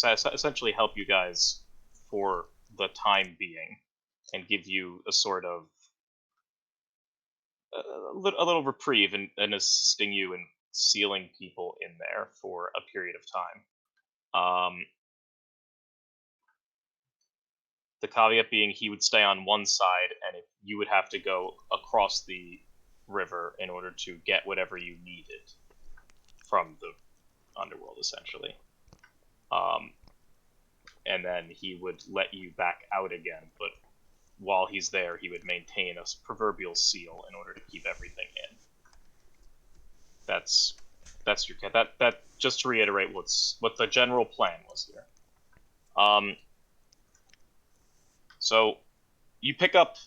essentially help you guys for the time being, and give you a sort of a little reprieve in assisting you in sealing people in there for a period of time. The caveat being he would stay on one side, and if you would have to go across the river in order to get whatever you needed from the underworld, essentially. And then he would let you back out again, but while he's there, he would maintain a proverbial seal in order to keep everything in. That's your that just to reiterate what the general plan was here. So you pick up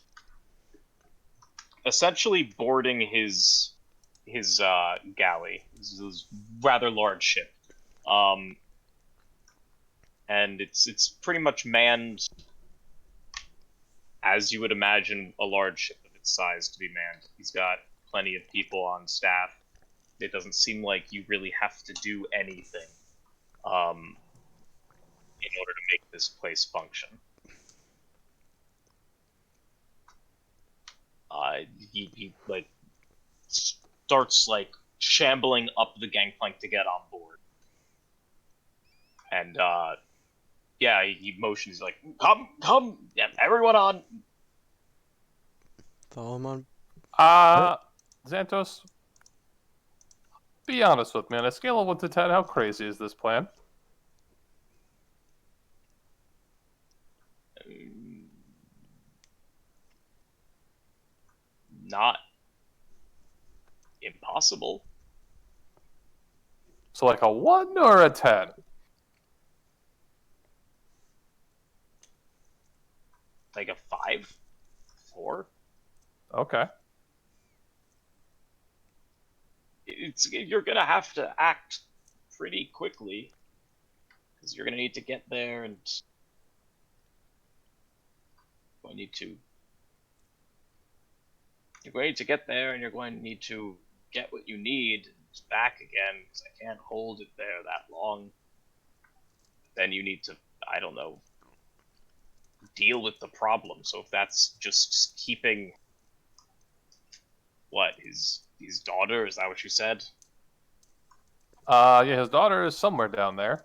essentially boarding his galley, his rather large ship, and it's pretty much manned as you would imagine a large ship of its size to be manned. He's got plenty of people on staff. It doesn't seem like you really have to do anything in order to make this place function. He like starts like shambling up the gangplank to get on board, and yeah, he motions. He's like, come, yeah, everyone on. Follow him on. Xantos, be honest with me. On a scale of 1 to 10, how crazy is this plan? Not impossible. So like a 1 or a 10? Like a 5, 4. Okay. You're gonna have to act pretty quickly, because you're gonna need to get there, and you're going to get there, and you're going to need to get what you need and back again, because I can't hold it there that long. Then you need to, I don't know, deal with the problem. So if that's just keeping what, his daughter, is that what you said? Yeah, his daughter is somewhere down there.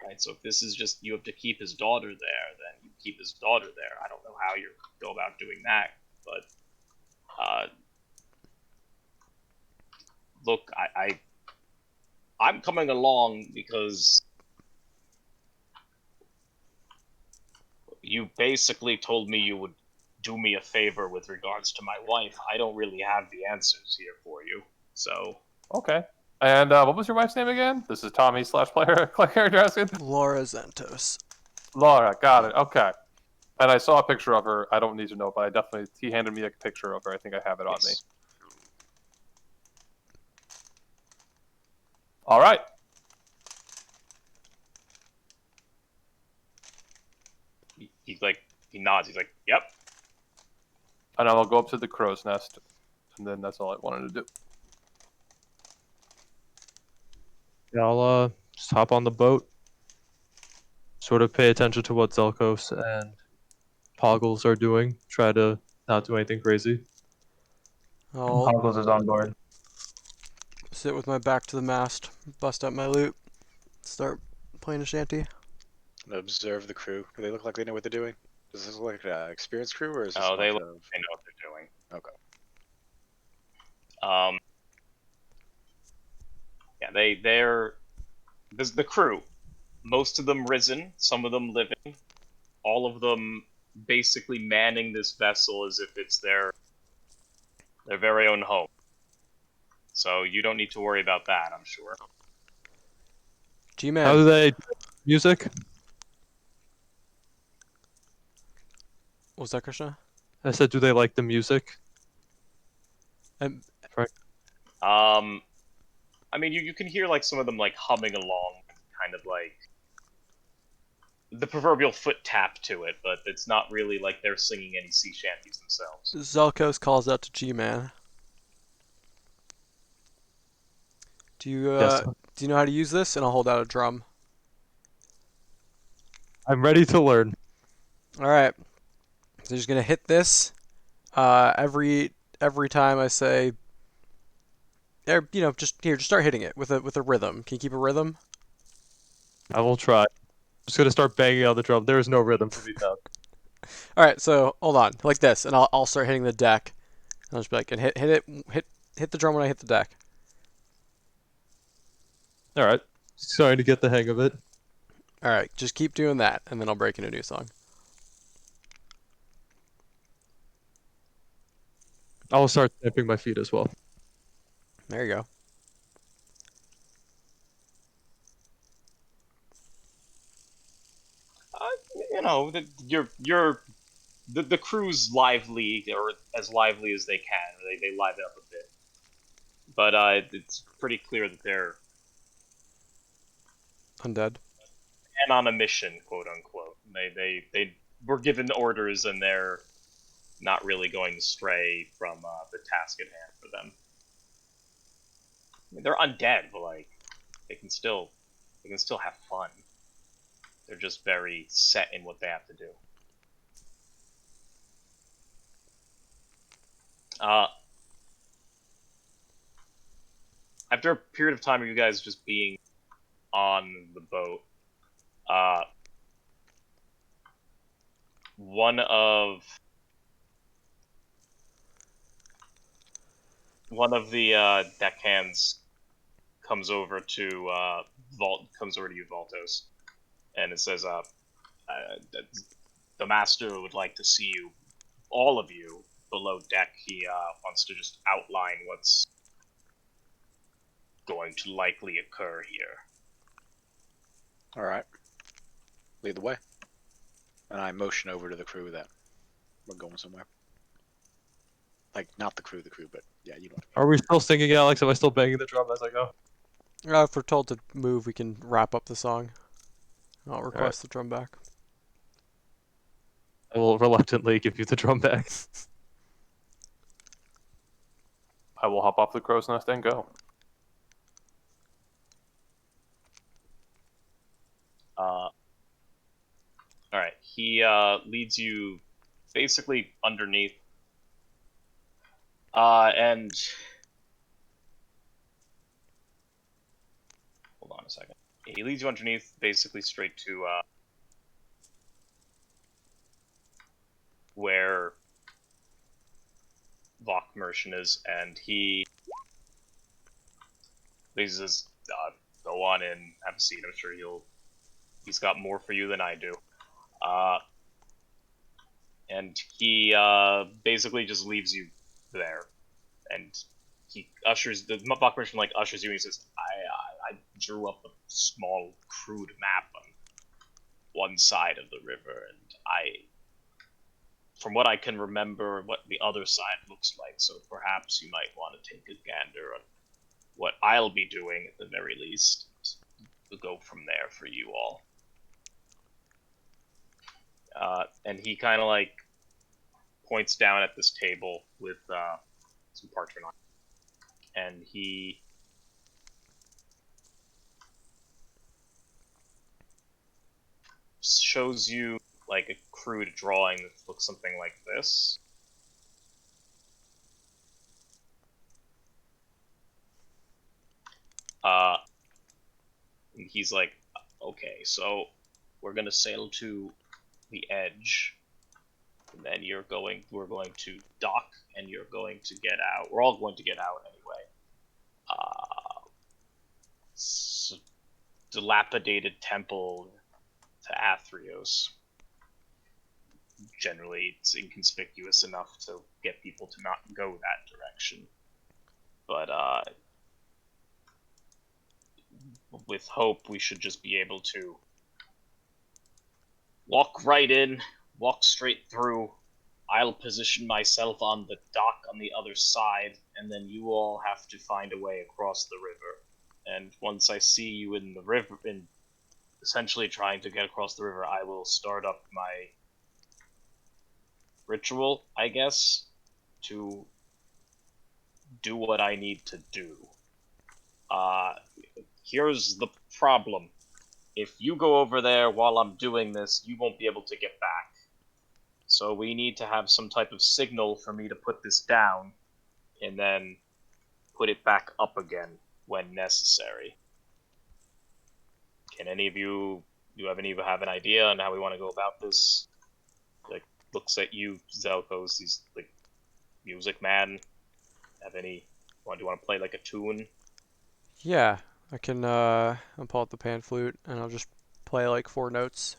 Right, so if this is just you have to keep his daughter there, then you keep his daughter there. I don't know how you go about doing that, but look, I'm coming along because you basically told me you would do me a favor with regards to my wife. I don't really have the answers here for you, so... Okay. And what was your wife's name again? This is Tommy / player character asking? Laura Xantos. Laura, got it. Okay. And I saw a picture of her. I don't need to know, but he handed me a picture of her. I think I have it on me. All right. He nods. He's like, yep. And I'll go up to the crow's nest, and then that's all I wanted to do. Yeah, I'll just hop on the boat. Sort of pay attention to what Zelkos and Poggles are doing. Try to not do anything crazy. I'll Poggles is on board. sit with my back to the mast, bust out my loot, start playing a shanty. And observe the crew. Do they look like they know what they're doing? Does this look like an experienced crew, or is this Oh, they bunch know of... what they're doing. Okay. Yeah, they're this the crew. Most of them risen, some of them living, all of them basically manning this vessel as if it's their very own home. So you don't need to worry about that, I'm sure. G-Man. How do they music? What was that, Krishna? I said, do they like the music? I mean, you can hear like some of them like humming along, kind of like the proverbial foot tap to it, but it's not really like they're singing any sea shanties themselves. Zelkos calls out to G-Man. Do you Yes. do you know how to use this? And I'll hold out a drum. I'm ready to learn. All right. So you're just gonna hit this every time I say, just here, just start hitting it with a rhythm. Can you keep a rhythm? I will try. I'm just gonna start banging on the drum. There is no rhythm to be found. All right. So hold on, like this, and I'll start hitting the deck. I'll just be like, and hit the drum when I hit the deck. All right, starting to get the hang of it. All right. Just keep doing that, and then I'll break into a new song. I will start stamping my feet as well. There you go. You know, the crew's lively, or as lively as they can. They liven up a bit, but it's pretty clear that they're Undead. and on a mission, quote unquote. They were given orders, and they're not really going to stray from the task at hand for them. I mean, they're undead, but like they can still have fun. They're just very set in what they have to do. Uh, After a period of time of you guys just being on the boat, uh, one of the deckhands comes over to you, Voltos, and it says, "The master would like to see you, all of you, below deck. He wants to just outline what's going to likely occur here." All right. Lead the way. And I motion over to the crew that we're going somewhere. Like, not the crew, but yeah, you know what I mean. Are we still singing, Alex? Am I still banging the drum as I go? If we're told to move, we can wrap up the song. I'll request the drum back. I will reluctantly give you the drum back. I will hop off the crow's nest and go. All right. He leads you basically underneath, and hold on a second. He leads you underneath, basically straight to where Vokmershon is, and he says, "Go on in, have a seat. I'm sure he's got more for you than I do." And he basically just leaves you there, and he ushers the Vokmershon like ushers you, and he says, I drew up a small crude map on one side of the river, and from what I can remember, what the other side looks like, so perhaps you might want to take a gander on what I'll be doing at the very least. We'll go from there for you all. And he kind of like points down at this table with some parchment on it, and he shows you like a crude drawing that looks something like this. And he's like, "Okay, so we're gonna sail to the edge, and then we're going to dock, and you're going to get out. We're all going to get out anyway. Dilapidated temple to Athreos. Generally, it's inconspicuous enough to get people to not go that direction. But with hope, we should just be able to walk right in, walk straight through. I'll position myself on the dock on the other side, and then you all have to find a way across the river. And once I see you in the river, essentially trying to get across the river, I will start up my ritual, I guess, to do what I need to do. Here's the problem. if you go over there while I'm doing this, you won't be able to get back. So we need to have some type of signal for me to put this down, and then put it back up again when necessary. Can any of you, do any of you have an idea on how we want to go about this? Like, looks at you, Zelkos, he's like, music man. Have any, do you want to play like a tune? Yeah, I can I'll pull out the pan flute and I'll just play like 4 notes.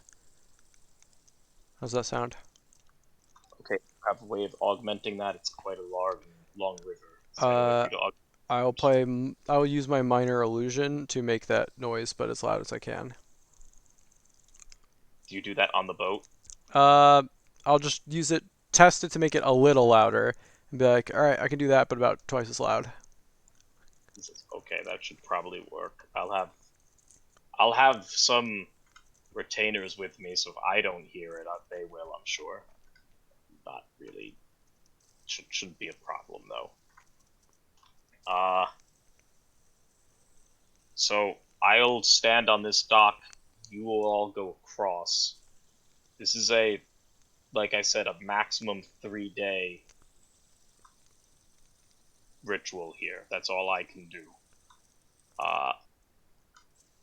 How's that sound? Okay, have a way of augmenting that. It's quite a long river. Is there any way for Uh, you to I'll use my minor illusion to make that noise, but as loud as I can. do you do that on the boat? I'll just use it, test it to make it a little louder, and be like, all right, I can do that, but about twice as loud. Okay, that should probably work. I'll have some retainers with me, so if I don't hear it, they will, I'm sure. Not really. Shouldn't be a problem, though. So I'll stand on this dock. You will all go across. This is like I said, a maximum 3-day ritual here. That's all I can do.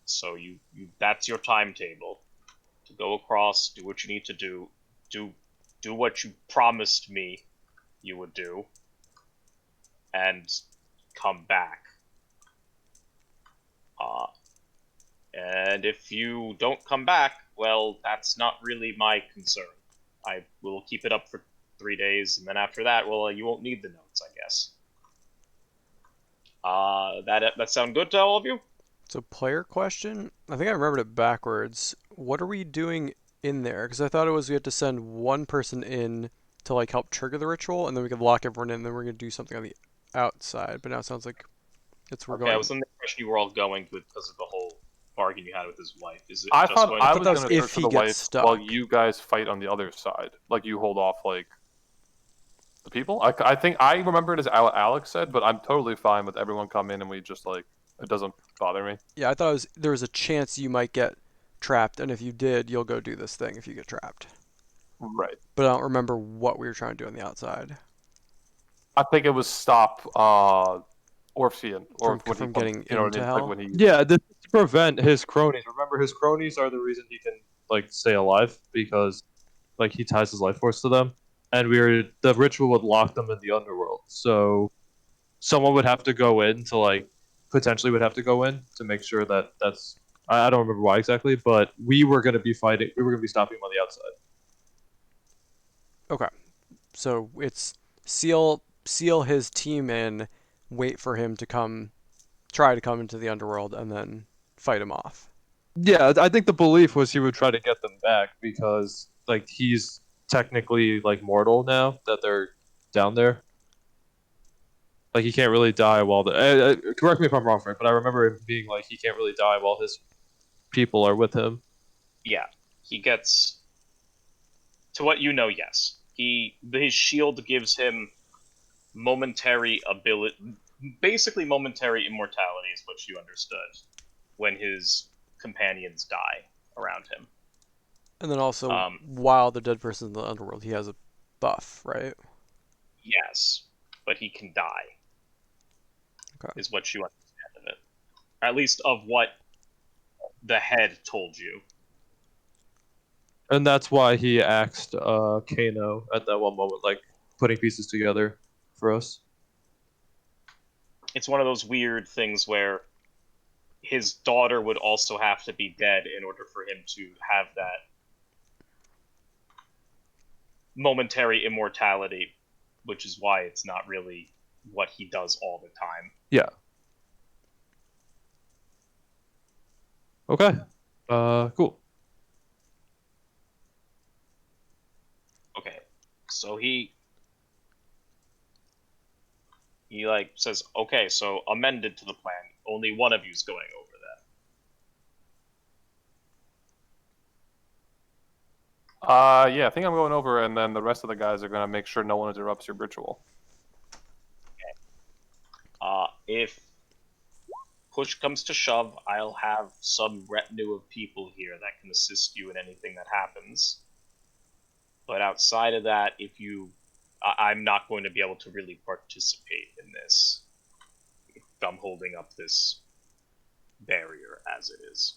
So that's your timetable. To go across, do what you need to do. Do what you promised me you would do. And come back. And if you don't come back, well, that's not really my concern. I will keep it up for 3 days, and then after that, well, you won't need the notes, I guess. That sound good to all of you? So player question? I think I remembered it backwards. What are we doing in there? Because I thought it was we had to send one person in to like help trigger the ritual, and then we could lock everyone in, and then we're gonna do something on the outside. But now it sounds like we're Okay, going. I was under the impression you were all going because of the whole bargain you had with his wife. Is it I just thought going I to was that going was to if search for he the gets wife stuck. while you guys fight on the other side. Like you hold off like the people. I think I remember it as Alex said, but I'm totally fine with everyone come in and we just like it doesn't bother me. Yeah, I thought there was a chance you might get trapped, and if you did, you'll go do this thing if you get trapped. Right. But I don't remember what we were trying to do on the outside. I think it was stop Orphean or From when he getting you know what I into mean? hell? Like when he Yeah, this is to prevent his cronies. Remember, his cronies are the reason he can like stay alive because like he ties his life force to them, and the ritual would lock them in the underworld. So someone would have to go in to like potentially would have to go in to make sure that that's I don't remember why exactly, but we were going to be fighting. We were going to be stopping him on the outside. Okay. So it's seal his team in, wait for him to try to come into the underworld, and then fight him off. Yeah, I think the belief was he would try to get them back because like he's technically like mortal now that they're down there. Like he can't really die while correct me if I'm wrong, Frank, but I remember him being like he can't really die while his people are with him. Yeah, he gets. To what you know, yes. His shield gives him momentary ability, basically momentary immortality is what you understood when his companions die around him. And then also, while the dead person's in the underworld, he has a buff, right? Yes, but he can die. Okay. Is what you understand of it. At least of what the head told you. And that's why he asked Kano at that one moment, like putting pieces together for us. It's one of those weird things where his daughter would also have to be dead in order for him to have that momentary immortality, which is why it's not really what he does all the time. Yeah. Okay. Cool. Okay, so he like says, okay, so amended to the plan. Only one of you's going over that. Yeah, I think I'm going over, and then the rest of the guys are gonna make sure no one interrupts your ritual. If push comes to shove, I'll have some retinue of people here that can assist you in anything that happens. But outside of that, I'm not going to be able to really participate in this if I'm holding up this barrier as it is.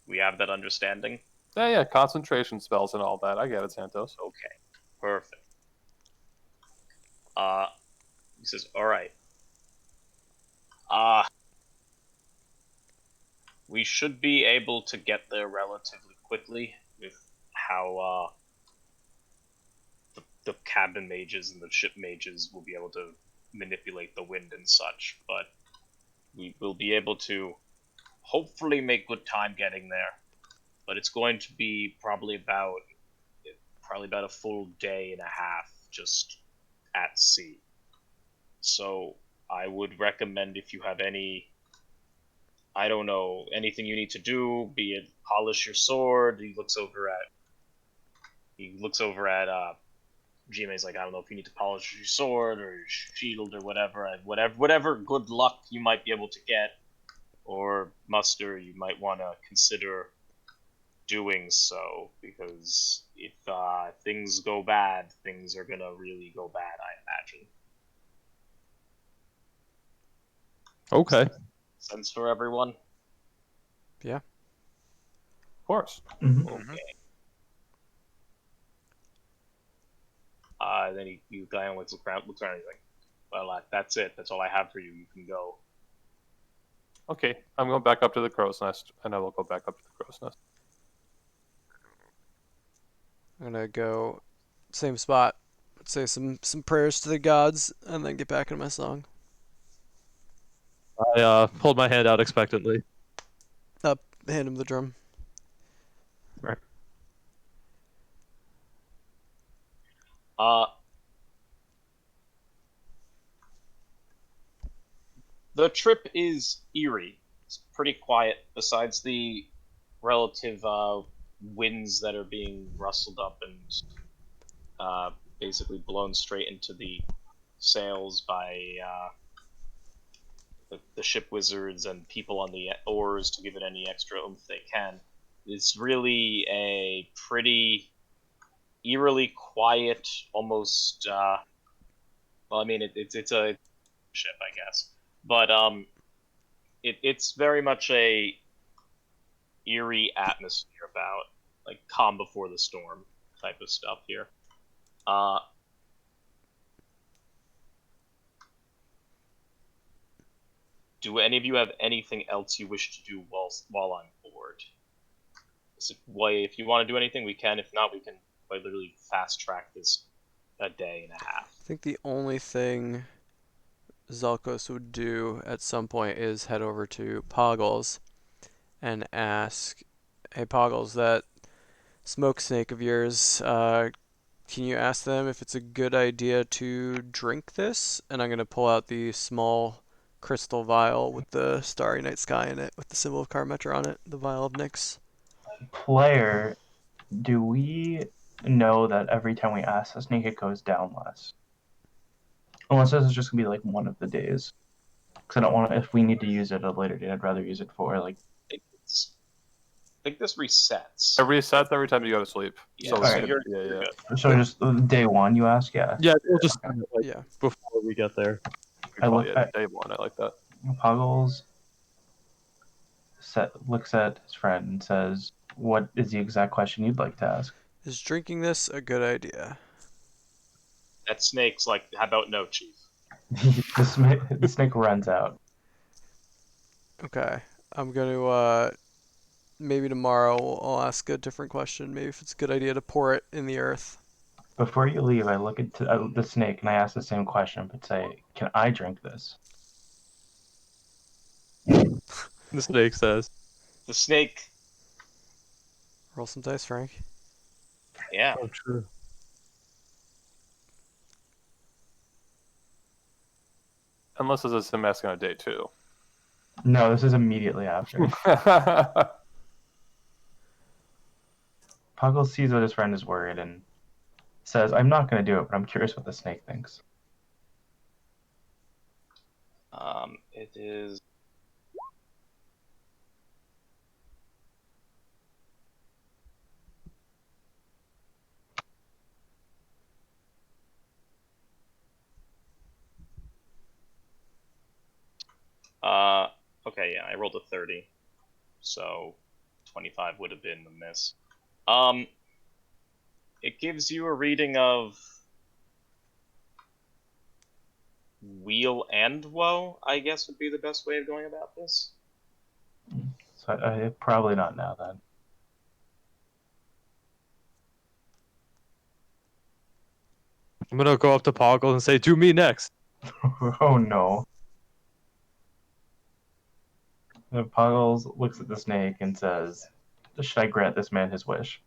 We have that understanding? Yeah, concentration spells and all that. I get it, Santos. Okay, perfect. He says, alright. We should be able to get there relatively quickly with how, the cabin mages and the ship mages will be able to manipulate the wind and such, but we will be able to hopefully make good time getting there. But it's going to be probably about a full day and a half just at sea. So I would recommend, if you have anything you need to do, be it polish your sword. He looks over at Jime's like, I don't know if you need to polish your sword or your shield or whatever good luck you might be able to get or muster, you might want to consider doing so, because if things go bad, things are gonna really go bad, I imagine. Okay. Sense for everyone? Of course. Okay. Then you guy looks around, he's like, well, that's it. That's all I have for you. You can go. Okay, I'm going back up to the crow's nest, and I will go back up to the crow's nest. I'm gonna go same spot, say some prayers to the gods, and then get back into my song. I hold my hand out expectantly. Up, hand him the drum. Right. The trip is eerie. It's pretty quiet, besides the relative winds that are being rustled up and basically blown straight into the sails by the ship wizards and people on the oars to give it any extra oomph they can. It's really a pretty eerily quiet, almost. Well, I mean, it's a ship, I guess, but it's very much a eerie atmosphere about like calm before the storm type of stuff here. Do any of you have anything else you wish to do while on board? If you want to do anything, we can. If not, we can quite literally fast track this a day and a half. I think the only thing Zelkos would do at some point is head over to Poggles and ask, hey Poggles, that smoke snake of yours, can you ask them if it's a good idea to drink this? And I'm going to pull out the small crystal vial with the starry night sky in it, with the symbol of Carmetra on it, the vial of Nyx. Player, do we know that every time we ask the snake, it goes down less? Unless this is just gonna be like one of the days. Because I don't want to. If we need to use it at a later date, I'd rather use it for like. I think this resets. It resets every time you go to sleep. Yeah, So so Alright. you're good. So just day one, you ask, yeah. Yeah, we'll just Okay. like Yeah. before we get there. I look look at day one. I like that. Puggles looks at his friend and says, "What is the exact question you'd like to ask?" Is drinking this a good idea? That snake's like, how about no, Chief? The snake runs out. Okay. I'm going to, maybe tomorrow I'll ask a different question. Maybe if it's a good idea to pour it in the earth. Before you leave, I look at the snake and I ask the same question, but say, "Can I drink this?" The snake says. The snake, Roll some dice, Frank. yeah. Oh, true. Unless this is him asking on day two. No, this is immediately after. Puggles sees that his friend is worried and says, "I'm not going to do it, but I'm curious what the snake thinks." It is Yeah, I rolled a 30. So 25 would have been the miss. It gives you a reading of weal and woe, I guess would be the best way of going about this. So probably not now then. I'm gonna go up to Poggle and say, "Do me next." Oh no. And Puggles looks at the snake and says, "Should I grant this man his wish?"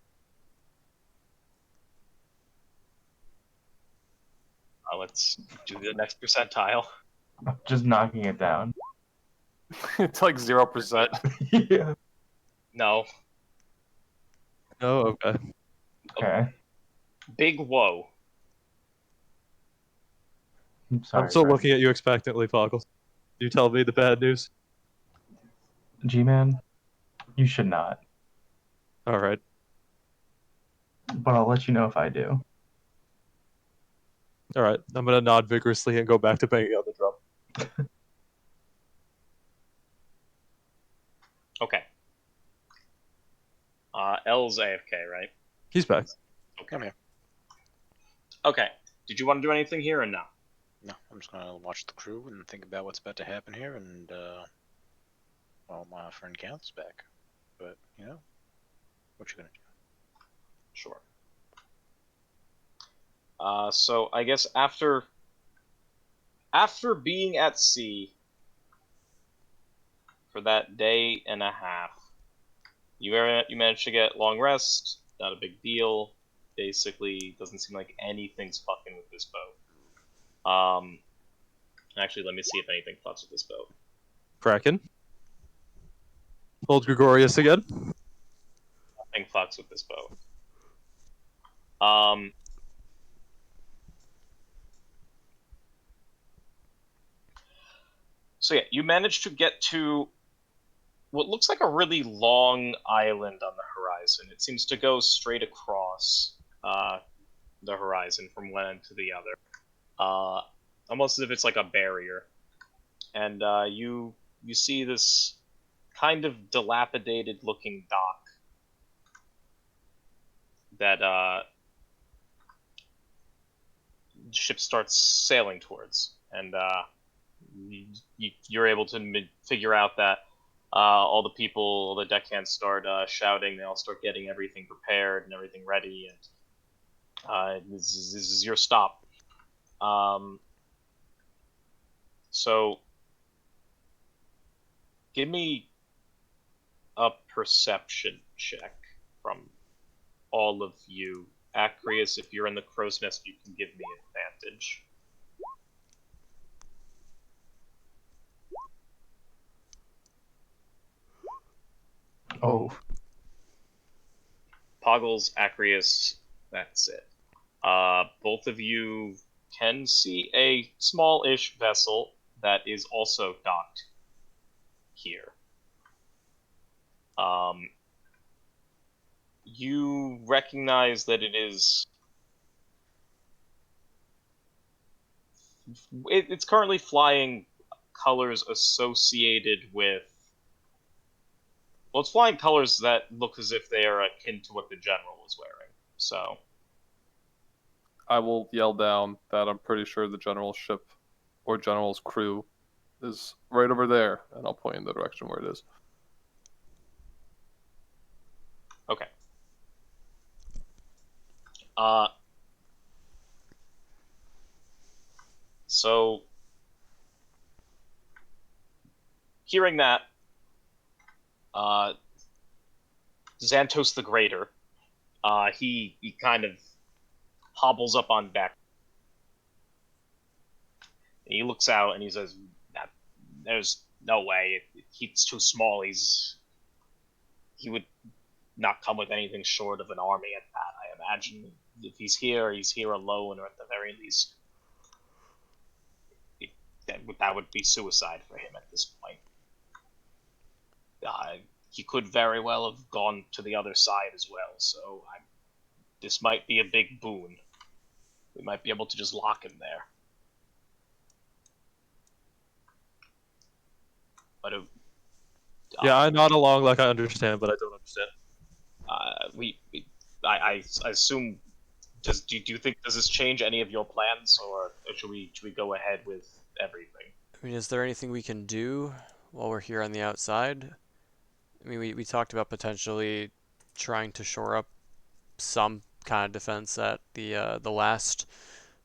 Let's do the next percentile. Just knocking it down. It's like 0%. Yeah. No. Oh, okay. Okay. Big woe. I'm sorry. I'm still Fred. looking at you expectantly, Poggle. You tell me the bad news. G-Man, you should not. All right. But I'll let you know if I do. All right. I'm gonna nod vigorously and go back to banging on the drum. Okay. L's AFK, right? He's back. Come here. Okay. Did you want to do anything here or no? No, I'm just gonna watch the crew and think about what's about to happen here, and well, my friend Count's back, but you know, what you gonna do? Sure. So I guess after being at sea for that day and a half, you managed to get long rest. Not a big deal. Basically, doesn't seem like anything's fucking with this boat. Actually, let me see if anything fucks with this boat. Kraken. Old Gregorius again. Nothing fucks with this boat. So yeah, you managed to get to what looks like a really long island on the horizon. It seems to go straight across the horizon from one end to the other, almost as if it's like a barrier. And you see this kind of dilapidated-looking dock that ship starts sailing towards, and you're able to figure out that all the people, all the deckhands start shouting. They all start getting everything prepared and everything ready, and this is your stop. So give me a perception check from all of you. Acreus, if you're in the crow's nest, you can give me advantage. Oh. Poggles, Acreus, that's it. Both of you can see a small-ish vessel that is also docked here. You recognize that it is... It's currently flying colors associated with... Well, it's flying colors that look as if they are akin to what the general was wearing. So, I will yell down that I'm pretty sure the general's ship or general's crew is right over there, and I'll point in the direction where it is. okay. So, hearing that, Xantos the Greater, he kind of hobbles up on deck. And he looks out and he says, "There's no way. He's too small. He would not come with anything short of an army at that. I imagine if he's here alone, or at the very least, that would be suicide for him at this point. He could very well have gone to the other side as well. So this might be a big boon. We might be able to just lock him there." But Yeah, I nod along like I understand, but I don't understand. I assume. Do you think does this change any of your plans, or should we go ahead with everything? I mean, is there anything we can do while we're here on the outside? I mean, we talked about potentially trying to shore up some kind of defense at the last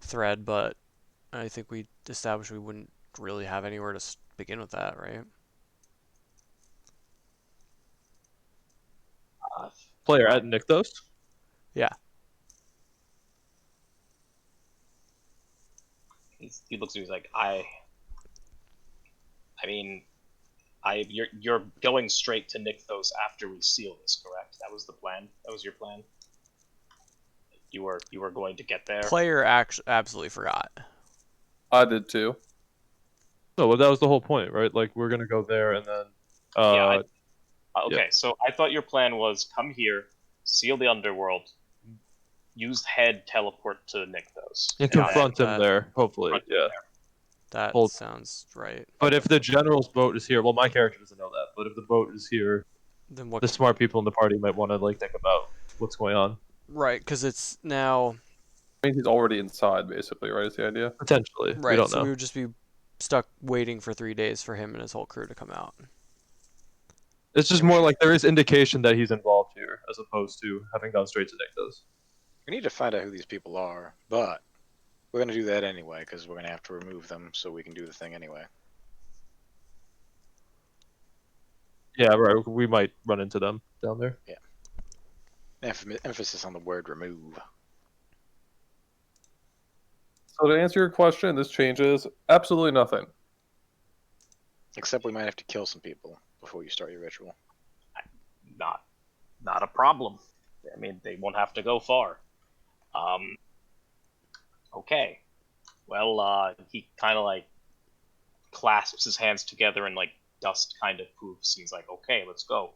thread, but I think we established we wouldn't really have anywhere to begin with that, right? Uh, Player at Nykthos? Yeah. he looks at me. He's like, I mean, you're going straight to Nykthos after we seal this, correct? That was the plan. That was your plan. You were going to get there. Player absolutely forgot. I did too. No, well, that was the whole point, right? Like, we're gonna go there and then. Yeah. Okay, yeah. so I thought your plan was come here, seal the underworld, use head teleport to Nykthos. And Yeah, confront him that- there, hopefully. Confront him Yeah. there. That Hold- sounds right. But if the general's boat is here, well, my character doesn't know that. But if the boat is here, Then what? the smart people in the party might want to like think about what's going on. Right, because it's now I mean, he's already inside, basically, right? Is the idea? Potentially, we right. don't So know. we would just be stuck waiting for 3 days for him and his whole crew to come out. It's just more like there is indication that he's involved here, as opposed to having gone straight to Nykthos. We need to find out who these people are, but we're gonna do that anyway because we're gonna have to remove them so we can do the thing anyway. Yeah, right. We might run into them down there. Emphasis on the word remove. So to answer your question, this changes absolutely nothing. Except we might have to kill some people before you start your ritual. Not a problem. I mean, they won't have to go far. Okay. Well, he kind of like clasps his hands together and like dust kind of poofs. He's like, okay, let's go.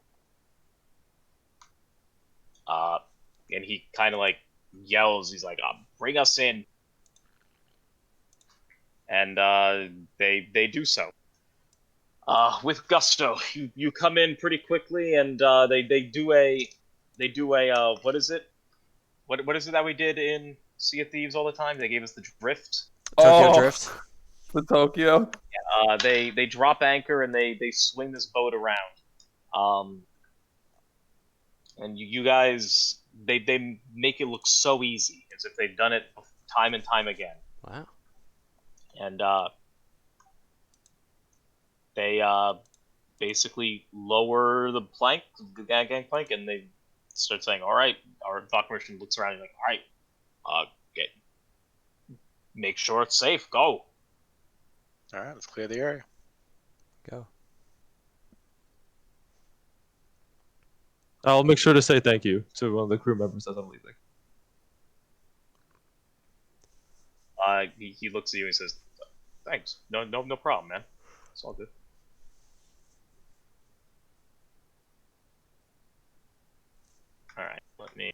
And he kind of like yells. He's like, bring us in. And they do so. With gusto, you come in pretty quickly, and they do a what is it? What is it that we did in Sea of Thieves all the time? They gave us the drift. Tokyo Drift. The Tokyo. They drop anchor and they swing this boat around. And you guys they make it look so easy, as if they've done it time and time again. Wow. And they basically lower the plank, the gangplank, and they start saying, "All right." Our thought commission looks around and like, "All right, make sure it's safe. Go." All right, let's clear the area. Go. I'll make sure to say thank you to one of the crew members as I'm leaving. He looks at you and says, "Thanks. No problem, man. It's all good." All right, let me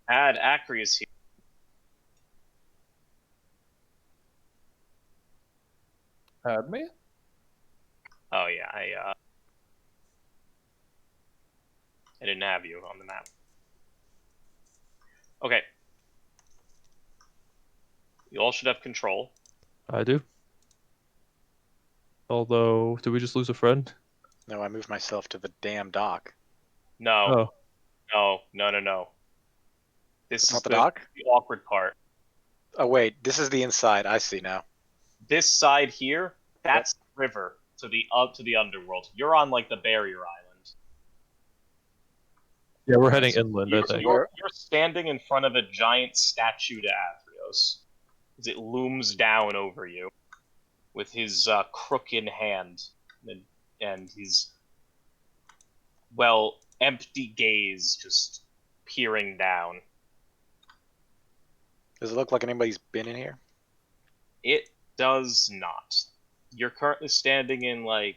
add Acrius here. Had me? Oh yeah, I didn't have you on the map. Okay. You all should have control. I do. Although, did we just lose a friend? No, I moved myself to the damn dock. No, Oh, no. This It's is not the dock? the awkward part. Oh wait, this is the inside. I see now. This side here, that's the river to the underworld. You're on like the barrier island. yeah, we're heading inland, I You're, think. you're standing in front of a giant statue to Athreos as it looms down over you with his crook in hand and his, well, empty gaze just peering down. Does it look like anybody's been in here? It does not. You're currently standing in like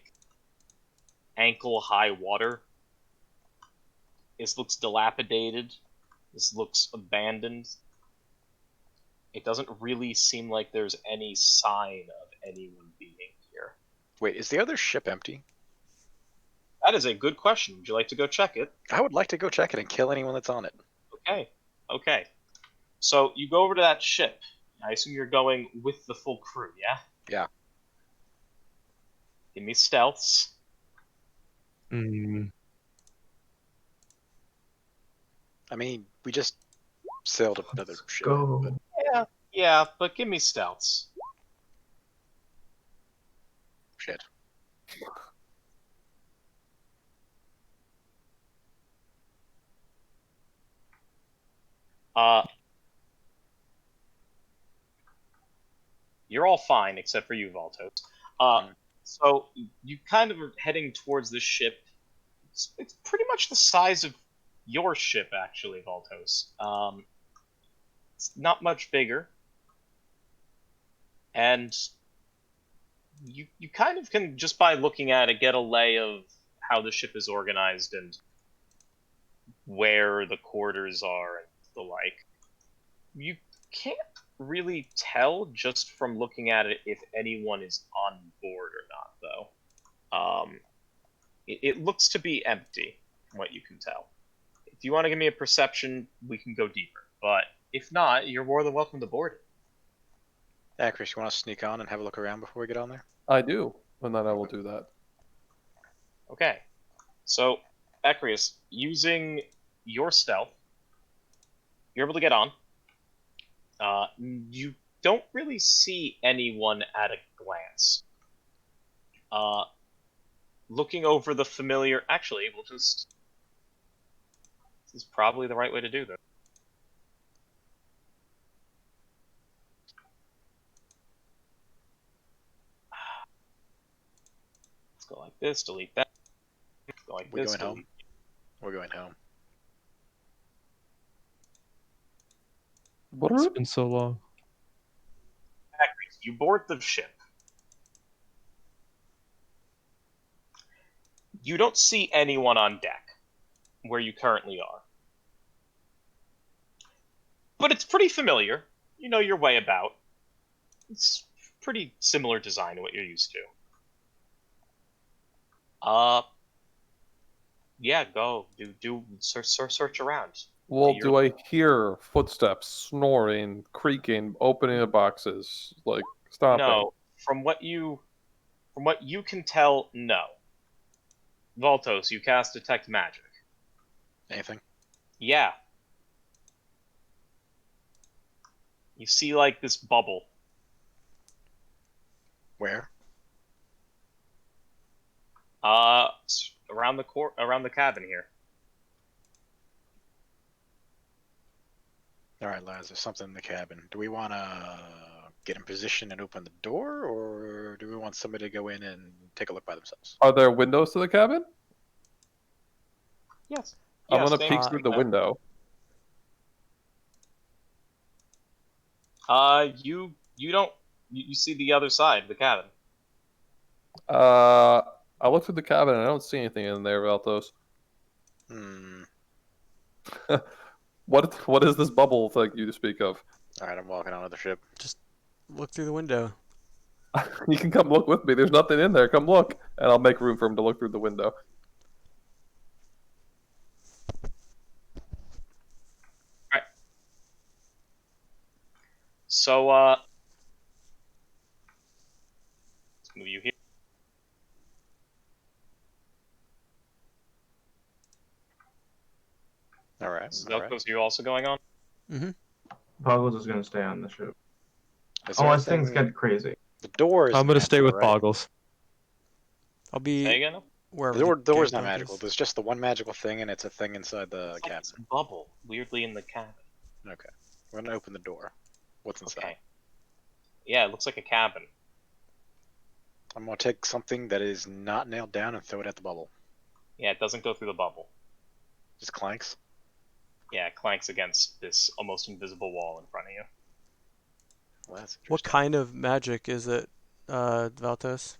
ankle high water. This looks dilapidated. This looks abandoned. It doesn't really seem like there's any sign of anyone being here. Wait, is the other ship empty? That is a good question. Would you like to go check it? I would like to go check it and kill anyone that's on it. Okay. Okay. So you go over to that ship. I assume you're going with the full crew, yeah? Yeah. Give me stealths. Mm, I mean, we just sailed another Let's ship. go. But Yeah, but give me stealths. shit. Uh, you're all fine except for you, Valtos. Mhm. So you kind of are heading towards this ship. It's pretty much the size of your ship, actually, Valtos. It's not much bigger, and you kind of can, just by looking at it, get a lay of how the ship is organized and where the quarters are and the like. You can't really tell just from looking at it if anyone is on board or not, though. It looks to be empty, from what you can tell. If you want to give me a perception, we can go deeper. But if not, you're more than welcome to board it. Yeah, Chris, you want to sneak on and have a look around before we get on there? I do, and then I will do that. Okay. So, Ecrius, using your stealth, you're able to get on. You don't really see anyone at a glance. Looking over the familiar... Actually, we'll just... This is probably the right way to do this. Let's go like this, delete that. Go like We this, going home? delete. We're going home. it's been so long. Ecrius, you board the ship. You don't see anyone on deck where you currently are. But it's pretty familiar. You know your way about. It's pretty similar design to what you're used to. Yeah, go. Do search around. Well, You're- do I hear footsteps, snoring, creaking, opening of boxes, like stomping? No, from what you can tell, no. Voltos, you cast detect magic. Anything? Yeah. You see like this bubble. Where? Around the cabin here. All right, lads. There's something in the cabin. Do we want to get in position and open the door, or do we want somebody to go in and take a look by themselves? Are there windows to the cabin? Yes. I'm Yes, gonna they peek are. through the window. You don't. You see the other side of the cabin. I look through the cabin and I don't see anything in there, Valtos. Hmm. What is this bubble thing you speak of? All right, I'm walking onto the ship. Look through the window. You can come look with me. There's nothing in there. Come look, and I'll make room for him to look through the window. So, let's move you here. All right. All right. Zelkos, are you also going on? Boggles is gonna stay on the ship. Is there Unless things anything- get crazy. The door is. I'm gonna stay magical, with right? Boggles. I'll Say be again? wherever The door's not gangplank magical. is. There's just the one magical thing, and it's a thing inside the It's like cabin. this bubble weirdly in the cabin. Okay. We're gonna open the door. What's inside? Okay. Yeah, it looks like a cabin. I'm gonna take something that is not nailed down and throw it at the bubble. Yeah, it doesn't go through the bubble. Just clanks. Yeah, it clanks against this almost invisible wall in front of you. Well, that's What interesting. kind of magic is it, Valtos?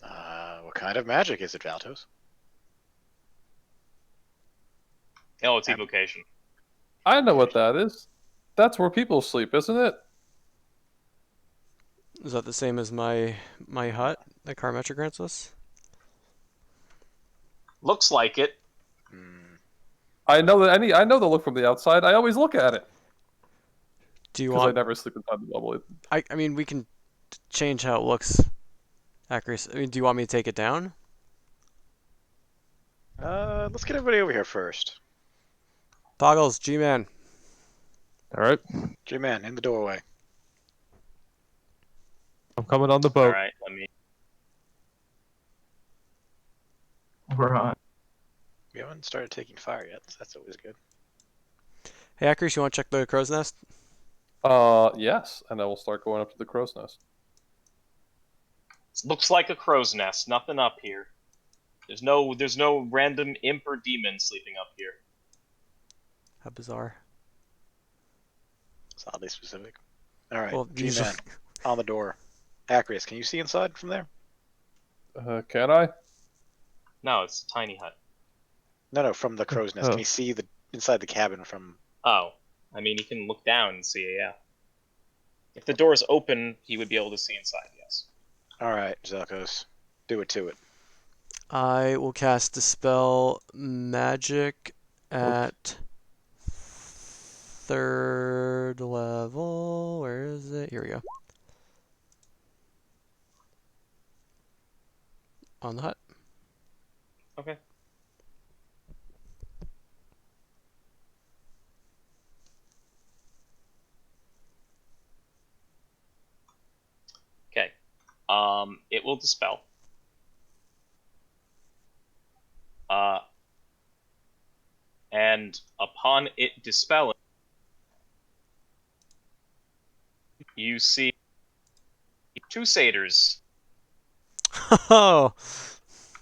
What kind of magic is it, Valtos? Oh, it's evocation. I know what that is. That's where people sleep, isn't it? Is that the same as my hut that Karmetra grants us? Looks like it. Hmm. I know the look from the outside. I always look at it Do you because I want? never sleep inside the bubble. I mean, we can change how it looks. Accuracy. I mean, do you want me to take it down? Let's get everybody over here first. Toggles, G-Man. All right, G-Man, in the doorway. I'm coming on the All boat. right, let me. We're on. We haven't started taking fire yet, so that's always good. Hey, Accuracy, you want to check the crow's nest? Yes, and I will start going up to the crow's nest. Looks like a crow's nest. Nothing up here. There's no random imp or demon sleeping up here. How bizarre. It's oddly specific. All right, Well, G-Man, usually. on the door. Acreus, can you see inside from there? Can I? No, it's a tiny hut. No, from the crow's nest. Oh. Can you see the inside the cabin from? Oh, I mean, you can look down and see it. Yeah. If the door's open, he would be able to see inside. Yes. All right, Zelkos, do it to it. I will cast Dispel Magic at 3rd level. Where is it? Here we go. On the hut. Okay. Okay. It will dispel. And upon it dispelling, you see two satyrs. Oh,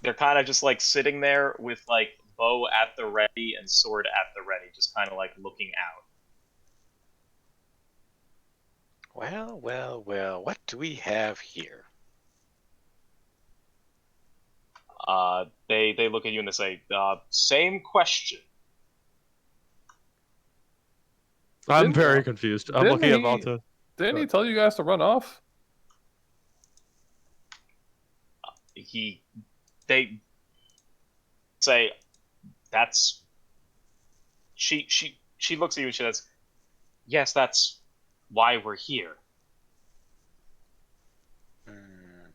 They're kind of just like sitting there with like bow at the ready and sword at the ready, just kind of like looking out. Well, what do we have here? They look at you and they say, "Same question." I'm Didn't- very confused. I'm didn't looking at he- Malta. Didn't he tell you guys to run off? They say, "That's." She looks at you and she says, "Yes, that's why we're here." Hmm.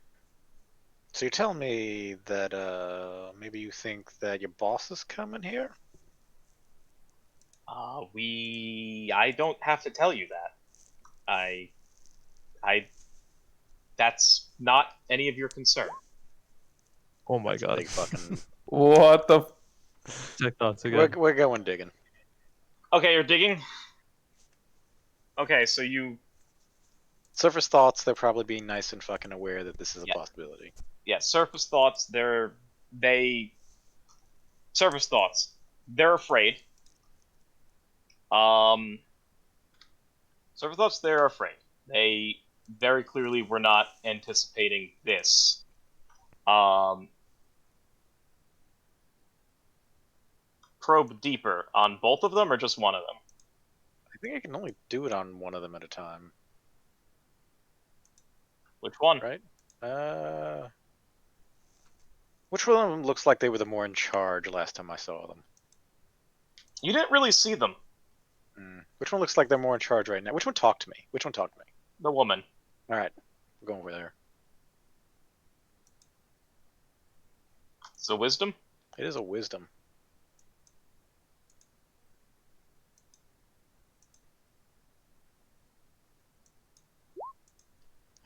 So you're telling me that maybe you think that your boss is coming here? I don't have to tell you that. I that's not any of your concern. Oh my That's a god. big fucking. What the? Check thoughts we're, again. we're going digging. Okay, you're digging? Okay, so you Surface thoughts, they're probably being nice and fucking aware that this is a Yeah. possibility. surface thoughts, surface thoughts. They're afraid. Surface thoughts, they're afraid. They very clearly were not anticipating this. Probe deeper on both of them or just one of them? I think I can only do it on one of them at a time, Which one? right? Which one of them looks like they were the more in charge last time I saw them? You didn't really see them. Which one looks like they're more in charge right now? Which one talked to me? Which one talked to me? The woman. All right, we're going over there. It's a wisdom? It is a wisdom.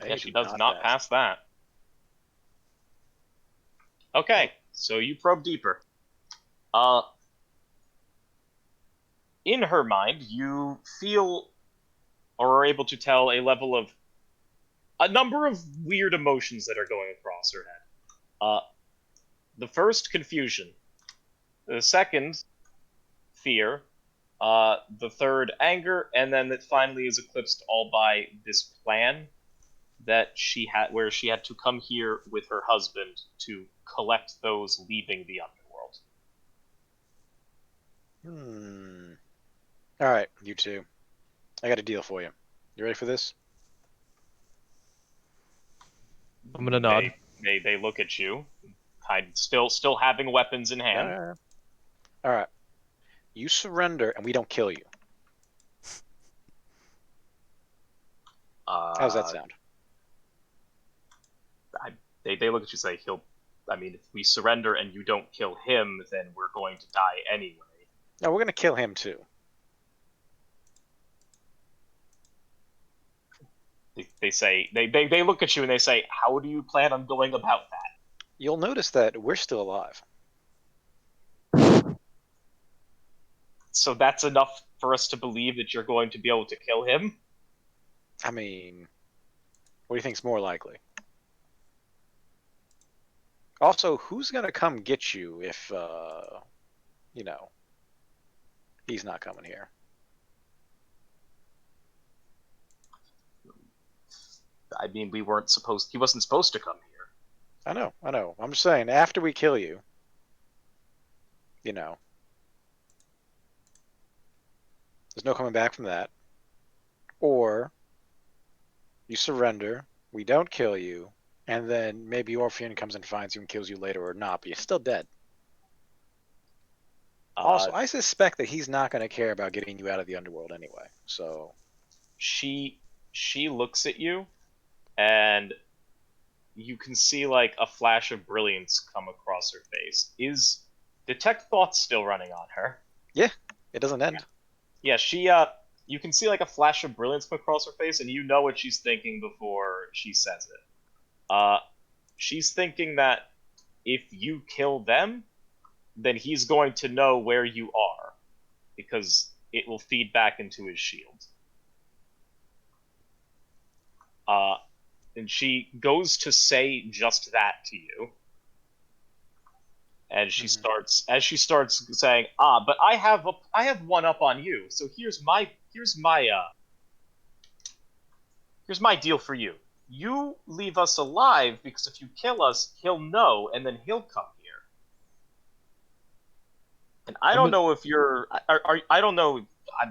Yeah, she does not pass that. Okay, so you probe deeper. In her mind, you feel or are able to tell a number of weird emotions that are going across her head. The first, confusion. The second, fear. The third, anger, and then it finally is eclipsed all by this plan that she had, where she had to come here with her husband to collect those leaving the underworld. All right, you two. I got a deal for you. You ready for this? I'm gonna nod. They look at you, behind, still having weapons in hand. Yeah. All right. You surrender, and we don't kill you. How's that sound? They look at you and say, I mean, if we surrender and you don't kill him, then we're going to die anyway. No, we're gonna kill him too. They say, they look at you and they say, how do you plan on going about that? You'll notice that we're still alive. So that's enough for us to believe that you're going to be able to kill him? I mean, what do you think's more likely? Also, who's gonna come get you if, you know, he's not coming here? I mean, he wasn't supposed to come here. I know. I'm just saying, after we kill you, you know, there's no coming back from that. Or you surrender, we don't kill you, and then maybe Orpheon comes and finds you and kills you later or not, but you're still dead. Also, I suspect that he's not going to care about getting you out of the underworld anyway. So she looks at you, and you can see like a flash of brilliance come across her face. Is detect thoughts still running on her? yeah, it doesn't end. Yeah, you can see like a flash of brilliance come across her face, and you know what she's thinking before she says it. She's thinking that if you kill them, then he's going to know where you are, because it will feed back into his shield. And she goes to say just that to you. And she starts saying, but I have one up on you. So here's my deal for you. You leave us alive, because if you kill us, he'll know, and then he'll come here. And I don't know if you're. I don't know.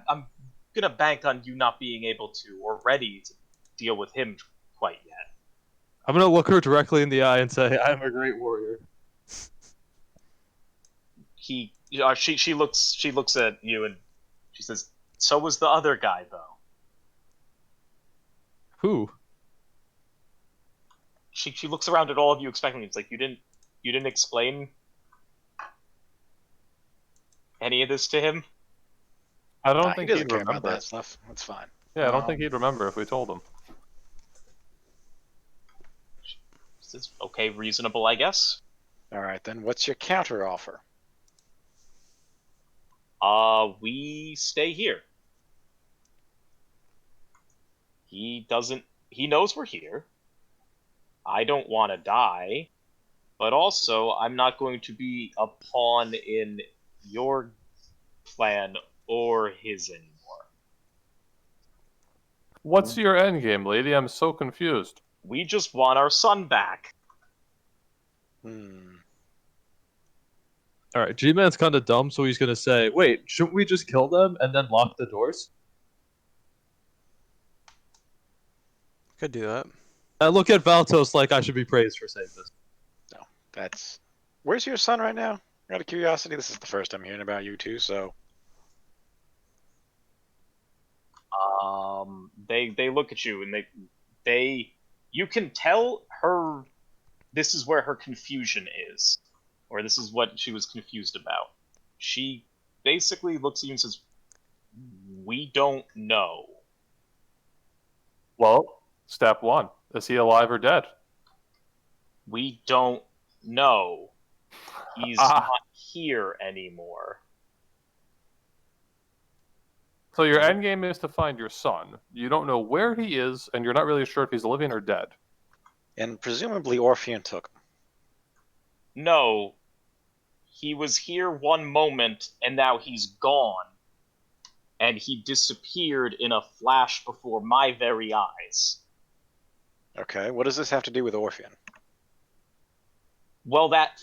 I'm gonna bank on you not being able to or ready to deal with him quite yet. I'm gonna look her directly in the eye and say, "I'm a great warrior." She looks at you and she says, "So was the other guy, though." Who? She looks around at all of you, expecting it's like you didn't explain any of this to him. I don't He think doesn't he'd care remember. about that stuff. That's fine. Yeah, I don't think he'd remember if we told him. It's okay, reasonable, I guess. All right, then what's your counter offer? We stay here. He knows we're here. I don't want to die, but also I'm not going to be a pawn in your plan or his anymore. What's your end game, lady? I'm so confused. We just want our son back. All right, G-Man's kind of dumb, so he's gonna say, "Wait, shouldn't we just kill them and then lock the doors?" Could do that. I look at Valtos like I should be praised for saying this. No, that's. Where's your son right now? Out of curiosity, this is the first I'm hearing about you two. So They look at you and you can tell her this is where her confusion is, or this is what she was confused about. She basically looks at you and says, "We don't know." Well, step one: is he alive or dead? We don't know. He's not here anymore. So your end game is to find your son. You don't know where he is, and you're not really sure if he's living or dead. and presumably Orpheon took him. No, he was here one moment and now he's gone. And he disappeared in a flash before my very eyes. Okay, what does this have to do with Orpheon? Well, that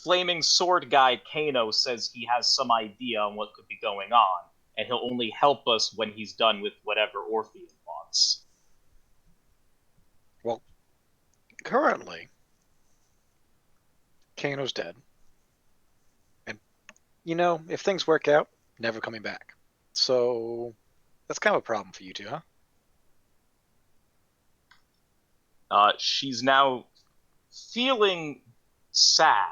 flaming sword guy, Kano, says he has some idea on what could be going on, and he'll only help us when he's done with whatever Orpheon wants. Well, currently, Kano's dead. And, if things work out, never coming back. So, that's kind of a problem for you two, huh? She's now feeling sad.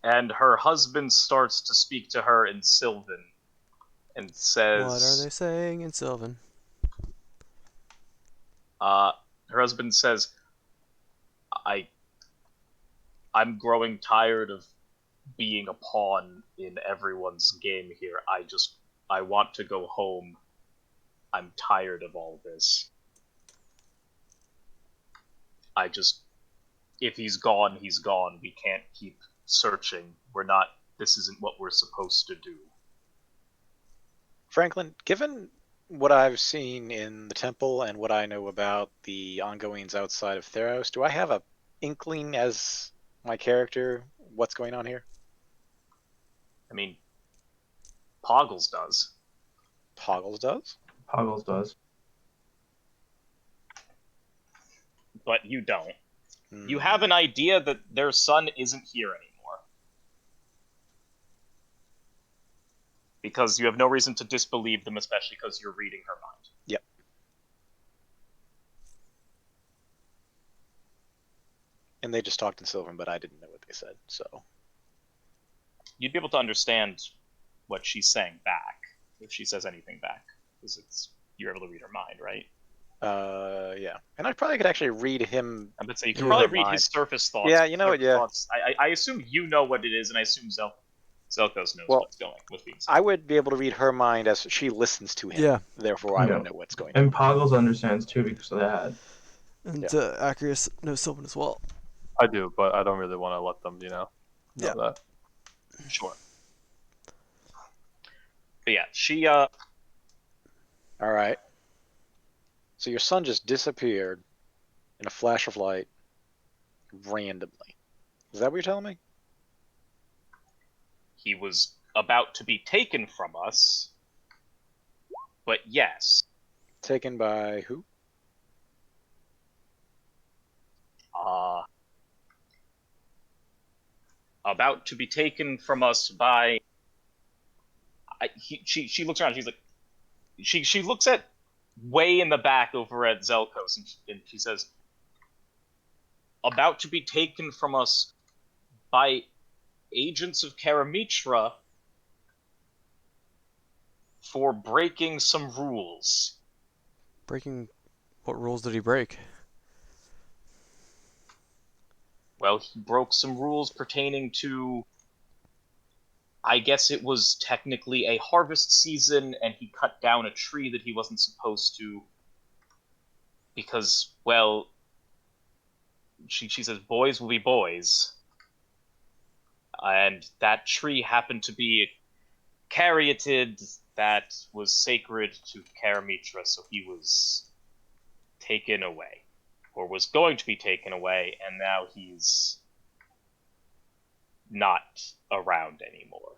And her husband starts to speak to her in Sylvan and says, What are they saying in Sylvan? her husband says, I, I'm growing tired of being a pawn in everyone's game here. I want to go home. I'm tired of all this. If he's gone, he's gone. We can't keep searching. This isn't what we're supposed to do. Franklin, given what I've seen in the temple and what I know about the ongoings outside of Theros, do I have a inkling as my character what's going on here? I mean, Poggles does. Poggles does? Poggles does. But you don't. You have an idea that their son isn't here anymore. Because you have no reason to disbelieve them, especially because you're reading her mind. Yep. And they just talked in Sylvan, but I didn't know what they said, so. You'd be able to understand what she's saying back, if she says anything back. Because you're able to read her mind, right? Yeah. And I probably could actually read him. I would say you can through probably her read mind. his surface thoughts. Yeah, you know what, yeah. Thoughts. I assume you know what it is, and I assume Zelkos knows what's being said. I would be able to read her mind as she listens to him. Yeah. Therefore, I No. would know what's going on. And Poggles understands too because of that. And Yeah. Acreus knows Sylvan as well. I do, but I don't really want to let them, know Yeah. that. Sure. But yeah, she, All right. So your son just disappeared in a flash of light randomly. Is that what you're telling me? he was about to be taken from us, but yes. Taken by who? About to be taken from us by. She looks around. She's like, she looks at way in the back over at Zelkos, and she says, "About to be taken from us by agents of Karamitra for breaking some rules." Breaking. What rules did he break? Well, he broke some rules pertaining to, I guess it was technically a harvest season, and he cut down a tree that he wasn't supposed to. Because, well, she says boys will be boys. And that tree happened to be a caryatid that was sacred to Karamitra, so he was taken away. Or was going to be taken away, and now he's not around anymore.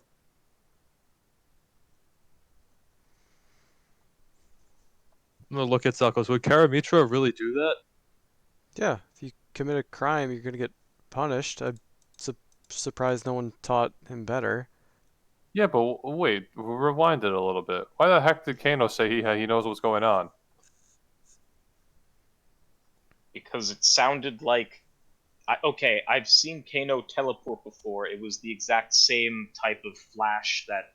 I'm gonna look at Zelkos. Would Karamitra really do that? Yeah, if you commit a crime, you're gonna get punished. I'm surprised no one taught him better. Yeah, but wait, rewind it a little bit. Why the heck did Kano say he knows what's going on? Because it sounded like... Okay, I've seen Kano teleport before. It was the exact same type of flash that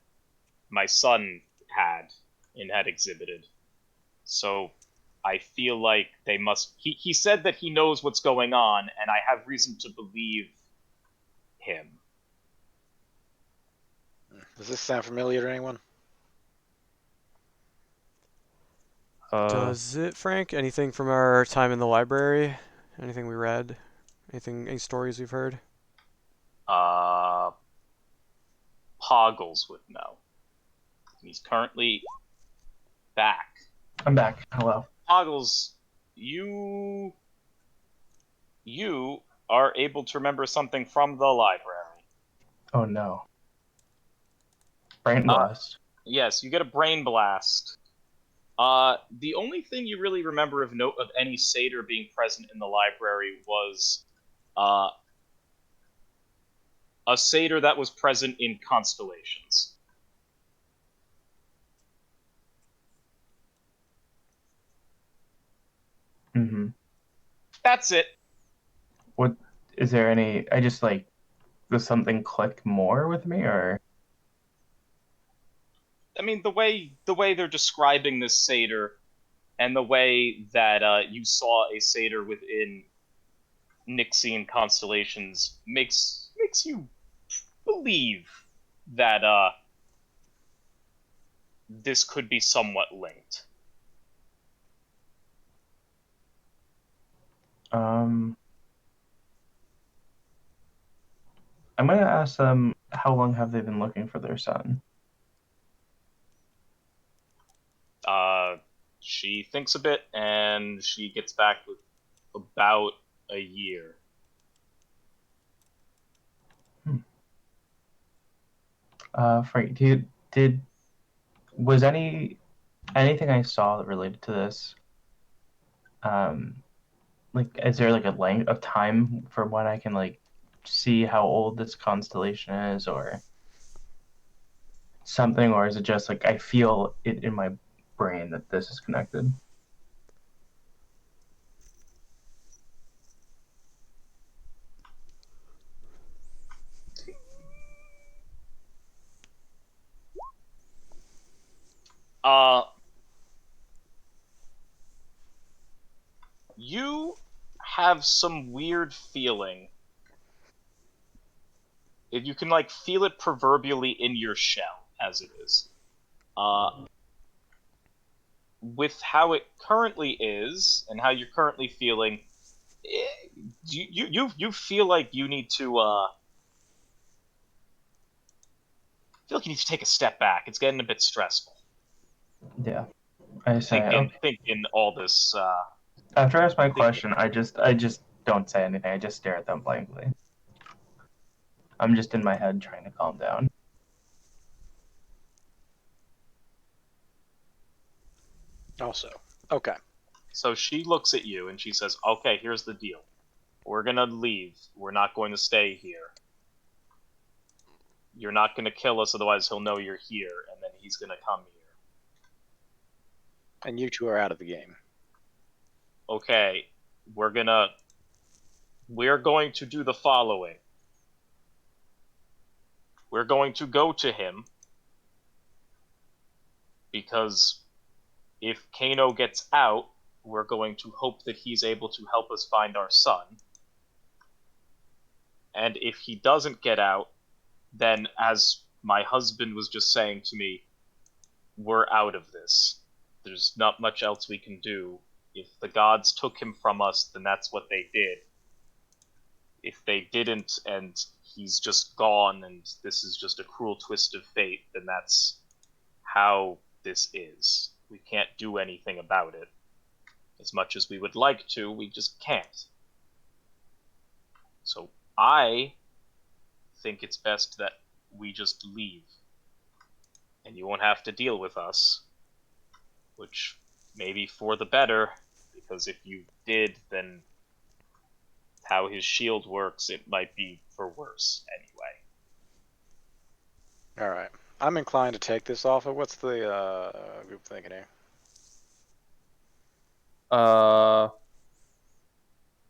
my son had and had exhibited. So I feel like they must... He said that he knows what's going on, and I have reason to believe him. Does this sound familiar to anyone? Does it, Frank? Anything from our time in the library? Anything we read? Any stories we've heard? Poggles would know. He's currently back. I'm back. Hello. Poggles, you are able to remember something from the library. Oh no. Brain blast. Yes, you get a brain blast. The only thing you really remember of note of any satyr being present in the library was uh, a satyr that was present in constellations. Mm-hmm. That's it. What is there any? I just like does something click more with me, or I mean, the way they're describing this satyr, and the way that you saw a satyr within Nixian constellations makes you believe that this could be somewhat linked. um, I'm gonna ask them how long have they been looking for their son? Uh, she thinks a bit, and she gets back with about a year. Frank, did was anything I saw that related to this? Like, is there like a length of time for when I can like see how old this constellation is, or something, or is it just like I feel it in my brain that this is connected? Uh, you have some weird feeling. If you can like feel it proverbially in your shell, as it is. With how it currently is and how you're currently feeling, you feel like you need to feel like you need to take a step back. It's getting a bit stressful. Yeah, I say okay. Thinking all this. After I ask my Thinking. question, I just don't say anything. I just stare at them blankly. I'm just in my head trying to calm down. Also, okay. So she looks at you and she says, "Okay, here's the deal. We're gonna leave. We're not going to stay here. You're not gonna kill us, otherwise he'll know you're here, and then he's gonna come here. And you two are out of the game. Okay, we're going to do the following. We're going to go to him, because if Kano gets out, we're going to hope that he's able to help us find our son. And if he doesn't get out, then, as my husband was just saying to me, we're out of this. There's not much else we can do. If the gods took him from us, then that's what they did. If they didn't, and he's just gone, and this is just a cruel twist of fate, then that's how this is. We can't do anything about it. As much as we would like to, we just can't. So I think it's best that we just leave. And you won't have to deal with us. Which may be for the better, because if you did, then how his shield works, it might be for worse anyway. Alright. I'm inclined to take this offer. What's the group thinking here?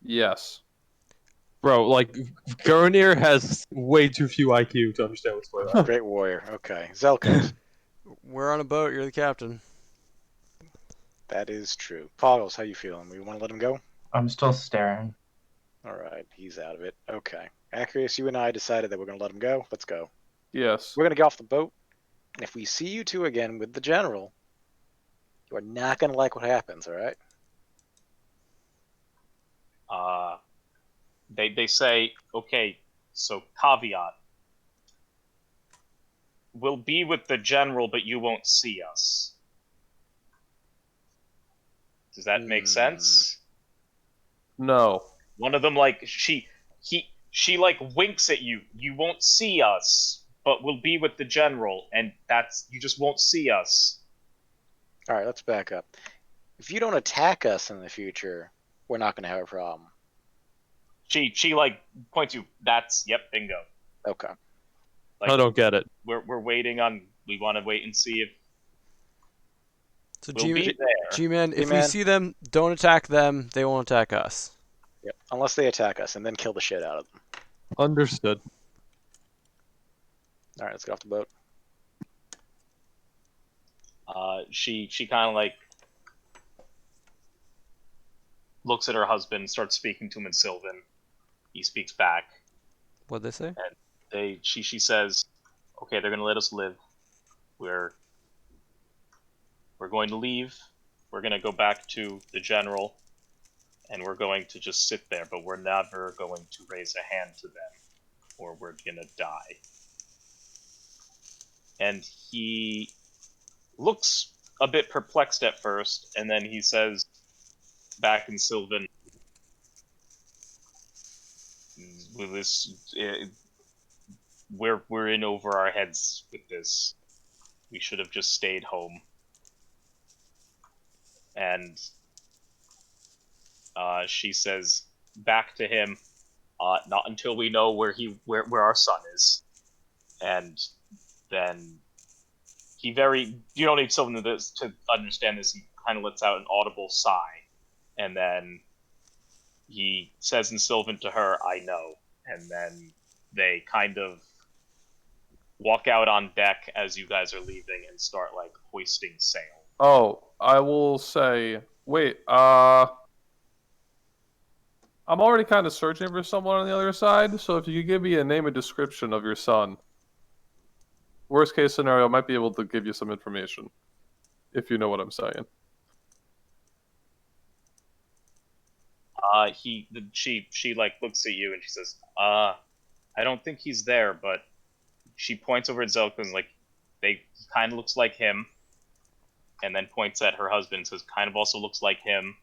Yes. Bro, like Goronir has way too few IQ to understand what's going on. Great warrior. Okay. Zelkos. We're on a boat. You're the captain. That is true. Poggles, how you feeling? We want to let him go? I'm still staring. Alright, he's out of it. Okay. Acreus, you and I decided that we're going to let him go. Let's go. Yes. We're going to get off the boat. And if we see you two again with the general, you are not going to like what happens, alright? They say, okay, so caveat. We'll be with the general, but you won't see us. Does that make sense? No. One of them, like, she like winks at you. You won't see us, but we'll be with the general, and that's, you just won't see us. All right, let's back up. If you don't attack us in the future, we're not going to have a problem. She like points you. That's yep, bingo. Okay. Like I don't get it. we're waiting on. We want to wait and see if So we'll be there. G-Man, if we G-Man. see them, don't attack them. They won't attack us. Yep. Unless they attack us, and then kill the shit out of them. Understood. All right, let's get off the boat. She kind of like looks at her husband, starts speaking to him in Sylvan. He speaks back. What'd they say? She says, "Okay, they're gonna let us live. We're going to leave. We're gonna go back to the general, and we're going to just sit there. But we're never going to raise a hand to them, or we're gonna die." And he looks a bit perplexed at first, and then he says, back in Sylvan, "With this, we're in over our heads with this. We should have just stayed home." And she says back to him, "Not until we know where our son is." And then you don't need someone to understand this. He kind of lets out an audible sigh, and then he says in Sylvan to her, "I know." And then they kind of walk out on deck as you guys are leaving and start like hoisting sail. Oh, I will say, wait, I'm already kind of searching for someone on the other side, so if you could give me a name and description of your son. Worst case scenario, I might be able to give you some information, if you know what I'm saying. She like looks at you and she says, "I don't think he's there," but she points over at Zelka and like, he kind of looks like him, and then points at her husband and says, "Kind of also looks like him."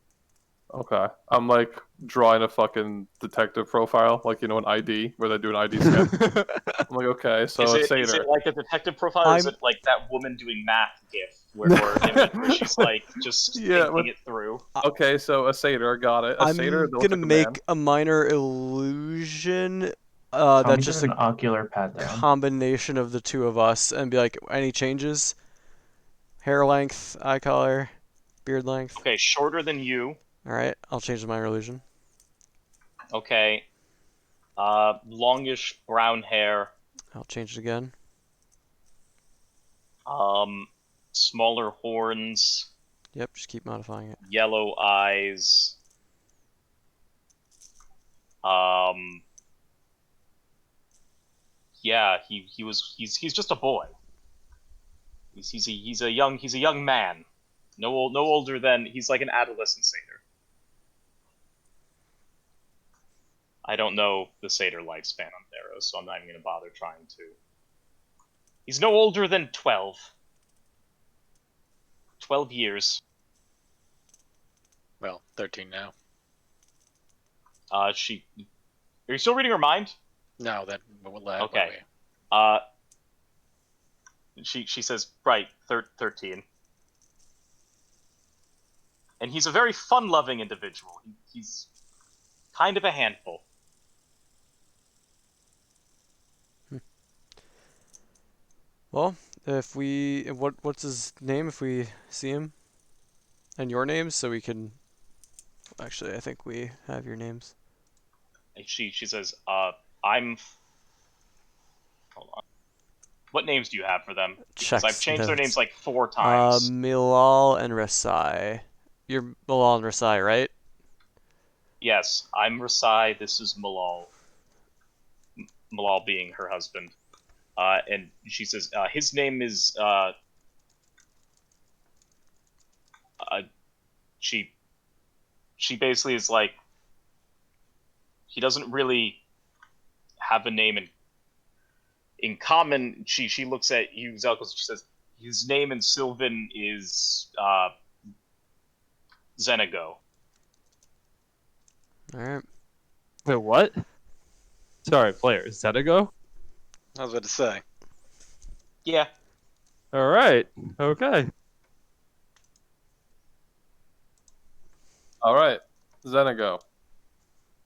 Okay. I'm like drawing a fucking detective profile, like, you know, an ID, where they do an ID scan. I'm like, okay, so Is it's it like a detective profile, or is I'm- it like that woman doing math gif or image where she's like just Yeah, thinking but- it through? Okay, so a satyr, got it. A satyr I'm that looks gonna like a man. make a minor illusion. Tell me That's there's just an a ocular pat down. combination of the two of us, and be like, any changes? Hair length, eye color, beard length. Okay, shorter than you. All right, I'll change the minor illusion. Okay. Longish brown hair. I'll change it again. Smaller horns. Yep, just keep modifying it. Yellow eyes. Yeah, he's just a boy. He's a young man. No older than, he's like an adolescent satyr. I don't know the satyr lifespan on Theros, so I'm not even gonna bother trying to. He's no older than 12. 12 years. Well, 13 now. Are you still reading her mind? No, that will lag. Okay. She says, right, 13. And he's a very fun-loving individual. He's kind of a handful. Well, what's his name if we see him? And your names, so we can. Actually, I think we have your names. And she says, I'm. Hold on. What names do you have for them? Because I've Checks changed their notes. names like 4 times. Milal and Rasai. You're Milal and Rasai, right? Yes, I'm Rasai. This is Malal. Malal being her husband. And she says, his name is, she basically is like, he doesn't really have a name in common. She looks at you, Zelkos, she says, his name in Sylvan is, Zenego. Alright. Wait, what? Sorry, player. Is that a go? I was about to say. Yeah. All right. Okay. All right, Zenego.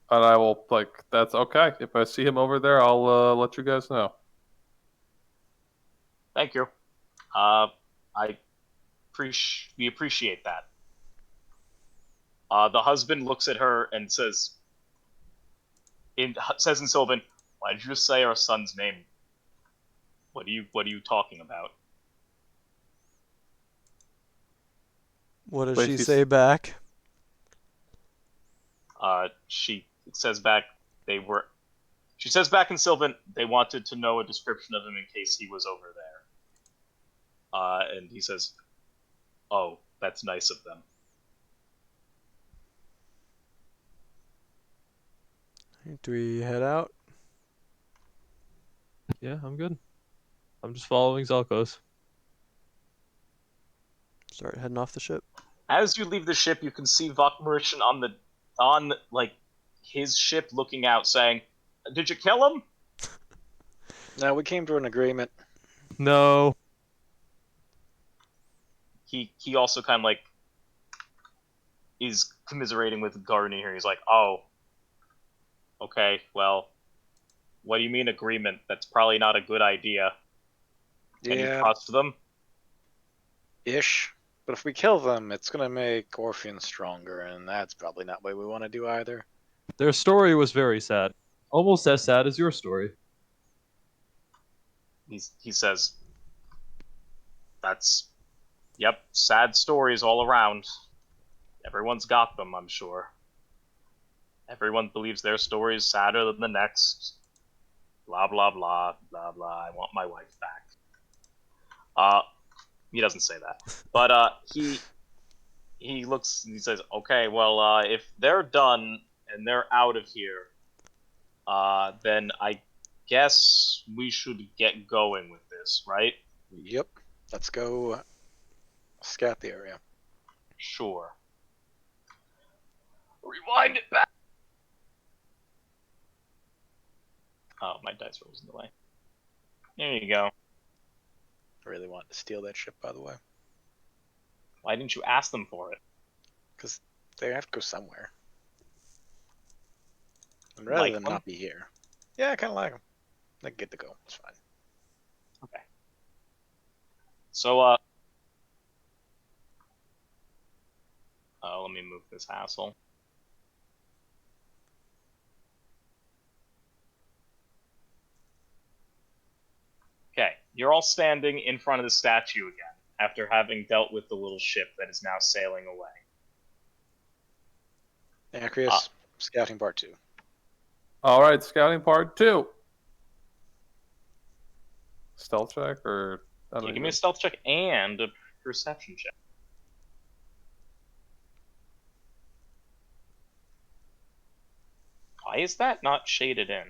And I will, that's okay. If I see him over there, I'll let you guys know. Thank you. I we appreciate that. The husband looks at her and says in Sylvan, "Why did you just say our son's name? What are you talking about?" What does Wait, she he's- say back? She says back they were. She says back in Sylvan they wanted to know a description of him in case he was over there. And he says, "Oh, that's nice of them." Do we head out? Yeah, I'm good. I'm just following Zelkos. Start heading off the ship. As you leave the ship, you can see Vokmarishan on like his ship looking out, saying, "Did you kill him?" No, we came to an agreement. No. He also kind of like is commiserating with Garni here. He's like, "Oh, okay, well, what do you mean agreement? That's probably not a good idea. Can you Yeah, trust them?" ish. But if we kill them, it's gonna make Orphean stronger, and that's probably not what we want to do either. Their story was very sad. Almost as sad as your story. He says, "That's, yep, sad stories all around. Everyone's got them, I'm sure. Everyone believes their story is sadder than the next. Blah blah blah blah blah. I want my wife back." He doesn't say that, but he looks and he says, "Okay, well, if they're done and they're out of here, then I guess we should get going with this, right?" Yep. Let's go scout the area. "Sure." Rewind it back. Oh, my dice rolls in the way. There you go. I really wanted to steal that ship, by the way, Why didn't you ask them for it? because they have to go somewhere. And rather Like than them? not be here. Yeah, I kind of like them. They get to go. It's fine. Okay. So, let me move this hassle. Okay, you're all standing in front of the statue again, after having dealt with the little ship that is now sailing away. Acreus, scouting part 2. All right, scouting part 2. Stealth check or I don't Yeah, give even... me a stealth check and a perception check. Why is that not shaded in?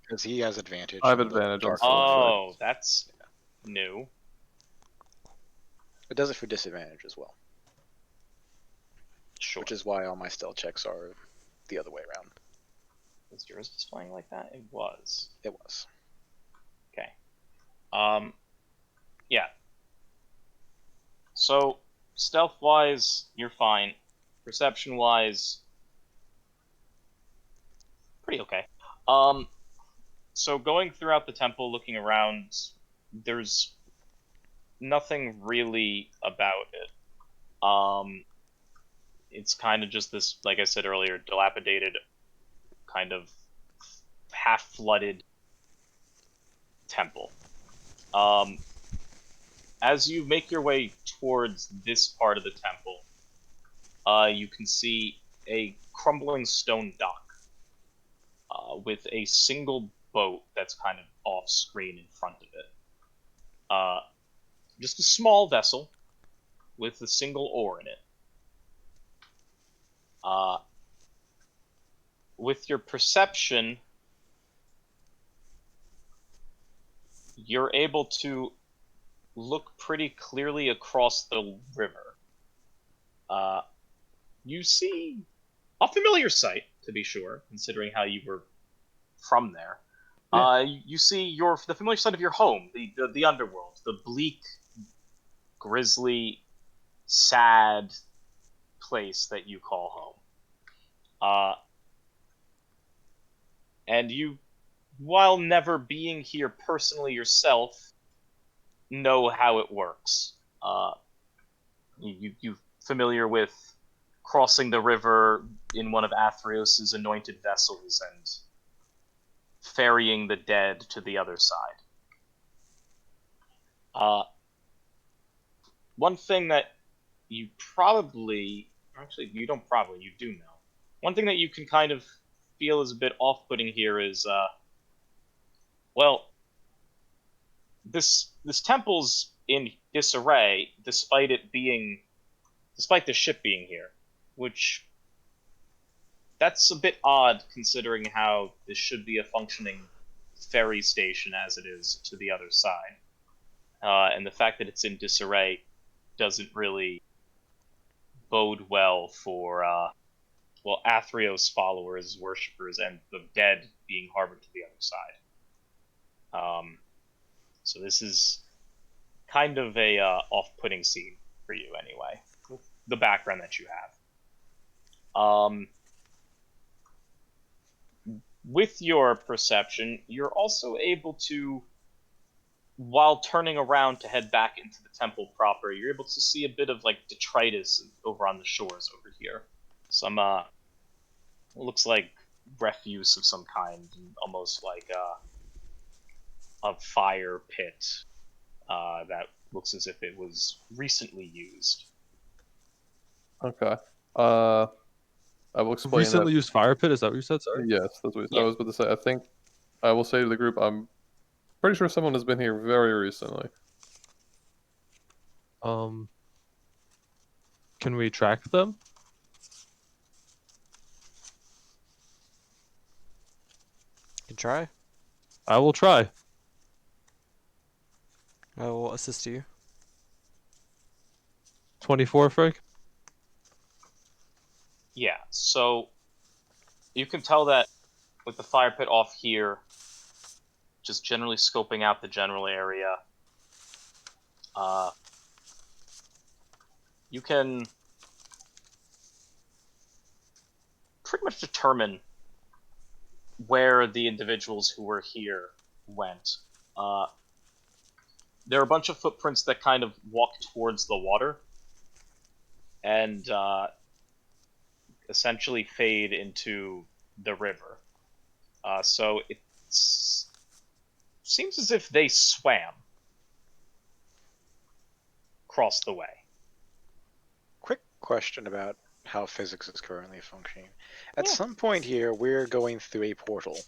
Because he has advantage. I have on the advantage on dark stealth vision. check. Oh, that's new. It does it for disadvantage as well, Sure. which is why all my stealth checks are the other way around. Was yours displaying like that? It was. It was. Okay. Yeah. So, stealth-wise, you're fine. Perception-wise, pretty okay. So going throughout the temple, looking around, there's nothing really about it. It's kind of just this, like I said earlier, dilapidated, kind of half-flooded temple. As you make your way towards this part of the temple, you can see a crumbling stone dock with a single boat that's kind of off-screen in front of it. Just a small vessel with a single oar in it. With your perception, you're able to look pretty clearly across the river. You see a familiar sight, to be sure, considering how you were from there. Yeah. You see the familiar sight of your home, the underworld, the bleak, grisly, sad place that you call home. Uh, and you, while never being here personally yourself, know how it works. You familiar with crossing the river in one of Athreos' anointed vessels and ferrying the dead to the other side. One thing that you probably, actually, you don't probably, you do know. One thing that you can kind of feel is a bit off-putting here is, well, this temple's in disarray, despite the ship being here, which that's a bit odd considering how this should be a functioning ferry station as it is to the other side. And the fact that it's in disarray doesn't really bode well for Athreos followers, worshippers, and the dead being harbored to the other side. So this is kind of a off-putting scene for you, anyway. The background that you have. With your perception, you're also able to, while turning around to head back into the temple proper, you're able to see a bit of like detritus over on the shores over here. Some looks like refuse of some kind, almost like a fire pit that looks as if it was recently used. Okay. I will explain Recently that. used fire pit. Is that what you said? Sorry. Yes, that's what Yeah. I was about to say. I think I will say to the group, I'm pretty sure someone has been here very recently. Can we track them? You can try. I will try. I will assist you. 24, Frank. Yeah, so you can tell that with the fire pit off here, just generally scoping out the general area, you can pretty much determine where the individuals who were here went. There are a bunch of footprints that kind of walk towards the water and essentially fade into the river. So it seems as if they swam across the way. Quick question about how physics is currently functioning. At Yeah. some point here, we're going through a portal.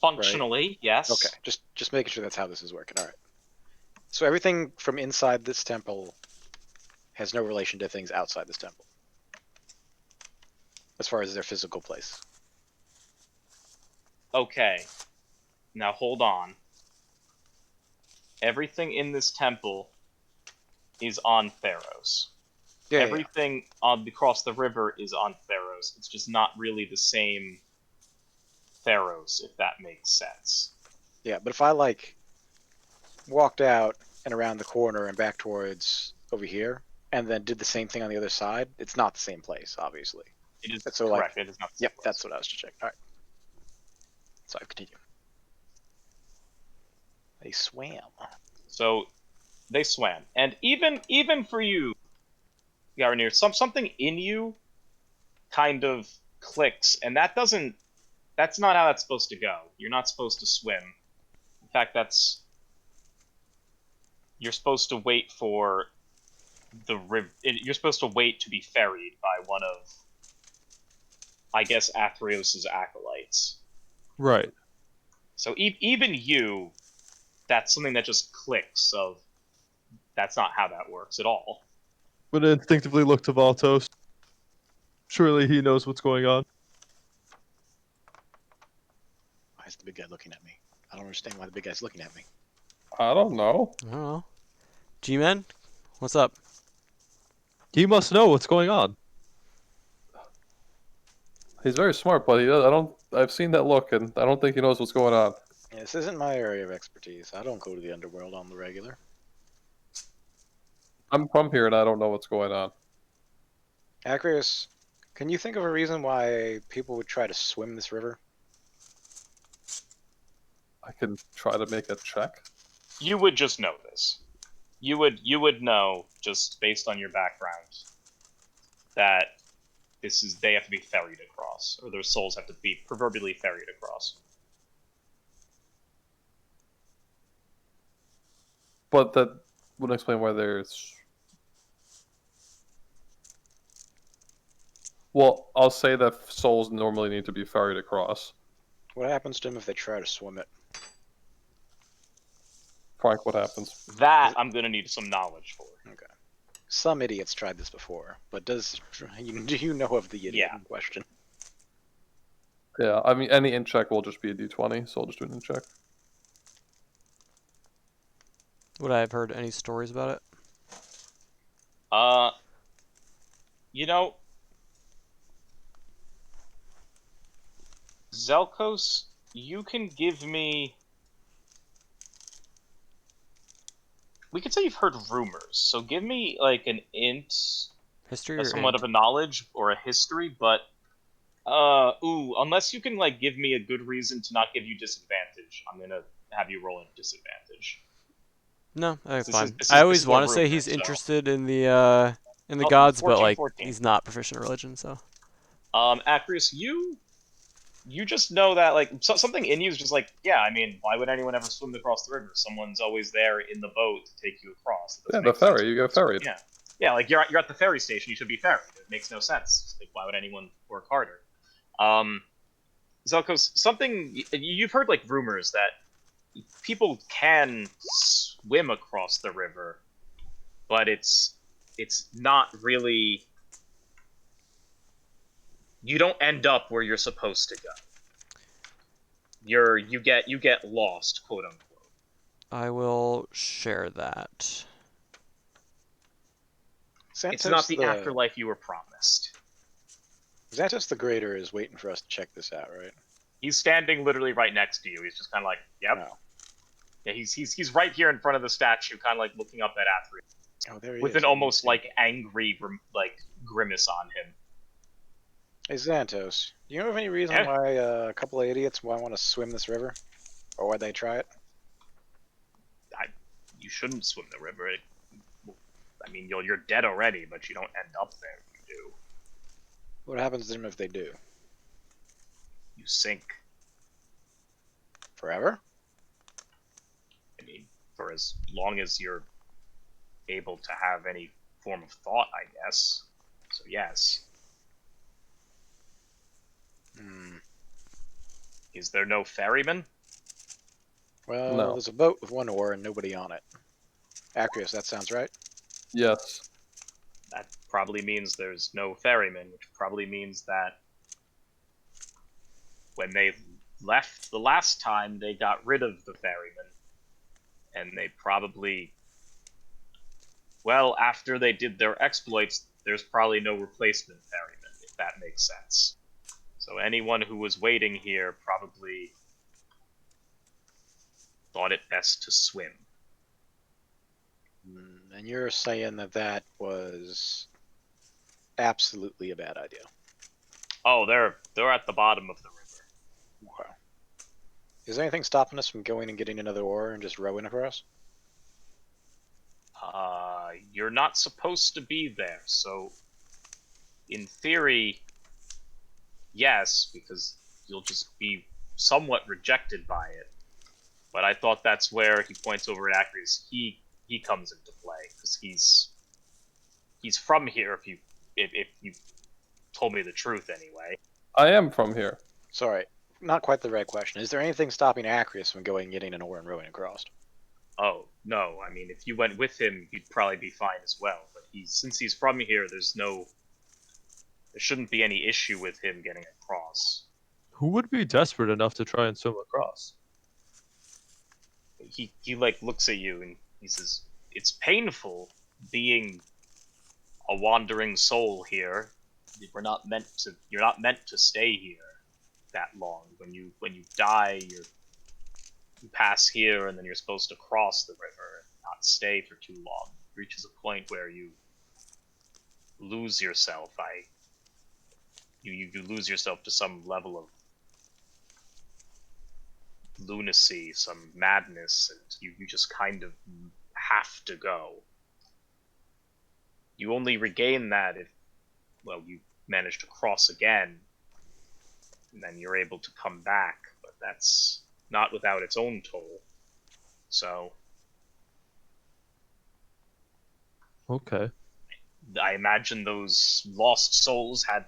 Functionally, yes. Okay, just making sure that's how this is working. All right. So everything from inside this temple has no relation to things outside this temple, as far as their physical place. Okay. Now hold on. Everything in this temple is on Theros. Yeah, Everything across the river is on Theros. It's just not really the same Theros, if that makes sense. yeah. But if I like walked out and around the corner and back towards over here, and then did the same thing on the other side, it's not the same place, obviously. It is So, like, correct. It is not the same Yep, place. that's what I was checking. All right. So I continue. They swam. So they swam, and even for you, Yaranir, something in you kind of clicks, and that's not how that's supposed to go. You're not supposed to swim. In fact, you're supposed to wait for the river. You're supposed to wait to be ferried by one of, I guess, Athreos' acolytes. Right. So even you, that's something that just clicks of, that's not how that works at all. But I instinctively look to Valtos. Surely he knows what's going on. Why is the big guy looking at me? I don't understand why the big guy's looking at me. I don't know. I don't know. G-Man, what's up? He must know what's going on. He's very smart, but I've seen that look, and I don't think he knows what's going on. Yeah, this isn't my area of expertise. I don't go to the underworld on the regular. I'm from here, and I don't know what's going on. Acreus Can you think of a reason why people would try to swim this river? I can try to make a check. You would just know this. You would know just based on your background that they have to be ferried across, or their souls have to be proverbially ferried across. But that wouldn't explain why there's. Well, I'll say that souls normally need to be ferried across. What happens to them if they try to swim it? Frank, what happens? That I'm gonna need some knowledge for. Okay. Some idiots tried this before, but do you know of the idiot Yeah. in question? Yeah, I mean, any int check will just be a d20, so I'll just do an int check. Would I have heard any stories about it? You know, Zelkos, you can give me. We could say you've heard rumors, so give me like an int, History or somewhat int? of a knowledge or a history, but unless you can like give me a good reason to not give you disadvantage, I'm gonna have you roll in disadvantage. No, that's This fine. is- this I is- always this is a want to say rumor, he's so- interested in the Oh, gods, but 14, like 14. he's not proficient in religion, so. Acrius, you just know that like something in you is just like, yeah, I mean, why would anyone ever swim across the river? Someone's always there in the boat to take you across. It Yeah, doesn't the make sense. ferry. You get ferried. Yeah, like you're at the ferry station, you should be ferried. It makes no sense. Like, why would anyone work harder? Zelkos, you've heard like rumors that people can swim across the river, but it's not really. You don't end up where you're supposed to go. You get lost, quote unquote. I will share that. It's not the afterlife you were promised. Xantos the Greater is waiting for us to check this out, right? He's standing literally right next to you. He's just kind of like, yep. No. Yeah, he's right here in front of the statue, kind of like looking up at Athreus, Oh, there he with is. an almost like angry like grimace on him. Hey, Xantos, do you know of any reason Yeah. why a couple of idiots might want to swim this river? Or why they try it? You shouldn't swim the river. I mean, you're dead already, but you don't end up there if you do. What happens to them if they do? You sink. Forever? I mean, for as long as you're able to have any form of thought, I guess. So yes. Is there no ferryman? Well, No. there's a boat with one oar and nobody on it. Acrius, that sounds right? Yes. That probably means there's no ferryman, which probably means that when they left the last time, they got rid of the ferryman. And they probably... Well, after they did their exploits, there's probably no replacement ferryman, if that makes sense. So anyone who was waiting here probably thought it best to swim. And you're saying that that was absolutely a bad idea. Oh, they're at the bottom of the river. Okay. Is there anything stopping us from going and getting another oar and just rowing across? You're not supposed to be there, so in theory, yes, because you'll just be somewhat rejected by it. But I thought that's where he points over at Acrius. He comes into play because he's from here. If you told me the truth anyway. I am from here. Sorry, not quite the right question. Is there anything stopping Acrius from going and getting an oar and rowing across? Oh no, I mean if you went with him, you'd probably be fine as well. But since he's from here, there shouldn't be any issue with him getting across. Who would be desperate enough to try and swim across? He like looks at you and he says, "It's painful being a wandering soul here. You're not meant to stay here that long. When you die, you pass here and then you're supposed to cross the river and not stay for too long. It reaches a point where you lose yourself. you lose yourself to some level of lunacy, some madness, and you just kind of have to go. You only regain that if, well, you manage to cross again, and then you're able to come back, but that's not without its own toll. So, Okay. I imagine those lost souls had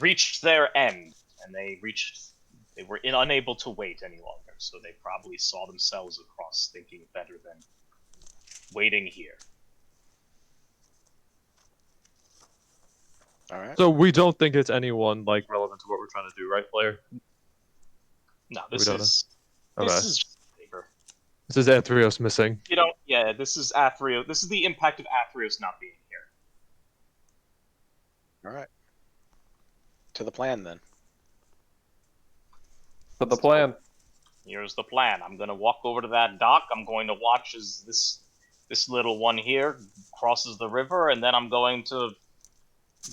reached their end, and they were unable to wait any longer, so they probably saw themselves across thinking better than waiting here. All right. So we don't think it's anyone like relevant to what we're trying to do, right, player? No, We this don't is Okay. this is just labor. This is Athreos missing. You know, yeah, this is Athreos. This is the impact of Athreos not being here. All right. To the plan then. But the plan. Here's the plan. I'm gonna walk over to that dock. I'm going to watch as this little one here crosses the river, and then I'm going to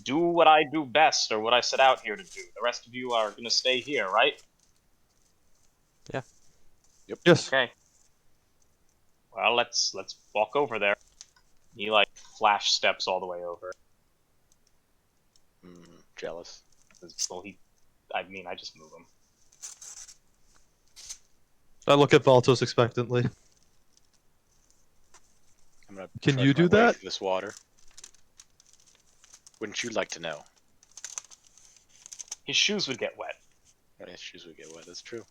do what I do best, or what I set out here to do. The rest of you are gonna stay here, right? Yes. Okay. Well, let's walk over there. He like flash steps all the way over. Jealous. Well, I just move him. I look at Valtos expectantly. I'm gonna Can trudge you my do way that? through this water. Wouldn't you like to know? His shoes would get wet. Oh, his shoes would get wet. That's true.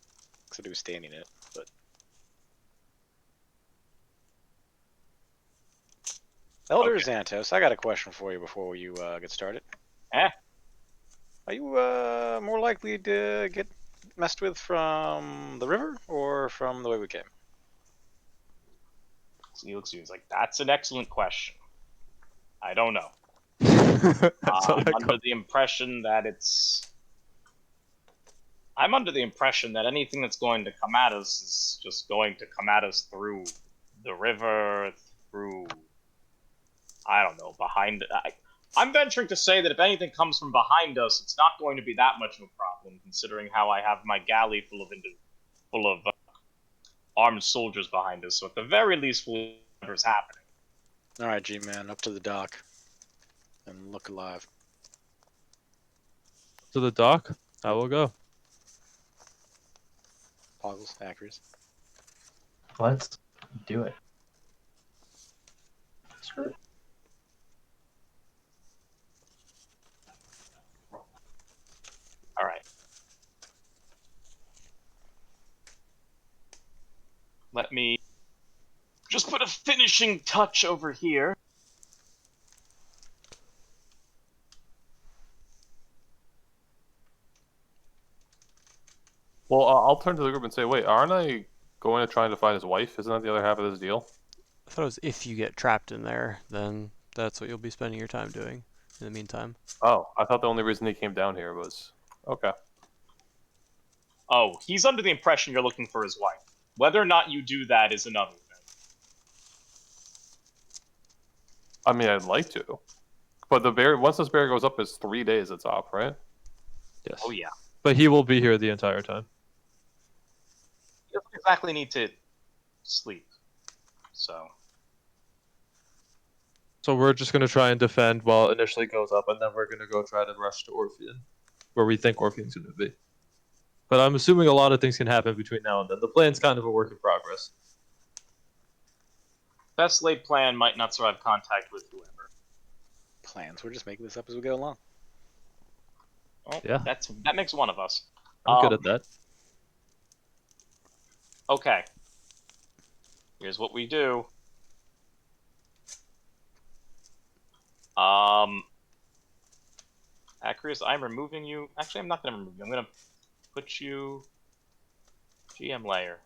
Except he was standing in it. But Elder Okay. Xantos, I got a question for you before you get started. Eh? Are you more likely to get messed with from the river or from the way we came? So he looks at you. He's like, "That's an excellent question. I don't know. That's how I'm that under goes. the impression that I'm under the impression that anything that's going to come at us is just going to come at us through the river, through, I don't know, behind. I'm venturing to say that if anything comes from behind us, it's not going to be that much of a problem, considering how I have my galley full of armed soldiers behind us. So at the very least, whatever's happening." All right, G-Man, up to the dock and look alive. To the dock. I will go. Poggles, accuracy. Let's do it. Screw it. All right. Let me just put a finishing touch over here. Well, I'll turn to the group and say, wait, aren't I going to try to find his wife? Isn't that the other half of this deal? I thought it was if you get trapped in there, then that's what you'll be spending your time doing in the meantime. Oh, I thought the only reason he came down here was... Okay. Oh, he's under the impression you're looking for his wife. Whether or not you do that is another thing. I mean, I'd like to. But the bear, once this bear goes up, it's 3 days it's up, right? Yes. Oh yeah. But he will be here the entire time. He doesn't exactly need to sleep. So So we're just gonna try and defend while it initially goes up, and then we're gonna go try to rush to Orpheon, where we think Orpheon's gonna be. But I'm assuming a lot of things can happen between now and then. The plan's kind of a work in progress. best laid plan might not survive contact with whoever. Plans. We're just making this up as we go along. Oh, Yeah. that makes one of us. I'm good at that. Okay. Here's what we do. Acris, I'm removing you. Actually, I'm not gonna remove you. I'm gonna put you GM layer.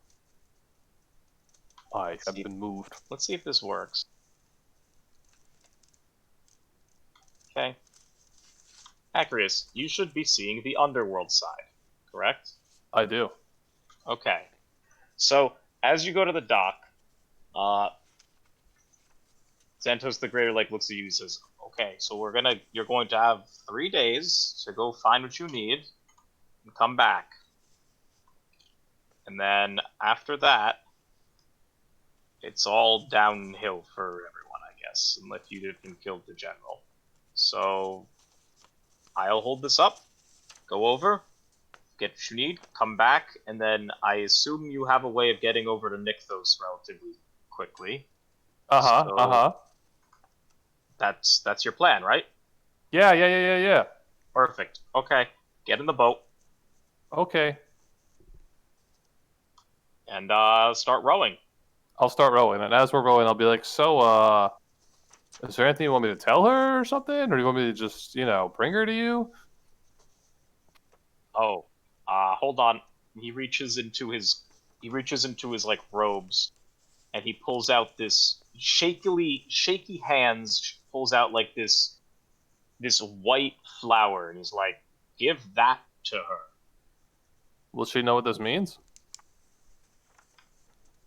I have been moved. Let's see if this works. Okay. Acris, you should be seeing the underworld side, correct? I do. Okay. So, as you go to the dock, Xantos the Greater Lake looks at you and says, Okay, so you're going to have 3 days to go find what you need and come back. And then after that, it's all downhill for everyone, I guess, unless you didn't kill the general. So I'll hold this up, go over, get what you need, come back, and then I assume you have a way of getting over to Nykthos relatively quickly. So that's your plan, right? Yeah. Perfect. Okay, get in the boat Okay. and start rowing. I'll start rowing, and as we're rowing, I'll be like, so, is there anything you want me to tell her or something? Or do you want me to just, bring her to you? Oh, hold on. He reaches into his like robes, and he pulls out this shaky hands pulls out like this white flower, and he's like, "Give that to her. Will she know what this means?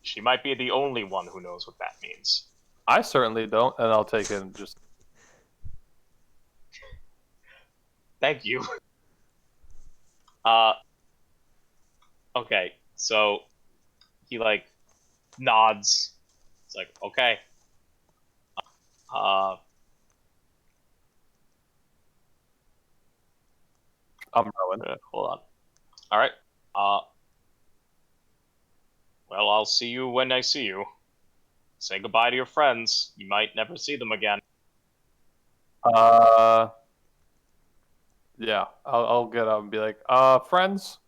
She might be the only one who knows what that means." I certainly don't, and I'll take it and just... Thank you. Okay, so he like nods. It's like, okay. I'm rowing. Hold on. All right. Well, I'll see you when I see you. Say goodbye to your friends. You might never see them again. Yeah, I'll get up and be like, friends,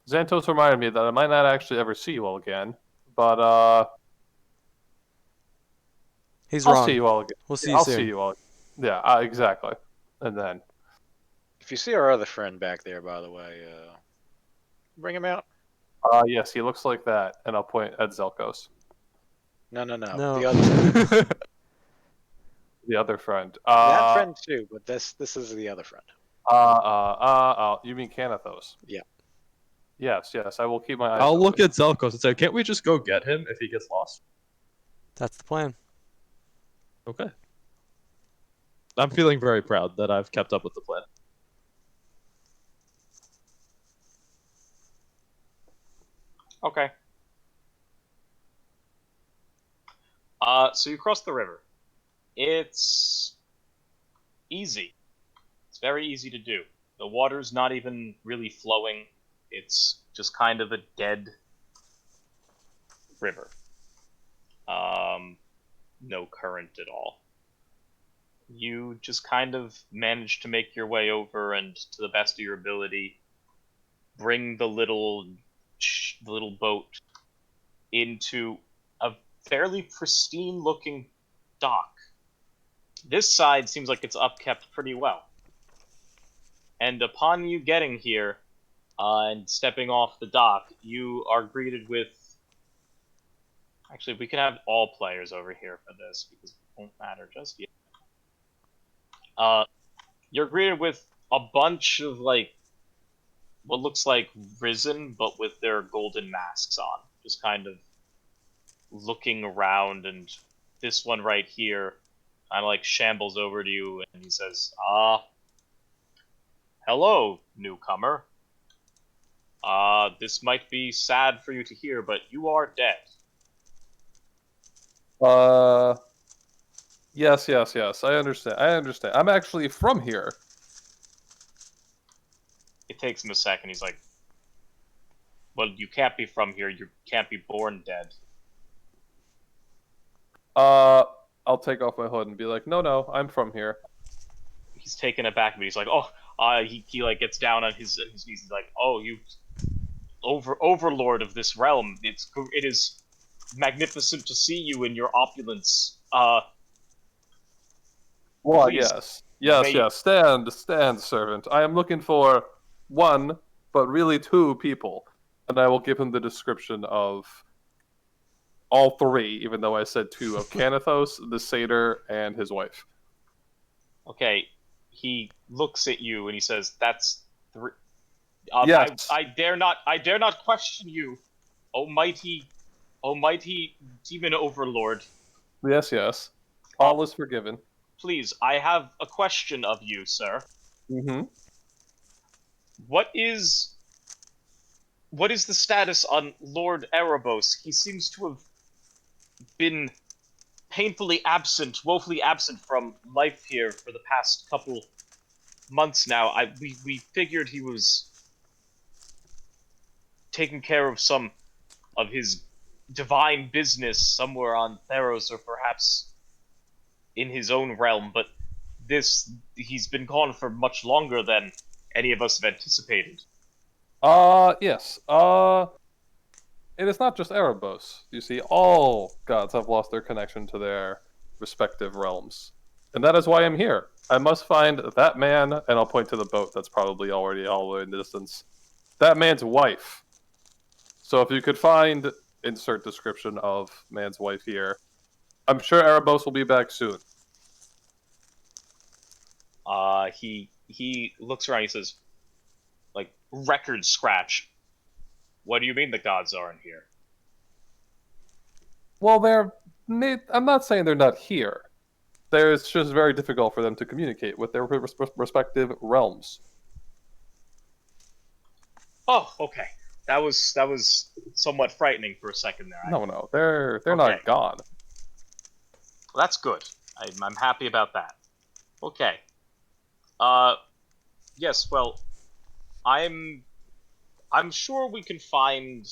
Xantos reminded me that I might not actually ever see you all again, but, He's I'll wrong. see you all again. We'll see Yeah, you I'll soon. see you all. Yeah, exactly. And then, If you see our other friend back there, by the way, bring him out. yes, he looks like that, and I'll point at Zelkos, No. No. The other the other friend. that friend too, but this is the other friend. You mean Canathos? Yeah. Yes, I will keep my eyes I'll open. look at Zelkos and say, can't we just go get him if he gets lost? That's the plan. Okay. I'm feeling very proud that I've kept up with the plan. Okay. So you cross the river. It's easy. It's very easy to do. The water's not even really flowing. It's just kind of a dead river. No current at all. You just kind of manage to make your way over, and to the best of your ability, bring the little boat into a fairly pristine-looking dock. This side seems like it's upkept pretty well. And upon you getting here and stepping off the dock, you are greeted with... Actually, we can have all players over here for this, because it won't matter just yet. You're greeted with a bunch of, like, what looks like Risen, but with their golden masks on. Just kind of looking around, and this one right here kind of like shambles over to you, and he says, hello, newcomer. This might be sad for you to hear, but you are dead. Yes. I understand. I'm actually from here. It takes him a second. He's like, well, you can't be from here. You can't be born dead. I'll take off my hood and be like, no, I'm from here. He's taken aback, but he's like, he like gets down on his knees. He's like, oh, you overlord of this realm. It is magnificent to see you in your opulence. Well, please, yes. Stand, servant. I am looking for one, but really two people, and I will give him the description of all three, even though I said two, of Canathos, the satyr, and his wife. Okay, he looks at you and he says, "That's three." Yes. I dare not question you, almighty demon overlord. Yes. All is forgiven. please, I have a question of you, sir. Mm-hmm. What is the status on Lord Erebos? He seems to have been painfully absent, woefully absent from life here for the past couple months now. We figured he was taking care of some of his divine business somewhere on Theros, or perhaps in his own realm, but he's been gone for much longer than any of us have anticipated. Yes. It is not just Erebos. You see, all gods have lost their connection to their respective realms. And that is why I'm here. I must find that man, and I'll point to the boat that's probably already all the way in the distance. That man's wife. So if you could find insert description of man's wife here, I'm sure Erebos will be back soon. He looks around. He says, like, record scratch. What do you mean the gods aren't here? Well, I'm not saying they're not here. It's just very difficult for them to communicate with their respective realms. Oh, okay. That was somewhat frightening for a second there. No, they're Okay. not gone. Well, that's good. I'm happy about that. Okay. Yes. Well, I'm sure we can find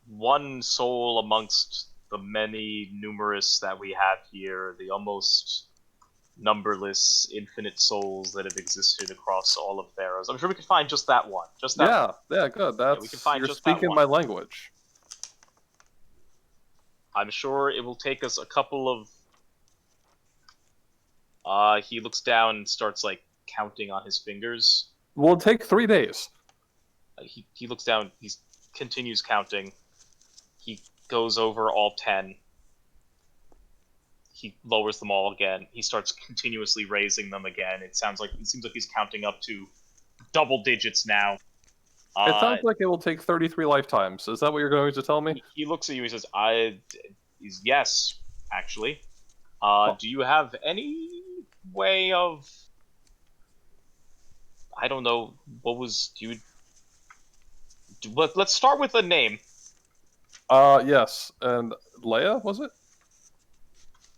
one soul amongst the many numerous that we have here, the almost numberless infinite souls that have existed across all of Theros. I'm sure we can find just that one. Just that. Yeah, good. we can find You're just that speaking one. my language. I'm sure it will take us a couple of. He looks down and starts like counting on his fingers. Will take 3 days. He looks down. He continues counting. He goes over all 10. He lowers them all again. He starts continuously raising them again. It seems like he's counting up to double digits now. It sounds like it will take 33 lifetimes. Is that what you're going to tell me? He looks at you. He says, He's yes, actually. Do you have any way of? I don't know. What was do you? Let's start with a name. Yes. And Leia, was it?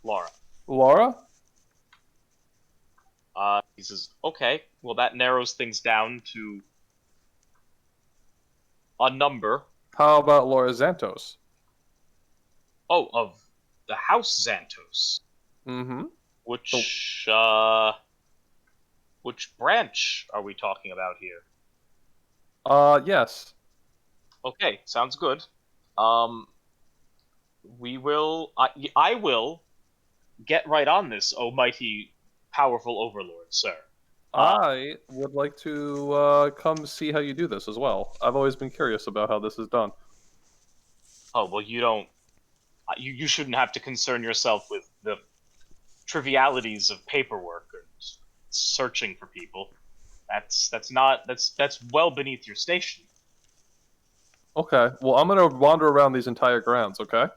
Laura. Laura? He says, okay, well, that narrows things down to a number. How about Laura Xantos? Oh, of the House Xantos. Mm-hmm. Which branch are we talking about here? Yes. Okay, sounds good. I will get right on this, oh mighty, powerful overlord, sir. I would like to come see how you do this as well. I've always been curious about how this is done. Oh, well, you don't. You shouldn't have to concern yourself with the trivialities of paperwork or searching for people. That's well beneath your station. Okay, well, I'm gonna wander around these entire grounds, okay?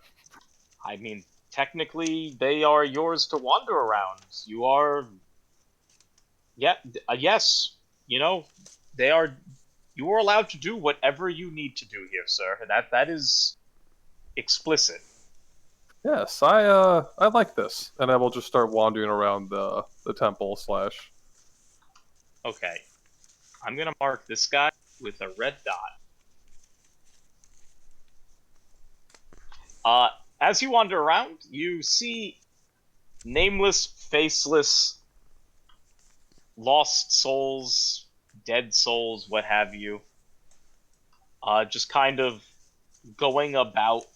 I mean, technically, they are yours to wander around. You are. Yeah, yes. You know, they are. You are allowed to do whatever you need to do here, sir. That is explicit. Yes, I like this, and I will just start wandering around the temple slash. Okay, I'm gonna mark this guy with a red dot. As you wander around, you see nameless, faceless, lost souls, dead souls, what have you. Just kind of going about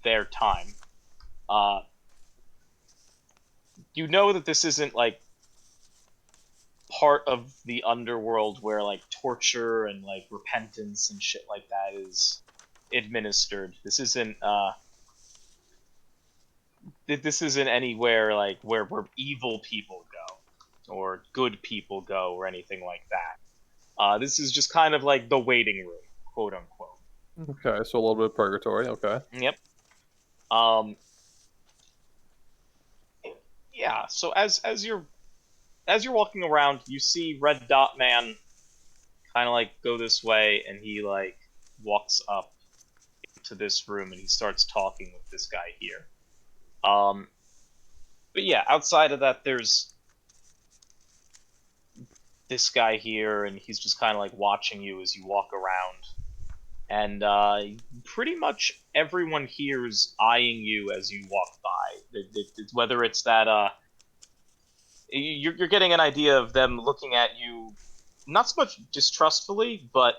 their time. You know that this isn't like part of the underworld where like torture and like repentance and shit like that is administered. This isn't anywhere like where evil people go or good people go or anything like that. This is just kind of like the waiting room, quote unquote. Okay, so a little bit of purgatory. Okay. Yep. yeah. So as you're walking around, you see Red Dot Man kind of like go this way, and he like walks up to this room, and he starts talking with this guy here. Um, but yeah, outside of that, there's this guy here, and he's just kind of like watching you as you walk around. And pretty much everyone here is eyeing you as you walk by. Whether it's that you're getting an idea of them looking at you, not so much distrustfully, but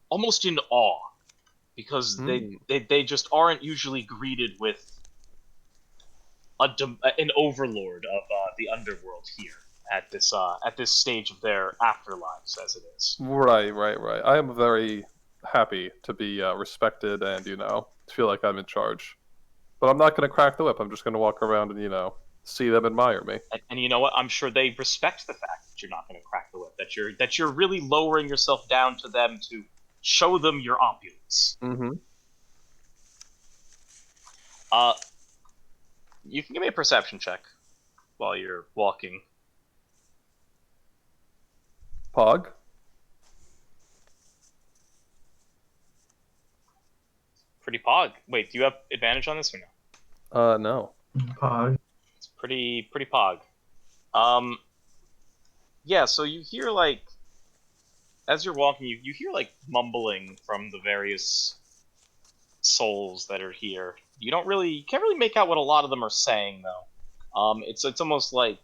almost in awe, because they just aren't usually greeted with an overlord of the underworld here at this stage of their afterlives, as it is. Right. I am very happy to be respected and feel like I'm in charge. But I'm not going to crack the whip. I'm just going to walk around and see them admire me. And you know what? I'm sure they respect the fact that you're not going to crack the whip. That you're really lowering yourself down to them to show them your opulence. Mm-hmm. You can give me a perception check while you're walking. Pog. Pretty pog. Wait, do you have advantage on this or no? No. Pog. It's pretty pog. Yeah. So you hear like, as you're walking, you hear like mumbling from the various souls that are here. You can't really make out what a lot of them are saying though. It's almost like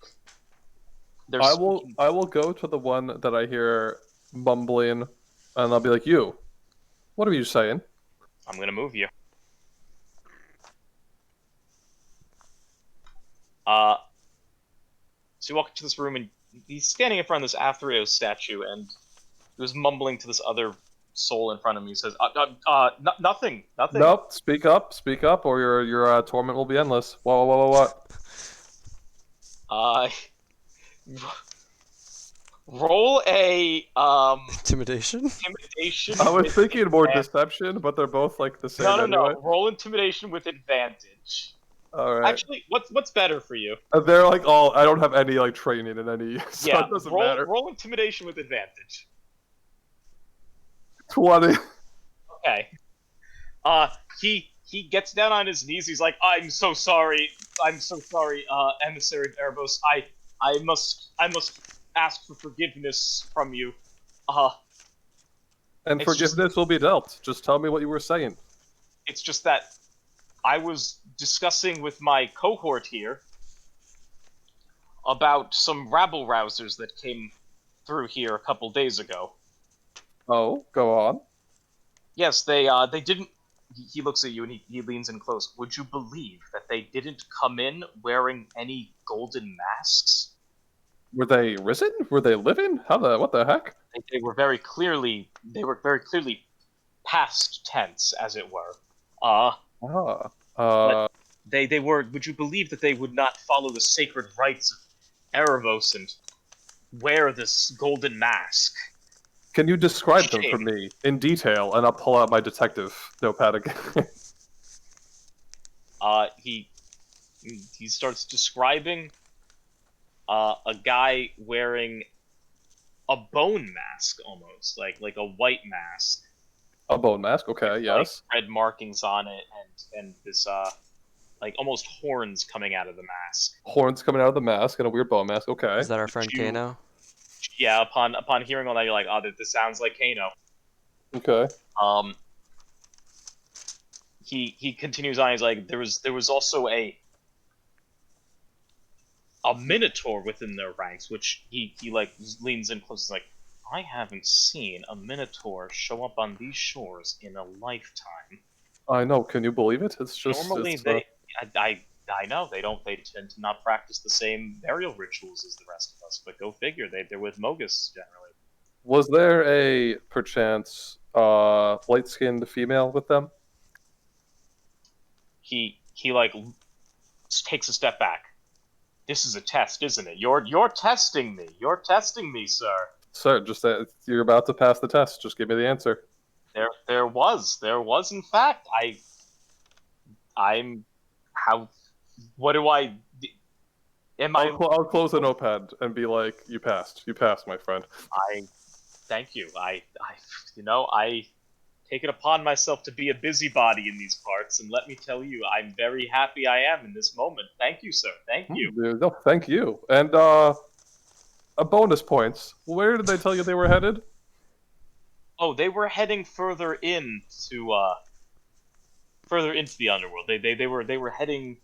they're I will go to the one that I hear mumbling, and I'll be like, "You, what are you saying?" I'm gonna move you. So you walk into this room, and he's standing in front of this Atheros statue, and he was mumbling to this other soul in front of me. He says, nothing. Nope. Speak up, or your torment will be endless. What? Roll a Intimidation? intimidation. I was with thinking more advantage. deception, but they're both like the same No. anyway. Roll intimidation with advantage. All right. Actually, what's better for you? They're like all. I don't have any like training in any, so Yeah, it doesn't roll matter. roll intimidation with advantage. 20. Okay. He gets down on his knees. He's like, I'm so sorry, emissary of Erebos. I must ask for forgiveness from you. And It's forgiveness will be dealt. Just tell me what you were saying. It's just that I was discussing with my cohort here about some rabble rousers that came through here a couple days ago. Oh, go on. Yes, they didn't. He looks at you and he leans in close. Would you believe that they didn't come in wearing any golden masks? Were they risen? Were they living? What the heck? They were very clearly past tense, as it were. They were. Would you believe that they would not follow the sacred rites of Erebos and wear this golden mask? Can you describe them for me in detail? And I'll pull out my detective notepad again. He starts describing a guy wearing a bone mask, almost like a white mask. A bone mask, okay, yes. Like red markings on it, and this like almost horns coming out of the mask. Horns coming out of the mask and a weird bone mask, okay. Is that our friend Kano? Yeah, upon hearing all that, you're like, oh, this sounds like Kano. Okay. He continues on. He's like, there was also a minotaur within their ranks, which he like leans in close. He's like, I haven't seen a minotaur show up on these shores in a lifetime. I know. Can you believe it? It's just normally I know they tend to not practice the same burial rituals as the rest of us, but go figure, they're with Mogus generally. Was there a perchance light-skinned female with them? He like takes a step back. This is a test, isn't it? You're testing me. You're testing me, sir. Sir, just you're about to pass the test. Just give me the answer. There was in fact. I'm how. What do I? Am I? I'll close the notepad and be like, "You passed. You passed, my friend." I thank you. I take it upon myself to be a busybody in these parts, and let me tell you, I'm very happy I am in this moment. Thank you, sir. Thank you. No, thank you. And a bonus points. Where did they tell you they were headed? Oh, they were heading further into the underworld. They were heading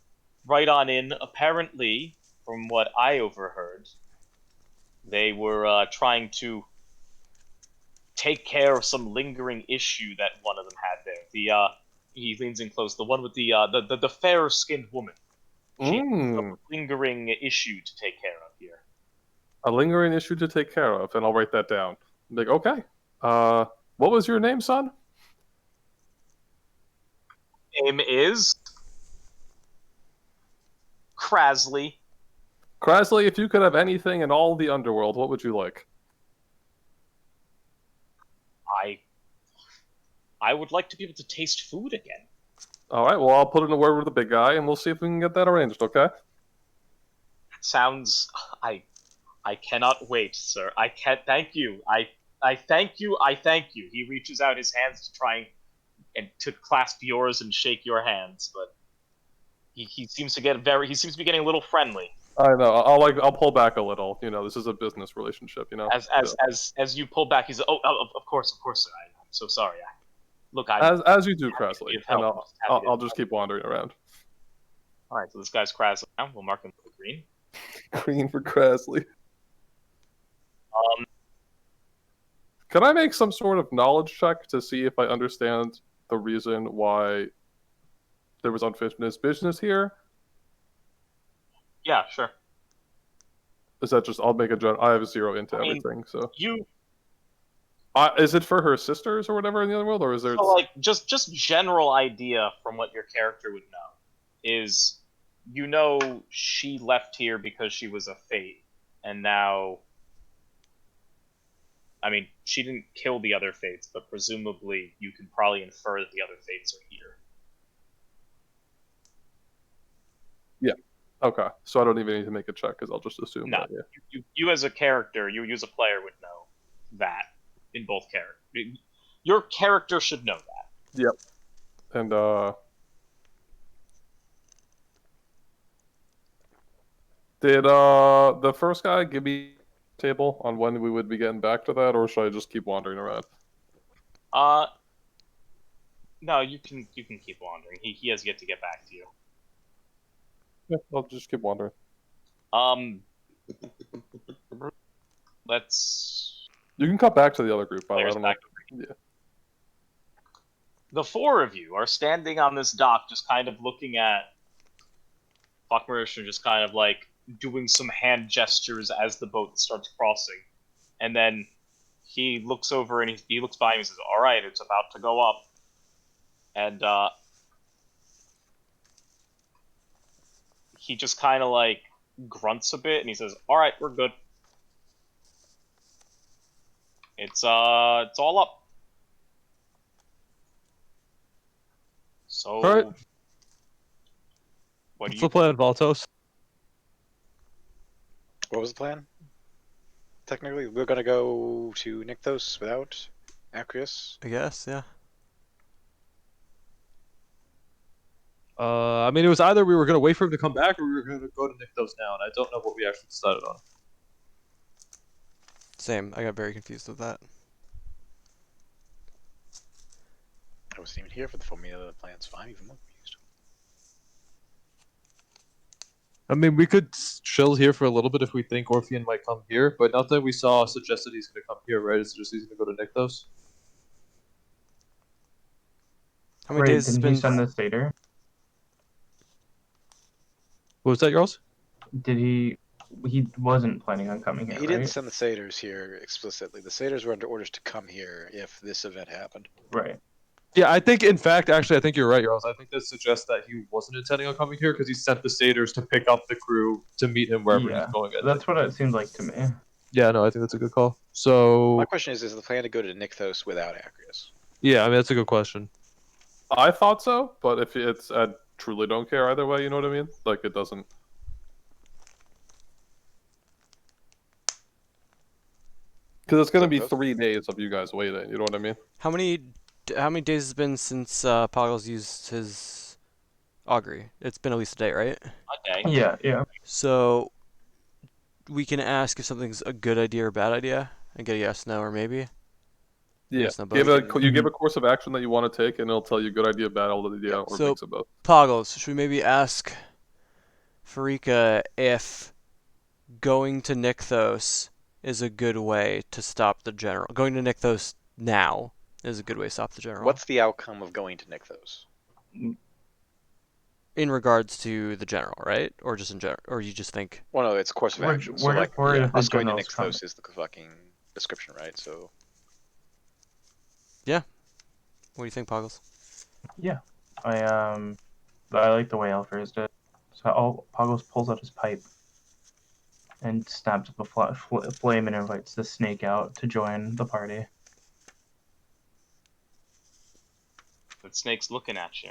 right on in. Apparently, from what I overheard, they were trying to take care of some lingering issue that one of them had there. He leans in close. The one with the fair skinned woman. She has Mm, a lingering issue to take care of here. a lingering issue to take care of, and I'll write that down. Like, okay. What was your name, son? Name is Krasley. Krasley, if you could have anything in all the underworld, what would you like? I I would like to be able to taste food again. All right, well, I'll put in a word with the big guy, and we'll see if we can get that arranged, okay? Sounds I cannot wait, sir. I can't thank you. I thank you. I thank you. He reaches out his hands to try and to clasp yours and shake your hands, but he seems to be getting a little friendly. I know. I'll pull back a little. You know, this is a business relationship. You know. As you pull back, he's of course, sir. I'm so sorry. Look, I'm As you do, happy to be Krasley, of help. and I'm just happy to I'll just keep wandering around. All right, so this guy's Kraz now. We'll mark him with green. Green for Krasley. Um, Can I make some sort of knowledge check to see if I understand the reason why there was unfinished business here? yeah, sure. Is that just I'll make a I have a 0 into I mean, everything. So You is it for her sisters or whatever in the other world, or is there? so like just general idea from what your character would know is she left here because she was a fate, and now I mean she didn't kill the other fates, but presumably you can probably infer that the other fates are here. Okay, so I don't even need to make a check because I'll just assume No, that. Yeah. you as a character, you as a player would know that in both characters. Your character should know that. Yep. And did the first guy give me a table on when we would be getting back to that, or should I just keep wandering around? Uh, no, you can keep wandering. He has yet to get back to you. Yeah, I'll just keep wandering. Um, let's. You can cut back to the other group, by the way. I Players don't know. back. Yeah. The four of you are standing on this dock, just kind of looking at Buckmerish and just kind of like doing some hand gestures as the boat starts crossing, and then he looks over and he looks by him and says, "All right, it's about to go up," and he just kind of like grunts a bit and he says, "All right, we're good. It's all up." So, All right. what do What's you? the plan, Valtos? What was the plan? Technically, we're gonna go to Nykthos without Acreus. I guess, yeah. I mean, it was either we were going to wait for him to come back or we were going to go to Nykthos now, and I don't know what we actually decided on. Same. I got very confused with that. I wasn't even here for the formula of the plan's fine, even more confused. I mean, we could chill here for a little bit if we think Orphean might come here, but nothing we saw suggested he's going to come here, right? It's just he's going to go to Nykthos. How many Wait, days has didn't been? he send the satyr? What was that, Charles? Did he? He wasn't planning on coming here, He didn't right? send the satyrs here explicitly. The satyrs were under orders to come here if this event happened. Right. Yeah, I think, in fact, actually, I think you're right, Charles. I think that suggests that he wasn't intending on coming here because he sent the satyrs to pick up the crew to meet him wherever Yeah, he's going. that's what it seemed like to me. Yeah, no, I think that's a good call. So, My question is the plan to go to Nykthos without Acreus? yeah, I mean, that's a good question. I thought so, but if it's, I truly don't care either way. You know what I mean? Like it doesn't. Because it's going to be So- 3 days of you guys waiting. You know what I mean? How many days has it been since Poggles used his augury? It's been at least a day, right? Okay. Yeah. So we can ask if something's a good idea or bad idea and get a yes, no, or maybe. Yeah. Yes, no, Give both. you give a course of action that you want to take, and it'll tell you good idea, bad idea, Yeah. or So- mix of both. Poggles, should we maybe ask Farika if going to Nykthos is a good way to stop the general? Going to Nykthos now is a good way to stop the general. What's the outcome of going to Nykthos? in regards to the general, right? Or just in general? Or you just think? Well, no, it's course of We're, action. we're So, like, just worried yeah, if the us going to general's coming. Nykthos is the fucking description, right? So, What do you think, Poggles? Yeah. I like the way Al phrased it. So Poggles pulls out his pipe and snaps up a flame and invites the snake out to join the party. The snake's looking at you.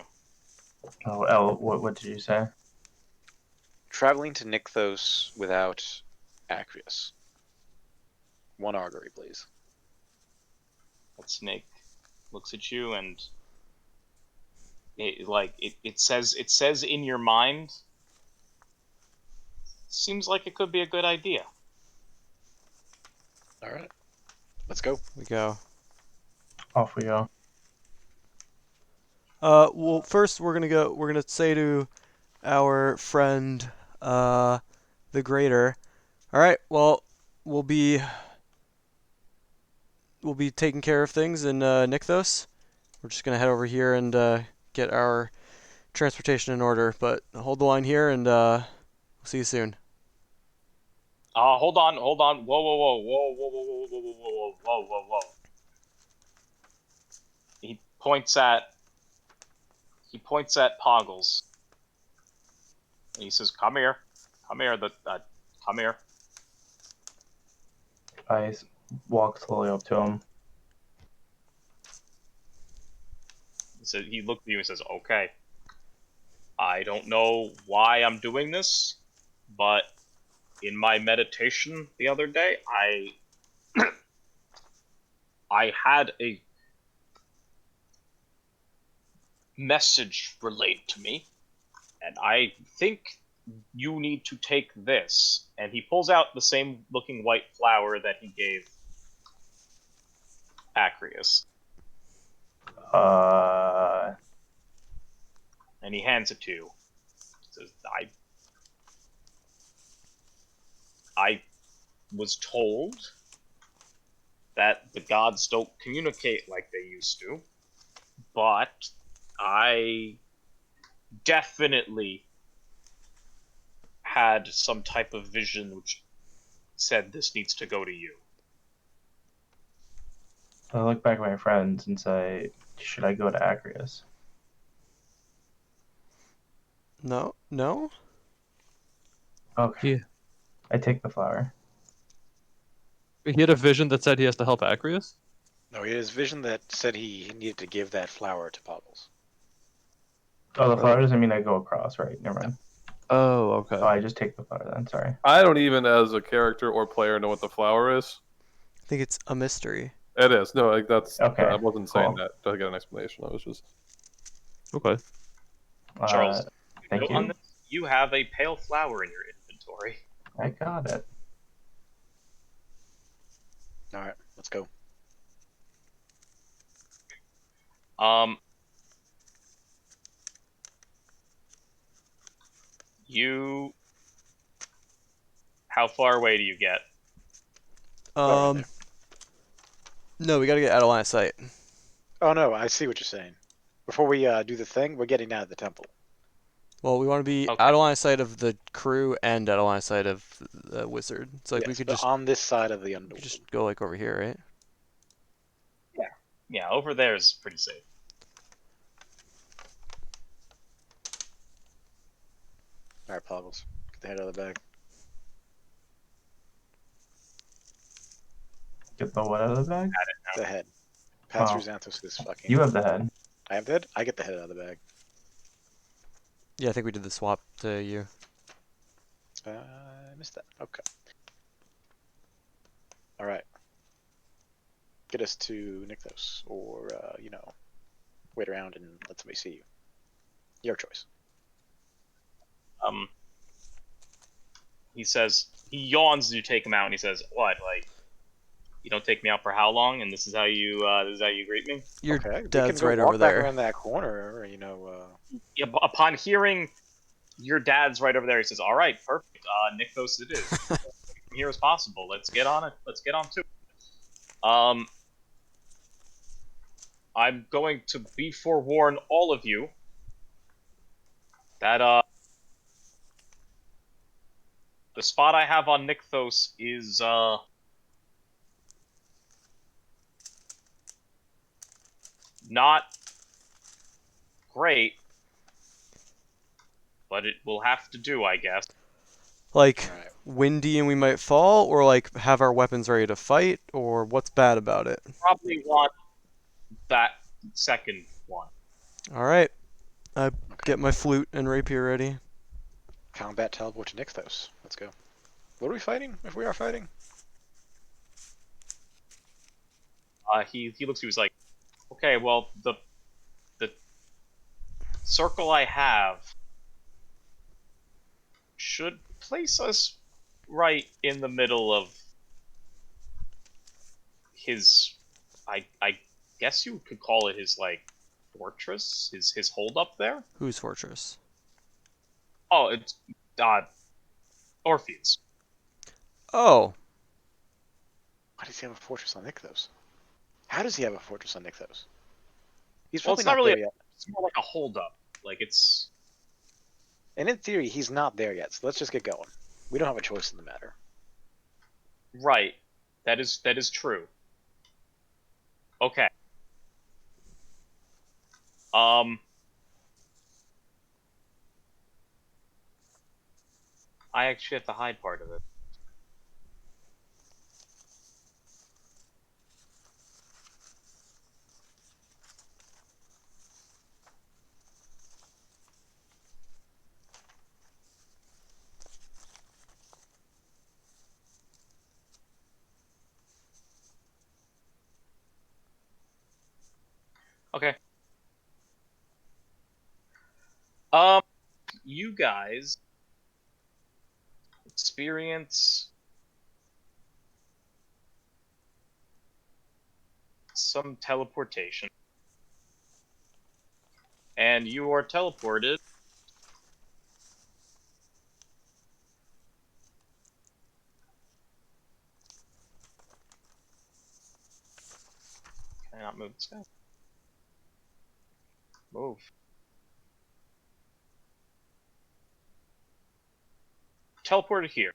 Oh, Al, what did you say? traveling to Nykthos without Acreus. One augury, please. That snake looks at you and it says in your mind, seems like it could be a good idea. All right, let's go. We go. Off we go. Well, first we're gonna say to our friend, the Greater. All right. Well, we'll be taking care of things in Nykthos. We're just gonna head over here and get our transportation in order. But hold the line here, and we'll see you soon. Hold on. Whoa, whoa, whoa, whoa, whoa, whoa, whoa, whoa, whoa, whoa, whoa, whoa. He points at Poggles. And he says, "Come here, come here, come here." I walk slowly up to him. So he looked at you and says, "Okay, I don't know why I'm doing this, but in my meditation the other day, I had a message relayed to me, and I think you need to take this." And he pulls out the same looking white flower that he gave Acreus, and he hands it to you. He says, I was told that the gods don't communicate like they used to, but I definitely had some type of vision which said this needs to go to you. I look back at my friends and say, should I go to Acreus? No, no. Okay. Yeah. I take the flower. He had a vision that said he has to help Acreus? No, he had his vision that said he needed to give that flower to Poggles. Oh, the flower doesn't mean I go across, right? Never mind. Oh, okay. Oh, I just take the flower then, sorry. I don't even, as a character or player, know what the flower is. I think it's a mystery. It is. No, like that's. Okay, I wasn't saying cool. that to get an explanation. I was just. Okay. Charles, Thank note you. on this, you have a pale flower in your inventory. I got it. All right, let's go. You. How far away do you get? Right there. No, we gotta get out of line of sight. Oh no, I see what you're saying. Before we do the thing, we're getting out of the temple. Well, we want to be Okay. out of line of sight of the crew and out of line of sight of the wizard. It's like we Yes, could but just on this side of the we underworld. could just go like over here, right? Yeah, over there is pretty safe. All right, Poggles, get the head out of the bag. Get the what out of the bag? The head. Pass Oh. through Xanthos' fucking. You have the head. I have the head. I get the head out of the bag. Yeah, I think we did the swap to you. I missed that. Okay. All right. get us to Nykthos, or wait around and let somebody see you. Your choice. He says, he yawns as you take him out, and he says, "What? Like, you don't take me out for how long? And this is how you greet me?" Your Okay, we can dad's go right walk over back there. around that corner. Yeah, upon hearing your dad's right over there, he says, "All right, perfect. Nykthos it is. From here as possible. Let's get on it. Let's get on to it." I'm going to be forewarn all of you that the spot I have on Nykthos is not great, but it will have to do, I guess. Like All right. windy and we might fall, or like have our weapons ready to fight, or what's bad about it? Probably want that second one. All right, I Okay. get my flute and rapier ready. Combat teleport to Nykthos. Let's go. What are we fighting? If we are fighting? He looks at you, he's like, "Okay, well, the circle I have should place us right in the middle of his, I guess you could call it his, like, fortress, his hold up there." Whose fortress? Oh, it's Orpheus. Oh, Why does he have a fortress on Nykthos? How does he have a fortress on Nykthos? He's Well, probably it's not not really. there yet. It's more like a hold up. Like it's And in theory, he's not there yet. So let's just get going. We don't have a choice in the matter. right. That is true. Okay. I actually have to hide part of it. Okay. You guys experience some teleportation, and you are teleported. Can I not move this guy? Move. Teleported here.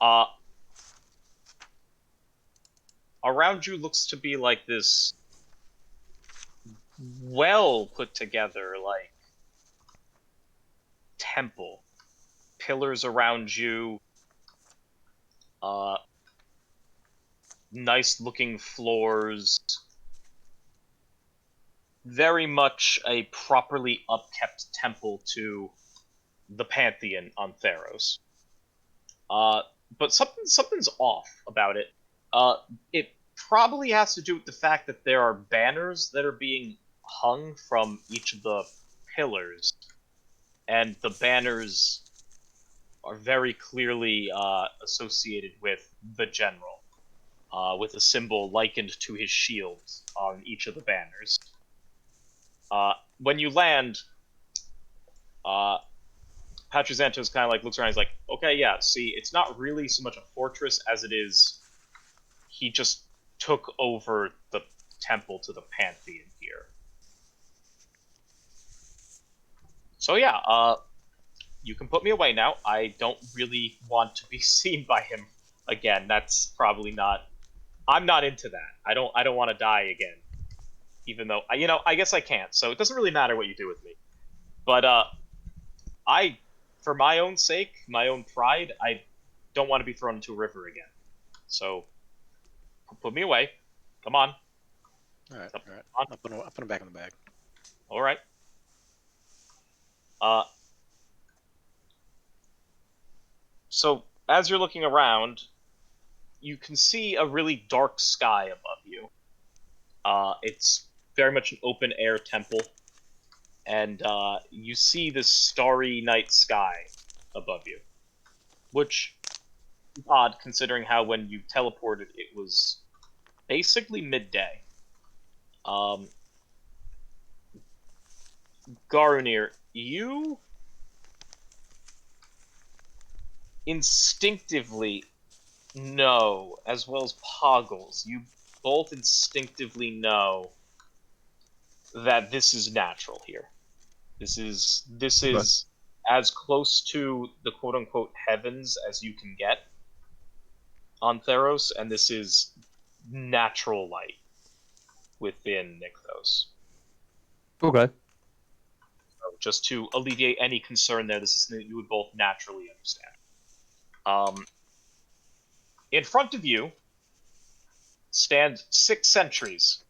Uh, Around you looks to be like this well put together, like, temple. Pillars around you. Uh, Nice looking floors. Very much a properly upkept temple to the Pantheon on Theros. Uh, but something's off about it. It probably has to do with the fact that there are banners that are being hung from each of the pillars, and the banners are very clearly associated with the general, with a symbol likened to his shield on each of the banners. When you land, uh, Patrozantos kind of like looks around. He's like, "Okay, yeah. See, it's not really so much a fortress as it is. He just took over the temple to the Pantheon here. So yeah, you can put me away now. I don't really want to be seen by him again. That's probably not. I'm not into that. I don't want to die again. Even though I guess I can't. So it doesn't really matter what you do with me. But I, for my own sake, my own pride, I don't want to be thrown into a river again. So put me away. Come on. All right. Come All right. on. I'll put him back in the bag. All right. Uh, So as you're looking around, you can see a really dark sky above you. It's very much an open air temple, and you see this starry night sky above you, which is odd considering how when you teleported it was basically midday. Um, Garunir, you instinctively know, as well as Poggles, you both instinctively know that this is natural here. This is as close to the quote unquote heavens as you can get on Theros, and this is natural light within Nykthos. Okay. So just to alleviate any concern there, this is something that you would both naturally understand. In front of you stand 6 sentries.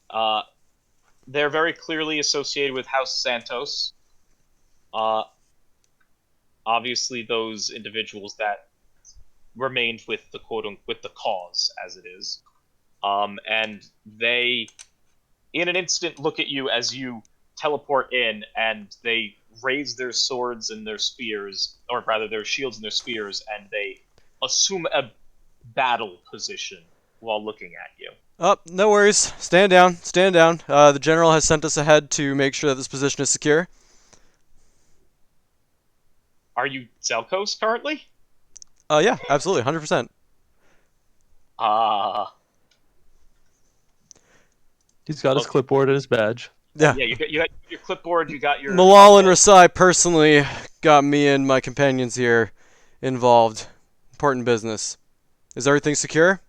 Uh, they're very clearly associated with House Santos. Uh, obviously, those individuals that remained with the with the cause as it is, and they, in an instant, look at you as you teleport in, and they raise their swords and their spears, or rather, their shields and their spears, and they assume a battle position while looking at you. Oh, no worries. Stand down. Stand down. The general has sent us ahead to make sure that this position is secure. Are you Zelkos currently? Yeah, absolutely, 100%. He's got his Okay. clipboard and his badge. Yeah. Yeah, you got your clipboard, you got your... Malal and Rasai personally got me and my companions here involved. Important business. Is everything secure?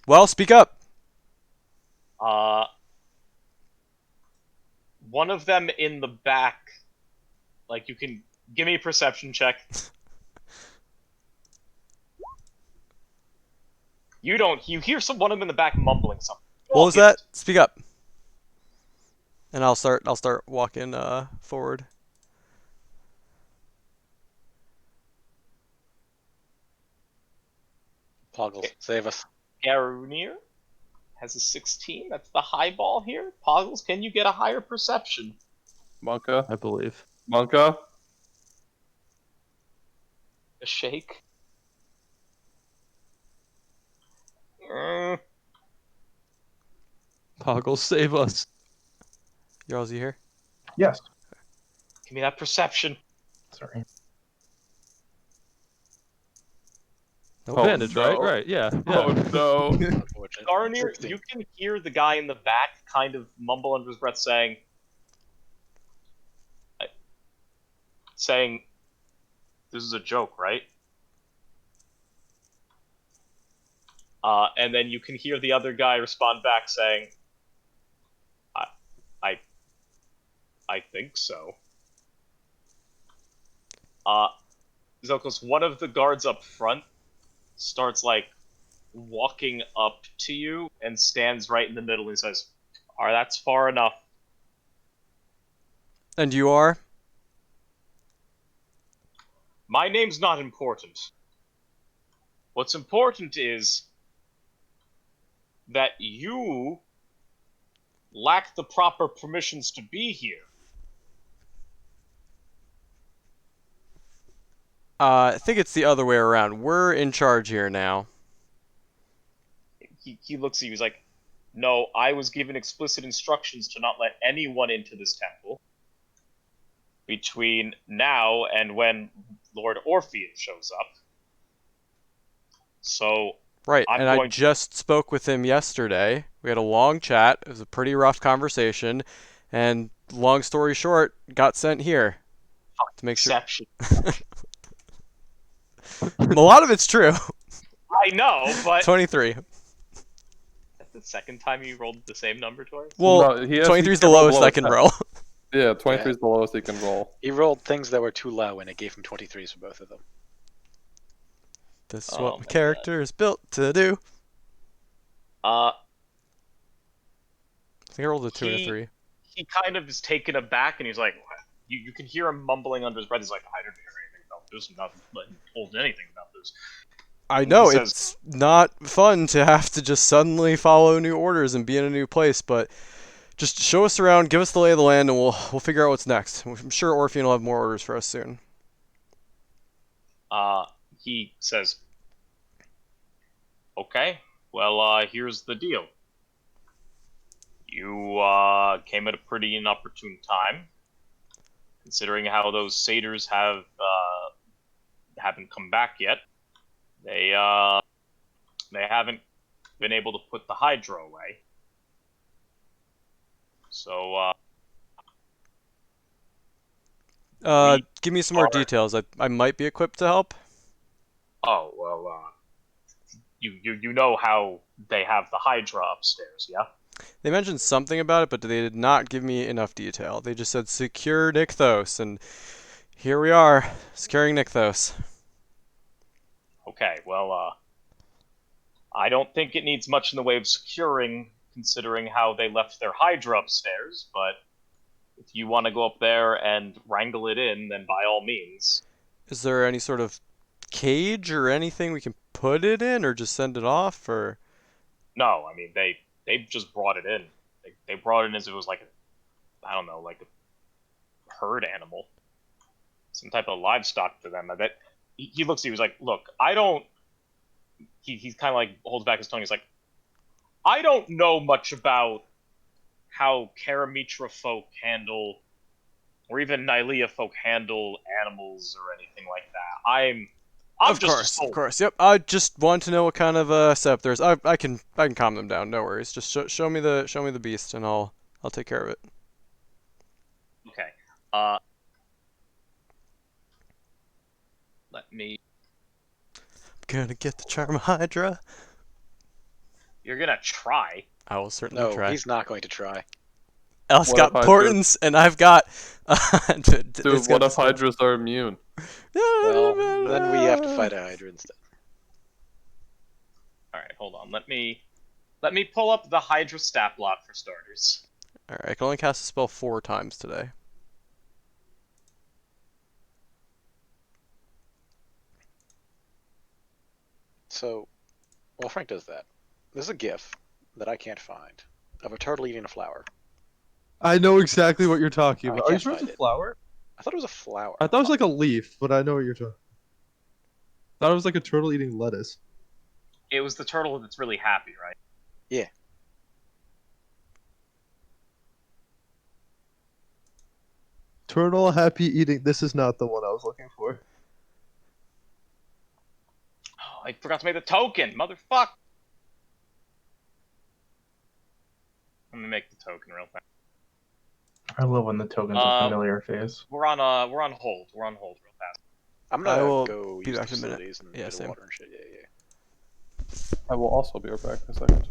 Well, speak up. One of them in the back, like, you can... Give me a perception check. You don't... You hear one of them in the back mumbling something. What was that? Speak up. And I'll start walking forward. Poggles, save us. Garunir has a 16. That's the high ball here. Poggles, can you get a higher perception? Monka. I believe. Monka. A shake. Poggle, save us. Yarls, you here? Yes. Give me that perception. Sorry. No Oh, advantage, no. right? Right, yeah. Oh no. Unfortunate. Garunir, 16. you can hear the guy in the back kind of mumble under his breath saying, this is a joke, right? And then you can hear the other guy respond back saying, I think so. Zelkos, one of the guards up front starts, like, walking up to you and stands right in the middle and says, that's far enough. And you are? My name's not important. What's important is that you lack the proper permissions to be here. I think it's the other way around. We're in charge here now. He looks at you, he's like, no, I was given explicit instructions to not let anyone into this temple between now and when Lord Orpheus shows up. So, Right, I'm and I going to... just spoke with him yesterday. We had a long chat. It was a pretty rough conversation. And long story short, got sent here to make sure. Exception. A lot of it's true. I know, but 23. that's the second time you rolled the same number twice? Well, No, he has- 23 is he the can roll lowest below I can 10. roll. Yeah, 23 is the lowest he can roll. He rolled things that were too low, and it gave him 23s for both of them. This is Oh what my my character is built to do. I think I rolled a 2 and a 3. He kind of is taken aback, and he's like, you can hear him mumbling under his breath. He's like, I didn't hear anything about There's not told anything about this. I And know he says, it's not fun to have to just suddenly follow new orders and be in a new place, but just show us around, give us the lay of the land, and we'll figure out what's next. I'm sure Orphean will have more orders for us soon. he says, okay, well, here's the deal. You came at a pretty inopportune time, considering how those satyrs haven't come back yet. They haven't been able to put the Hydra away. So we Give me some more are. details. I might be equipped to help. Oh well, you know how they have the Hydra upstairs, yeah? They mentioned something about it, but they did not give me enough detail. They just said secure Nykthos, and here we are, securing Nykthos. Okay, well, I don't think it needs much in the way of securing, considering how they left their Hydra upstairs, but if you want to go up there and wrangle it in, then by all means. Is there any sort of cage or anything we can put it in, or just send it off, or? No, I mean, they just brought it in. They brought it in as if it was like I don't know, like a herd animal. Some type of livestock to them. I bet he looks at you, he's like, look, I don't. He's kind of like holds back his tongue. He's like, I don't know much about how Karamitra folk handle, or even Nylea folk handle animals or anything like that. I'm Of just a course, of soldier. course. Yep. I just want to know what kind of setup there is. I can calm them down. No worries. Just show me the beast, and I'll take care of it. Okay. Let me. Gonna get the Charm Hydra. You're gonna try. I will certainly No, try. he's not going to try. El's What got if I portents, and I've got. Dude, what if Hydras are immune? Well, then we have to fight a Hydra instead. All right, hold on. Let me pull up the Hydra stat block for starters. All right, I can only cast a spell 4 times today. So, while Frank does that, there's a GIF that I can't find of a turtle eating a flower. I know exactly what you're talking I about. Are you can't sure it's a find it. flower? I thought it was a flower. I thought it was like a leaf, but I know what you're talking. I thought it was like a turtle eating lettuce. It was the turtle that's really happy, right? Yeah. Turtle happy eating. This is not the one I was looking for. Oh, I forgot to make the token, motherfuck. Let me make the token real fast. I love when the token's a familiar face. We're on hold. We're on hold real fast. I'm I gonna will go be use the back in a minute. facilities and Yeah, get same. water and shit. Yeah, yeah. I will also be right back in a second.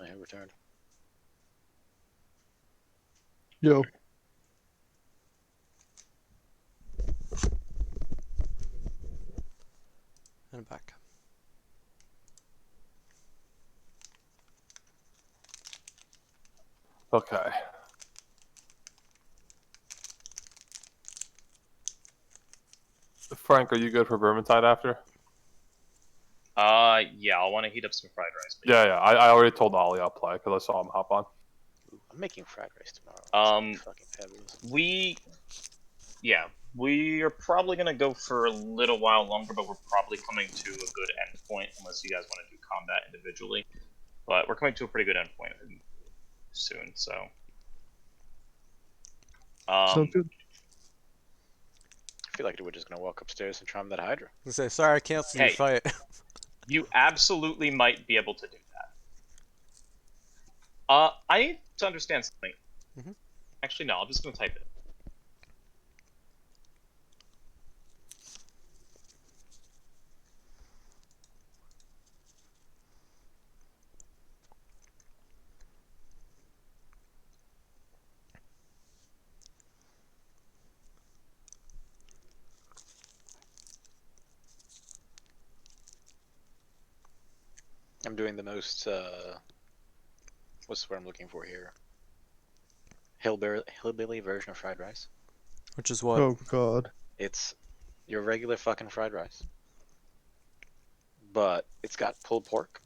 I have returned. Yo. And back. Okay. Frank, are you good for Vermintide after? Yeah, I'll want to heat up some fried rice. Yeah. I already told Ollie I'll play because I saw him hop on. Ooh, I'm making fried rice tomorrow. Um, Fucking fabulous. we are probably gonna go for a little while longer, but we're probably coming to a good endpoint unless you guys want to do combat individually. But we're coming to a pretty good endpoint soon, so. So good. I feel like we're just gonna walk upstairs and charm that Hydra. I say, sorry, I canceled your Hey. fight. You absolutely might be able to do that. I need to understand something. Mhm. Actually, no, I'm just gonna type it. I'm doing the most, what's the word I'm looking for here? Hillbilly version of fried rice. Which is what? Oh god. It's your regular fucking fried rice. But it's got pulled pork.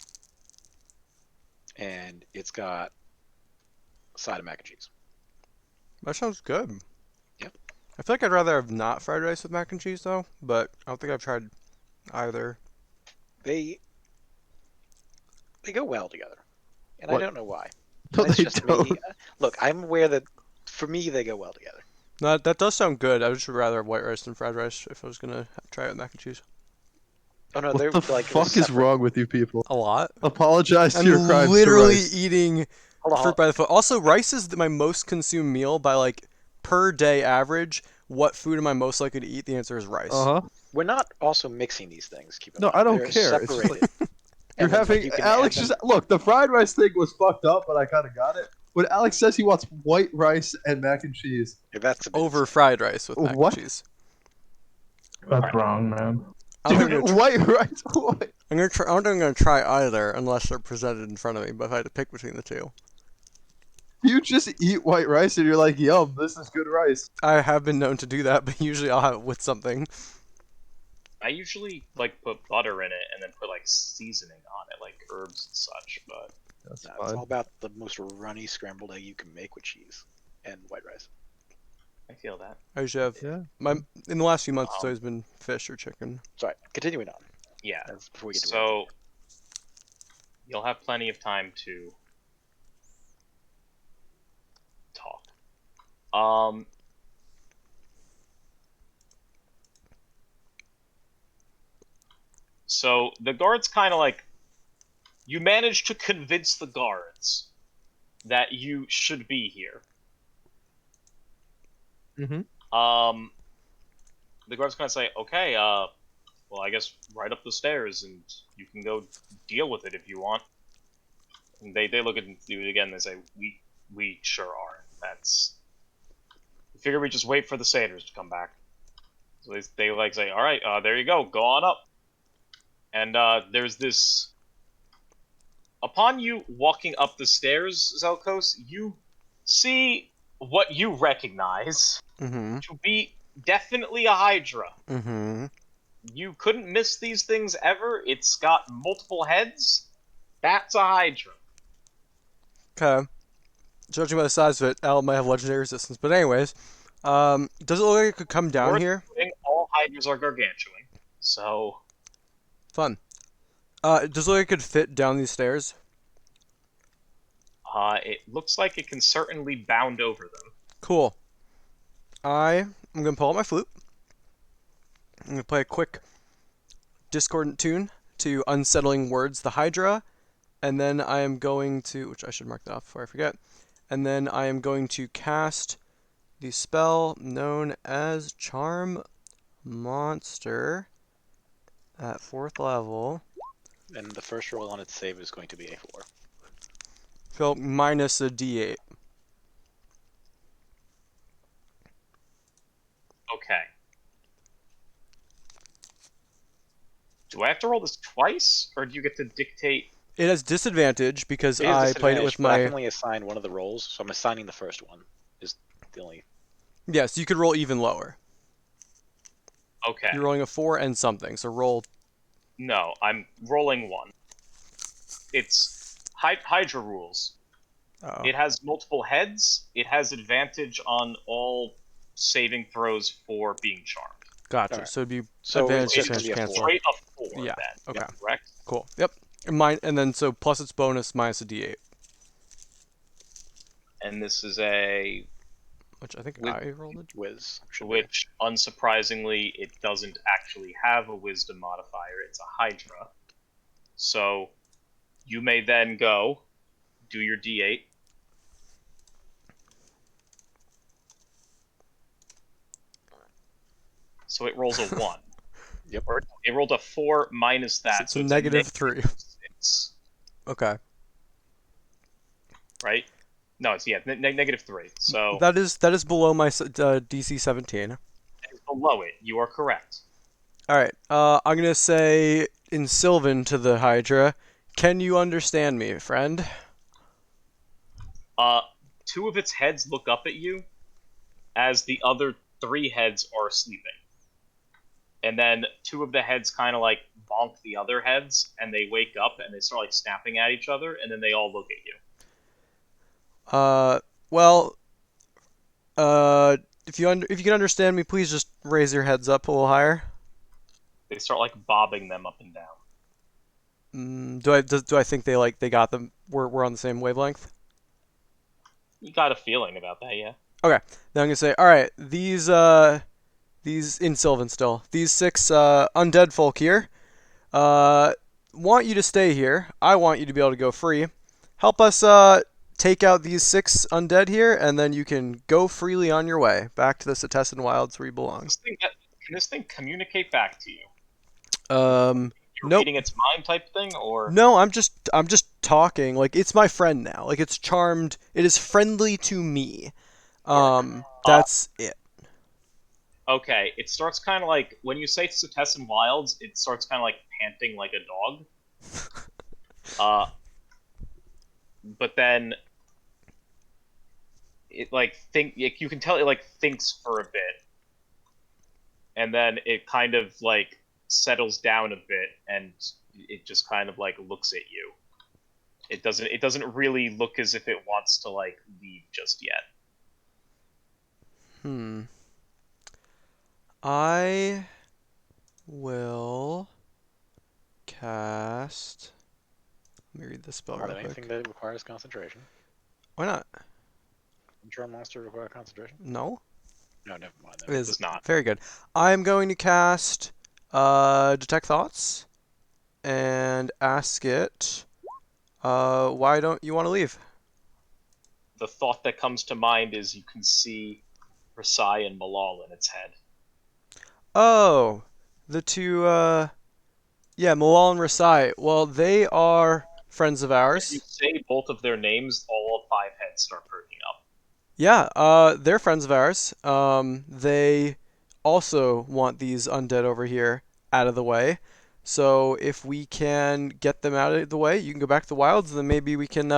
And it's got a side of mac and cheese. That sounds good. Yep. I feel like I'd rather have not fried rice with mac and cheese though, but I don't think I've tried either. They go well together. And What? I don't know why. No, And it's they just don't. me. Look, I'm aware that for me they go well together. No, that does sound good. I would just rather have white rice than fried rice if I was gonna try it with mac and cheese. Oh no, What they're the like fuck is separate. wrong with you people? A lot. Apologize to I'm your crimes to literally rice. eating Hold on, fruit by the foot. Also, rice is my most consumed meal by like per day average. What food am I most likely to eat? The answer is rice. Uh-huh. We're not also mixing these things. Keep in No, mind. I don't They're care. It's just separated. You're And then, having you can Alex add just them- look. The fried rice thing was fucked up, but I kind of got it. When Alex says he wants white rice and mac and cheese, That's a bit Over insane. fried rice with mac What? and cheese. That's wrong, man. I don't think dude, I'm gonna, white rice. What? I'm gonna try. I don't think I'm gonna try either unless they're presented in front of me. But if I had to pick between the two, You just eat white rice and you're like, yum, this is good rice. I have been known to do that, but usually I'll have it with something. I usually like put butter in it and then put like seasoning on it, like herbs and such. But That's No, it's fine. all about the most runny scrambled egg you can make with cheese and white rice. I feel that. I usually have Yeah. in the last few months. It's always been fish or chicken. Sorry, continuing on. Yeah. Before we get to So you'll have plenty of time to talk. So the guards kind of like you managed to convince the guards that you should be here. Mm-hmm. The guards kind of say, "Okay, well, I guess right up the stairs, and you can go deal with it if you want." And they look at you again. They say, "We sure are. That's. We figure we just wait for the satyrs to come back." So they like say, "All right, there you go. Go on up." And there's this. Upon you walking up the stairs, Zelkos, you see what you recognize Mm-hmm. to be definitely a Hydra. Mm-hmm. You couldn't miss these things ever. It's got multiple heads. That's a Hydra. Okay. Judging by the size of it, Al might have legendary resistance. But anyways, does it look like it could come down Worth here? noting, all Hydras are gargantuan. So, Fun. Does it look like it could fit down these stairs? it looks like it can certainly bound over them. Cool. I'm gonna pull out my flute. I'm gonna play a quick discordant tune to Unsettling Words, the Hydra, and then I am going to, which I should mark that off before I forget, and then I am going to cast the spell known as Charm Monster at 4th level. And the first roll on its save is going to be a 4. So minus a d8. Okay. Do I have to roll this twice, or do you get to dictate? It has disadvantage because It is I played it disadvantage, with but I can my. only assign one of the rolls, so I'm assigning the first one. Is the only. Yes, you could roll even lower. Okay. You're rolling a 4 and something, so roll. No, I'm rolling one. It's Hydra rules. Oh, It has multiple heads. It has advantage on all saving throws for being charmed. gotcha. Alright. So it'd be So advantage, it's It's going to disadvantage, be a cancel. 4. straight a 4 Yeah, then. okay. Correct? Cool. Yep. And then so plus its bonus minus a d8, And this is a which I think With- I rolled it. Whiz. Should be. which, unsurprisingly, it doesn't actually have a wisdom modifier. It's a Hydra. So you may then go, do your d8. So it rolls a 1. Yep. Or it rolled a 4 minus that. It's So a it's negative a 3. 6. Okay. Right? No, it's negative 3. So That is below my DC 17. it's below it. You are correct. All right. I'm gonna say in Sylvan to the Hydra. Can you understand me, friend? Two of its heads look up at you as the other 3 heads are sleeping. And then 2 of the heads kind of like bonk the other heads, and they wake up and they start like snapping at each other, and then they all look at you. Well, if you can understand me, please just raise your heads up a little higher. They start like bobbing them up and down. Do I think they got them? We're on the same wavelength. You got a feeling about that, yeah? Okay. Then I'm gonna say, all right, these in Sylvan still, these 6 undead folk here, want you to stay here. I want you to be able to go free. Help us take out these 6 undead here, and then you can go freely on your way back to the Setessan Wilds where you belong. Can this thing communicate back to you? You're Nope. reading its mind type thing, or No, I'm just talking. Like it's my friend now. Like it's charmed. It is friendly to me. That's it. okay? It starts kind of like when you say Setessan Wilds, it starts kind of like panting like a dog. But then it you can tell it like thinks for a bit, and then it kind of like settles down a bit, and it just kind of like looks at you. It doesn't really look as if it wants to like leave just yet. I will cast. Let me read the spell real Anything quick. that requires concentration. Why not? Control monster require concentration? No. No, never mind. It is does not. very good. I'm going to cast Detect Thoughts and ask it, why don't you want to leave? The thought that comes to mind is you can see Rasai and Malal in its head. Oh, the 2, yeah, Malal and Rasai. Well, they are friends of If you ours. say both of their names, all 5 heads start perking up. Yeah, they're friends of ours. They also want these undead over here out of the way. So if we can get them out of the way, you can go back to the wilds, and then maybe we can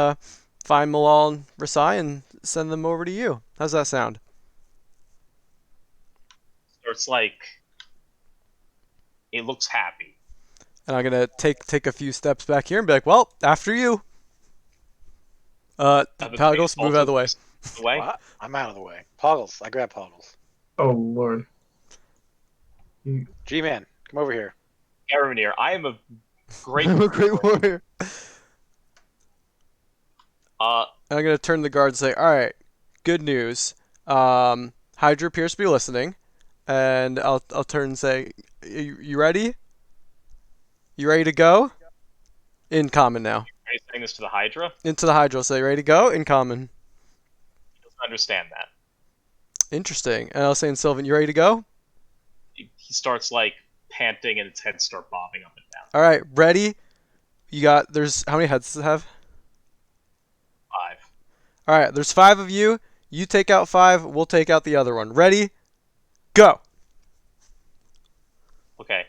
find Malal and Rasai and send them over to you. How's that sound? Starts like it looks happy. And I'm gonna take a few steps back here and be like, well, after you. The face Pagos, move out of the way. also away. What? I'm out of the way. Poggles. I grab Poggles. Oh lord. G-Man, come over here. Aramir, I am a great. I'm a great warrior. Uh, I'm gonna turn to the guard and say, all right, good news. Hydra appears to be listening, and I'll turn and say, you ready? You ready to go? In common now. are you saying this to the Hydra? Into the Hydra, say, ready to go? In common. He doesn't understand that. Interesting. And I'll say in Sylvan, you ready to go? He starts like panting, and its head start bobbing up and down. All right, ready? There's, how many heads does it have? All right, there's 5 of you. You take out 5. We'll take out the other one. Ready? Go. Okay.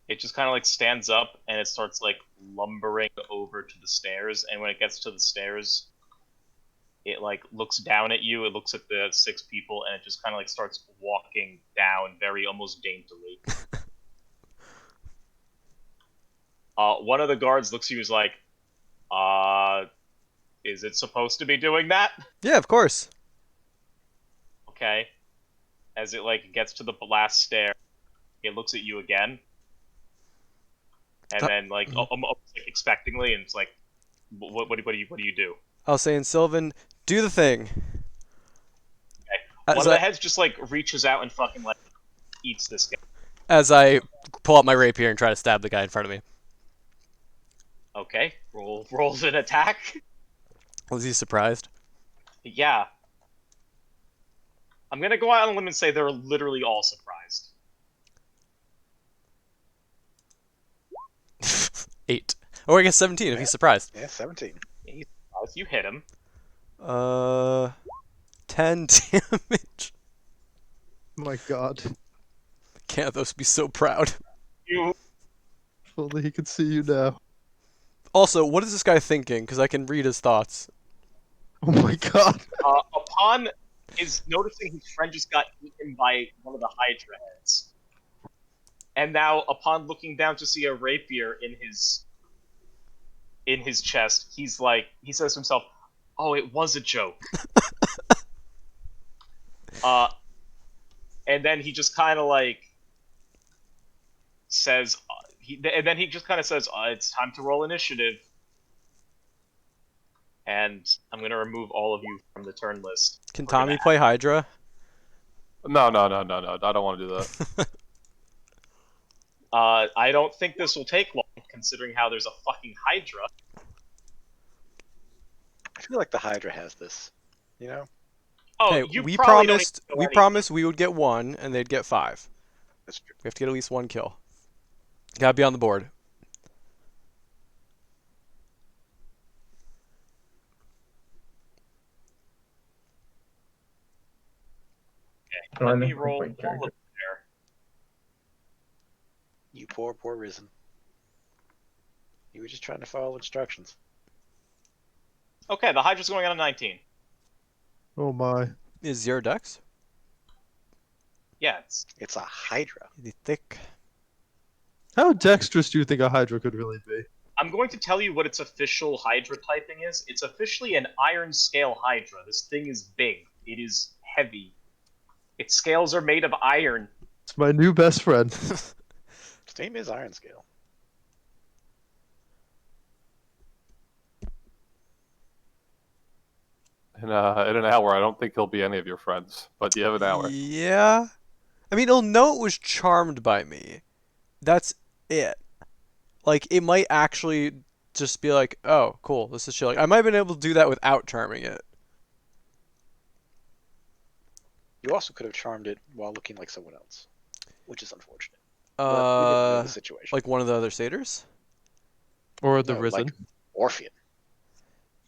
It just kind of like stands up and it starts like lumbering over to the stairs. And when it gets to the stairs, it like looks down at you. It looks at the 6 people, and it just kind of like starts walking down very almost daintily. One of the guards looks at you, is like, is it supposed to be doing that? Yeah, of course. Okay. As it like gets to the last stair, it looks at you again, and then like almost like expectingly, and it's like, what do you do? I'll say in Sylvan, do the thing. One of the heads just like reaches out and fucking like eats this guy. As I pull out my rapier and try to stab the guy in front of me. Okay, rolls an attack. Was he surprised? Yeah. I'm gonna go out on a limb and say they're literally all surprised. 8. Or I guess 17 if he's surprised. Yeah, 17. If you hit him, 10 damage. Oh my god. Canthos be so proud. you If only he could see you now. Also, what is this guy thinking? Because I can read his thoughts. Oh my god. upon is noticing his friend just got eaten by one of the Hydra heads, and now upon looking down to see a rapier in his chest, he's like, he says to himself, "Oh, it was a joke." And then he just kind of like says, "It's time to roll initiative." And I'm gonna remove all of you from the turn list. Can Tommy play Hydra? No. I don't want to do that. I don't think this will take long, considering how there's a fucking Hydra. I feel like the Hydra has this. You know? Oh, Hey, you we probably don't promised even know we anything. promised we would get 1 and they'd get 5. That's true. We have to get at least 1 kill. Gotta be on the board. Oh, I Let me never roll played all character. of there. You poor Risen. You were just trying to follow instructions. Okay, the Hydra's going on a 19. Oh my. Is 0 dex? Yeah, It's a Hydra. Is he thick? How dexterous do you think a Hydra could really be? I'm going to tell you what its official Hydra typing is. It's officially an iron scale Hydra. This thing is big. It is heavy. Its scales are made of iron. It's my new best friend. Its name is Iron Scale. In an hour, I don't think he'll be any of your friends, but you have an hour. Yeah. I mean, it'll know it was charmed by me. That's it. Like, it might actually just be like, oh, cool, this is chill. Like, I might have been able to do that without charming it. You also could have charmed it while looking like someone else, which is unfortunate. But we didn't know the situation. Like one of the other satyrs? Or the No, Risen. like Orphean.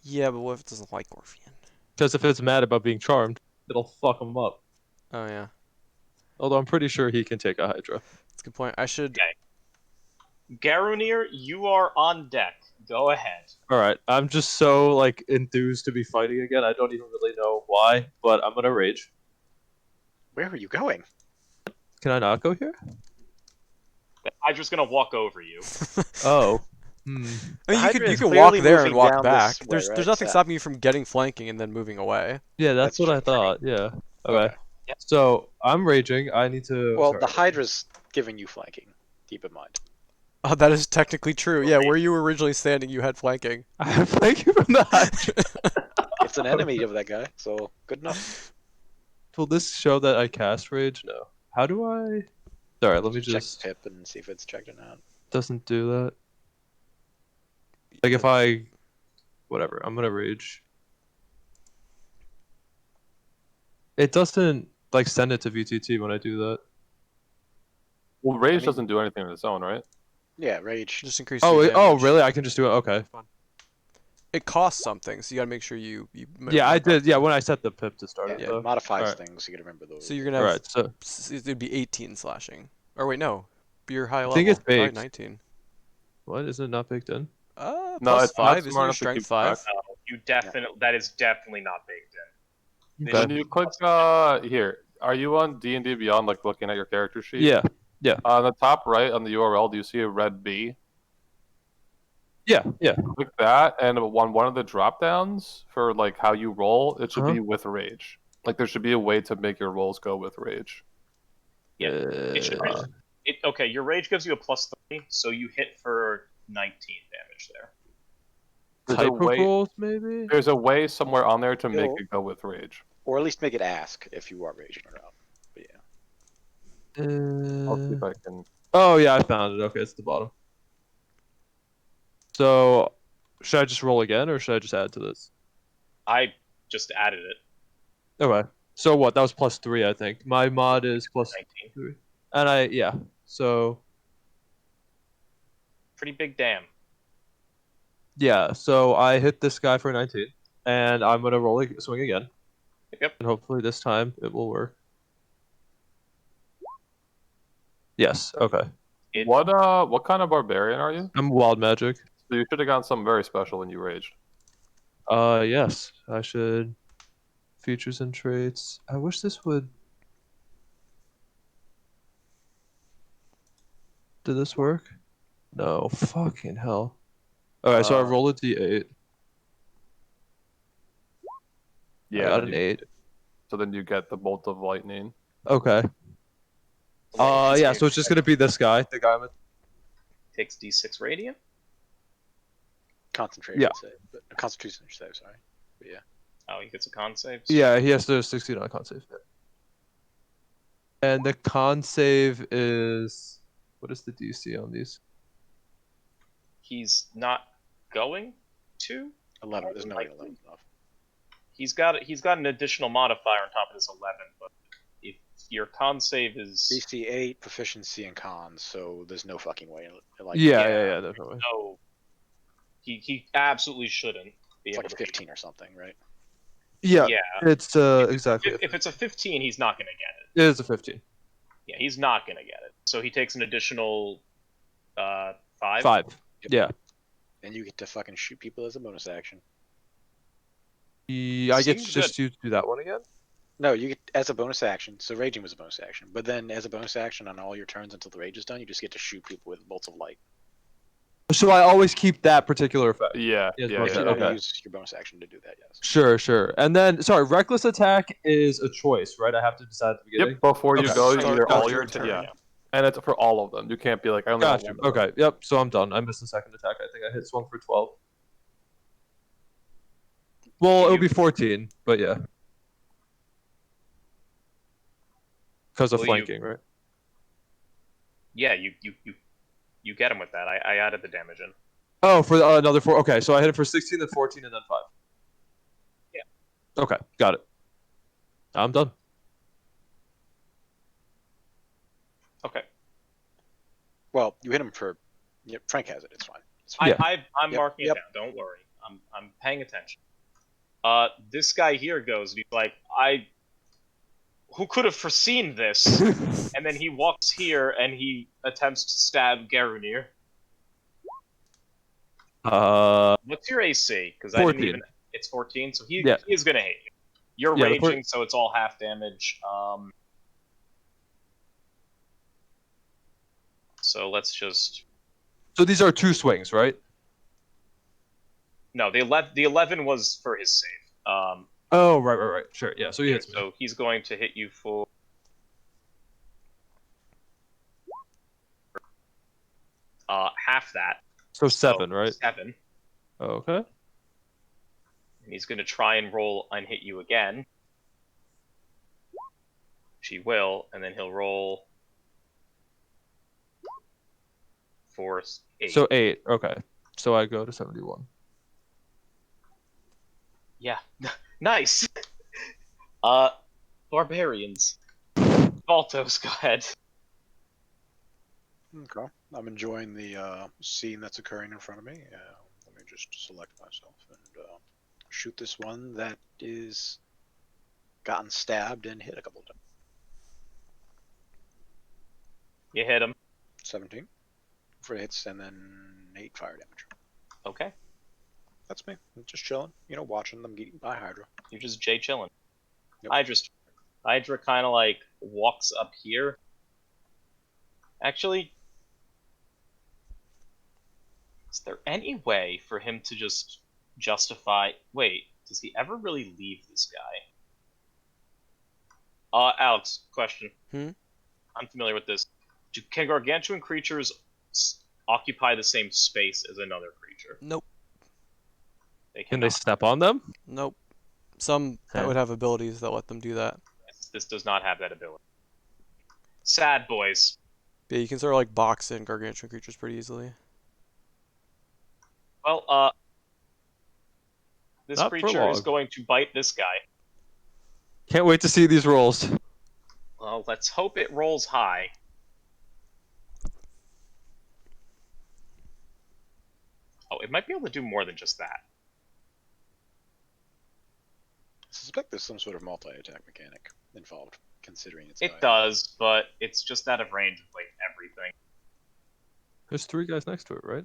Yeah, but what if it doesn't like Orphean? Because if it's mad about being charmed, it'll fuck him up. Oh, yeah. Although I'm pretty sure he can take a Hydra. That's a good point. I should... Garunir, you are on deck. Go ahead. Alright, I'm just so, like, enthused to be fighting again. I don't even really know why, but I'm gonna rage. Where are you going? Can I not go here? The Hydra's gonna walk over you. Oh. I mean, The you Hydra can is walk clearly there and moving walk down back. this way, There's right? nothing South. stopping you from getting flanking and then moving away. Yeah, that's That's what I true. thought, yeah. Okay. Okay. Yep. So, I'm raging. I need to... Well, sorry. the Hydra's giving you flanking. Keep in mind. Oh, that is technically true. Yeah, where you were originally standing, you had flanking. I'm flanking from the Hydra. It's an enemy of that guy, so good enough. Will this show that I cast rage? No. How do I... Sorry, let me Check just... Pip and see if it's checked or not. Doesn't do that. Like if I... Whatever, I'm gonna rage. It doesn't, like, send it to VTT when I do that. Well, Rage mean- doesn't do anything on its own, right? Yeah, Rage. Just increase Oh, your oh, damage. really? I can just do it? Okay. Fine. It costs something, so you gotta make sure you. Yeah, I mark up did. Yeah, the- when I set the pip to start Yeah, it it though. modifies Alright. things. You gotta remember those. So you're gonna All have. right. So It'd be 18 slashing. Or wait, no. You're high I level. think it's Probably baked. 19. What isn't it not baked in? No, Plus it's not 5. Isn't smart your enough to strength keep 5? track. You definitely that is definitely not baked in. Okay. When you click here, are you on D&D Beyond, like looking at your character sheet? Yeah. Yeah. On the top right on the URL, do you see a red B? Yeah. Yeah. Click that, and on one of the drop downs for like how you roll, it should Uh-huh. be with rage. Like there should be a way to make your rolls go with rage. Yeah, it should. Okay, your rage gives you a +3, so you hit for 19 damage there. There's a Type of way. rolls, maybe. There's a way somewhere on there to make You'll- it go with rage. Or at least make it ask if you are raging or not. But yeah. I'll see if I can. Oh yeah, I found it. Okay, it's the bottom. So, should I just roll again, or should I just add to this? I just added it. Okay. So what? That was +3, I think. My mod is +3, 19. and yeah. So Pretty big damn. yeah. So I hit this guy for 19, and I'm gonna swing again. Yep. And hopefully this time it will work. Yes. Okay. What kind of barbarian are you? I'm wild magic. So you should have gotten something very special when you raged. Yes. I should. Features and traits. I wish this would. Did this work? No. Fucking hell. Alright, so I roll a d8. Yeah. I got then an you- 8. So then you get the bolt of lightning. Okay. Yeah, so it's just gonna be this guy, the guy with. Takes D6 radiant. Concentration Yeah. save. But, concentration save, sorry. But yeah. Oh, he gets a con save. Yeah, he has to succeed on a con save. And the con save is. What is the DC on these? He's not going to. 11. There's no way Likely. 11 enough. He's got an additional modifier on top of this 11, but if your con save is DC 8, proficiency in cons, so there's no fucking way. Like, Yeah, definitely. no, he absolutely shouldn't be It's able like to 15 or something, right? Yeah, Yeah, it's exactly. if it's a 15, he's not gonna get it. It is a 15. Yeah, he's not gonna get it. So he takes an additional 5. 5. Yeah. And you get to fucking shoot people as a bonus action. I get Seems just to do that one again. No, you get as a bonus action. So raging was a bonus action, but then as a bonus action on all your turns until the rage is done, you just get to shoot people with bolts of light. So I always keep that particular effect. Yeah. Yes, Yeah. bonus If yeah. you don't Okay. use your bonus action to do that, yes. Sure. And then, sorry, reckless attack is a choice, right? I have to decide at the beginning. Yep. Before you Okay. go, Start either all after your your turn, yeah. yeah. And it's for all of them. You can't be like I only want Gotcha. one of them. Okay. Yep. So I'm done. I missed the second attack. I think I hit swung for 12. Well, it'll be 14, but yeah. Because of Well, you- flanking, right? Yeah, you get him with that. I added the damage in. Oh, for another 4. Okay, so I hit it for 16, then 14, and then 5. Yeah. Okay, got it. I'm done. Okay. Well, you hit him for. Yeah, Frank has it. It's fine. It's fine. Yeah. I'm Yep, marking yep. it down. Don't worry. I'm paying attention. This guy here goes. And he's like, who could have foreseen this? And then he walks here and he attempts to stab Garunir. What's your AC? Because I didn't 14. even. It's 14, so he Yeah. is gonna hit you. You're Yeah, the raging, so it's all half damage. So let's just. So these are 2 swings, right? No, the 11 was for his save. Oh, right. Sure, yeah. So he hits me. So he's going to hit you for. Half that. So 7, right? 7. Okay. And he's going to try and roll and hit you again. Which he will, and then he'll roll for 8. So 8. Okay. So I go to 71. Yeah. Nice! Barbarians. Baltos, go ahead. Okay. I'm enjoying the scene that's occurring in front of me. Let me just select myself and shoot this one that is gotten stabbed and hit a couple times. You hit him. 17 for hits and then 8 fire damage. Okay. That's me. I'm just chilling, watching them get eaten by Hydra. You're just Jay chilling. Yep. Hydra kind of like walks up here. Actually, is there any way for him to just justify... Wait, does he ever really leave this guy? Alex, question. I'm familiar with this. Can gargantuan creatures occupy the same space as another creature? Nope. They Can they cannot. step on them? Nope. Some that Okay. would have abilities that let them do that. This does not have that ability. Sad boys. Yeah, you can sort of like box in gargantuan creatures pretty easily. Well, this Not for creature is long. going to bite this guy. Can't wait to see these rolls. Well, let's hope it rolls high. Oh, it might be able to do more than just that. I suspect there's some sort of multi-attack mechanic involved, considering it's It does, but it's just out of range of, like, everything. There's 3 guys next to it, right?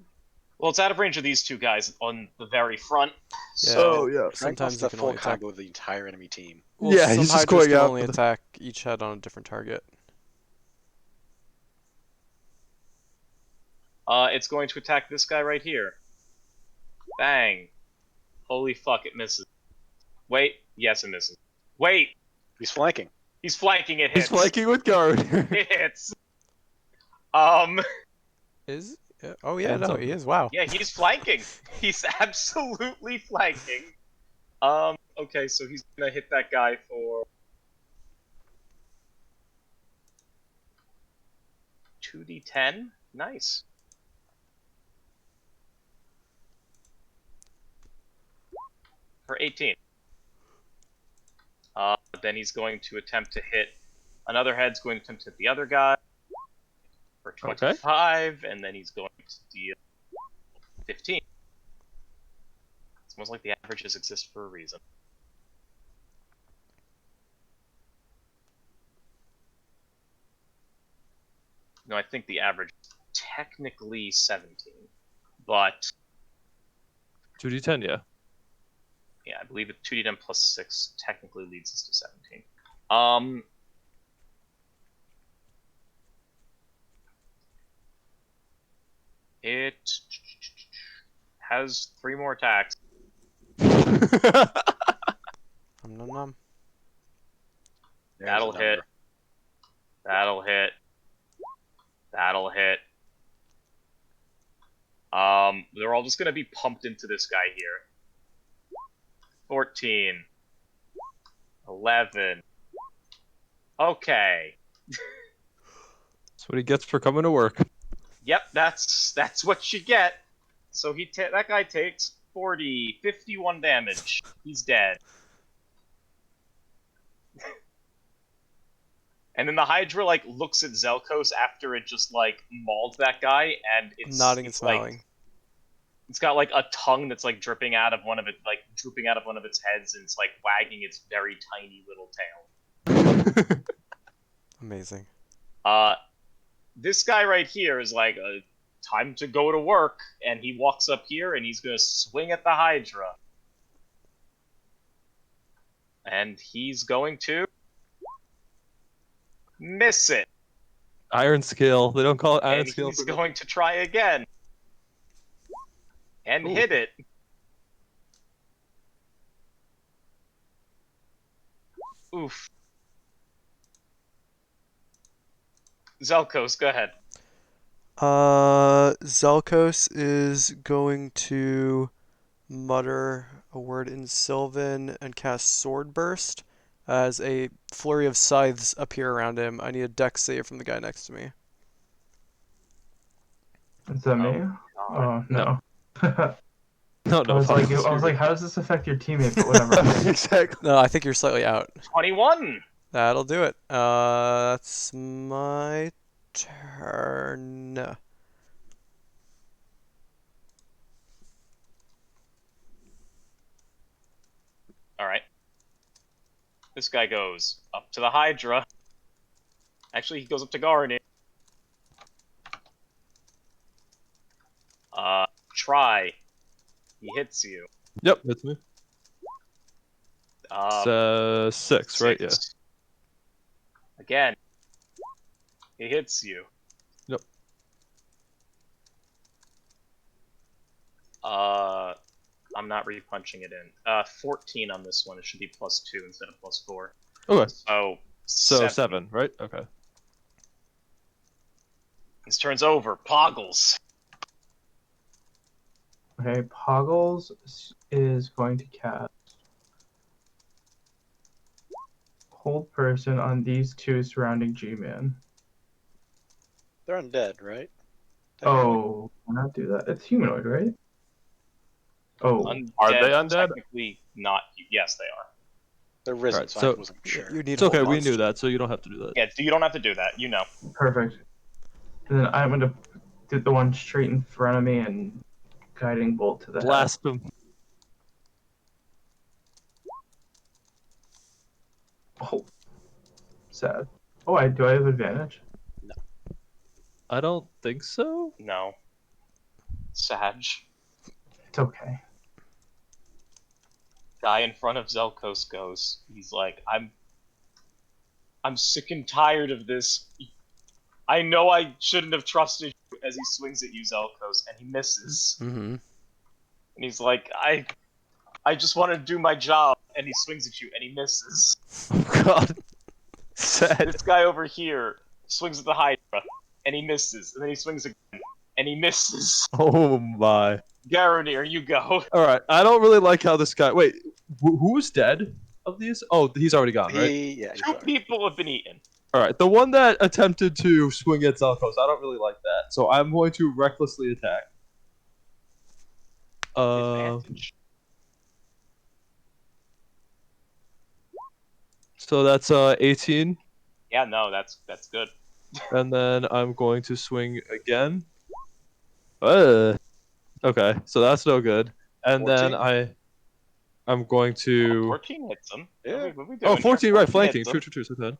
Well, it's out of range of these 2 guys on the very front. Yeah. So, yeah. Frank Sometimes wants you the can full only attack. combo of the entire enemy team. Well, Yeah, some he's just hydras going can out only with the- attack each head on a different target. It's going to attack this guy right here. Bang. Holy fuck, it misses. Wait. Yes, it misses. Wait. He's flanking. He's flanking, it hits. He's flanking with guard. It hits. Is? Oh yeah, And no, something. he is. Wow. Yeah, he's flanking. He's absolutely flanking. Okay, so he's gonna hit that guy for 2d10. Nice. For 18. Then he's going to attempt to hit another head's going to attempt to hit the other guy for 25, and then he's going to deal 15. It's almost like the averages exist for a reason. No, I think the average is technically 17, but 2d10, yeah. yeah, I believe it 2d10 plus 6 technically leads us to 17. It has 3 more attacks. Nom nom nom. There's That'll a hit. number. That'll hit. That'll hit. They're all just gonna be pumped into this guy here. 14. 11. Okay. That's what he gets for coming to work. Yep, that's what you get. So that guy takes 51 damage. He's dead. And then the Hydra like looks at Zelkos after it just like mauled that guy, and Nodding and it's like, smiling. it's got like a tongue that's like drooping out of one of its heads, and it's like wagging its very tiny little tail. Amazing. This guy right here is like, time to go to work, and he walks up here and he's gonna swing at the Hydra. And he's going to miss it. Iron scale. They don't call it iron And scale. he's going to try again. And Ooh. hit it. Oof. Zelkos, go ahead. Zelkos is going to mutter a word in Sylvan and cast Sword Burst as a flurry of scythes appear around him. I need a dex save from the guy next to me. Is that me? God. Oh no. No, I no. was like, fuck. how does this affect your teammate? But whatever. Exactly. No, I think you're slightly out. 21! That'll do it. That's my turn. This guy goes up to the Hydra. Actually, he goes up to Garden. Try. He hits you. Yep, it's me. It's 6, right? Yeah. Again, he hits you. Yep. I'm not repunching it in. 14 on this one. It should be +2 instead of +4. Okay. So 7, right? Okay. His turn's over. Poggles. Okay, Poggles is going to cast Hold Person on these two surrounding G-Man. They're undead, right? Oh, why not do that? It's humanoid, right? Oh, Are they undead? Technically not. Yes, they are. They're risen, Alright, so so- I wasn't sure. You need It's okay, hold we on. knew that, so you don't have to do that. Yeah, you don't have to do that. You know. perfect. And then I'm gonna do the one straight in front of me and guiding bolt to the head. Blast him. Oh, sad. Oh, do I have advantage? I don't think so. No. Sag. It's okay. Guy in front of Zelkos goes. He's like, I'm sick and tired of this. I know I shouldn't have trusted you, as he swings at you, Zelkos, and he misses. Mm-hmm. And he's like, I just want to do my job, and he swings at you, and he misses. Oh god. Sad. This guy over here swings at the Hydra, and he misses. And then he swings again, and he misses. Oh my. Garanir, you go. Alright, I don't really like how this guy. Wait, who's dead of these? Oh, he's already gone, right? Yeah, Two people have been eaten. Alright, the one that attempted to swing at Zelkos, I don't really like that. So I'm going to recklessly attack. Advantage. So that's 18. Yeah, no, that's good. And then I'm going to swing again. Okay, so that's no good. And then 14? I'm going to 14 hits him. Yeah. What are we doing Oh, 14, here? right, 14 flanking. hits True, him. true, true, so good.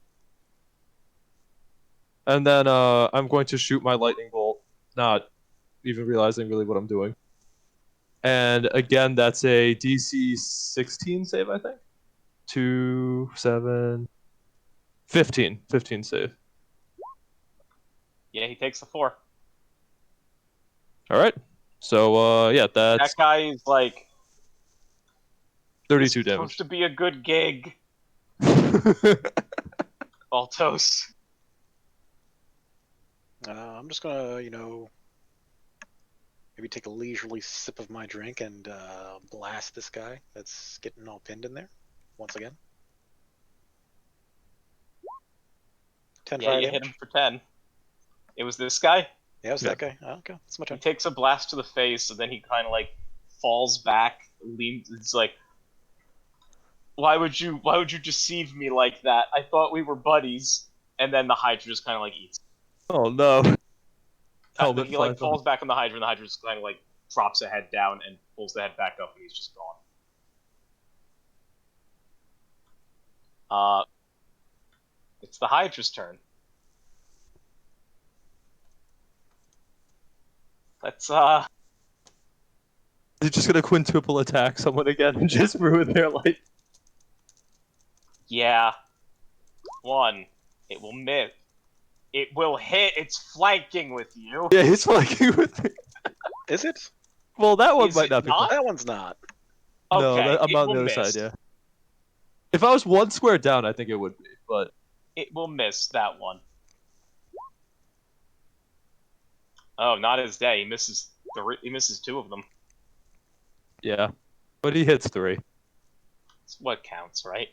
And then I'm going to shoot my lightning bolt, not even realizing really what I'm doing. And again, that's a DC 16 save, I think. 2, 7, 15. 15 save. Yeah, he takes the 4. Alright. So, yeah, That that's guy is like, 32 this is damage. supposed to be a good gig, Baltos. I'm just gonna, maybe take a leisurely sip of my drink and blast this guy that's getting all pinned in there once again. 10 Yeah, fire you damage. hit him for 10. It was this guy. Yeah, it was Yeah. that guy. Oh, okay, that's my He turn. takes a blast to the face, and then he kind of like falls back, leans. It's like, why would you deceive me like that? I thought we were buddies. And then the Hydra just kind of like eats. Oh no. Helmet He like flies off. falls back on the Hydra, and the Hydra just kind of like drops a head down and pulls the head back up, and he's just gone. It's the Hydra's turn. Let's He's just gonna quintuple attack someone again and just ruin their life. yeah. 1. It will miss. It will hit. It's flanking with you. Yeah, he's flanking with me. Is it? Well, that one Is might it not be. not? That one's not. No, Okay, I'm it on will the other miss. side. Yeah. If I was one square down, I think it would be, but It will miss that one. Oh, not his day. He misses 3. He misses 2 of them. yeah. But he hits 3. It's what counts, right?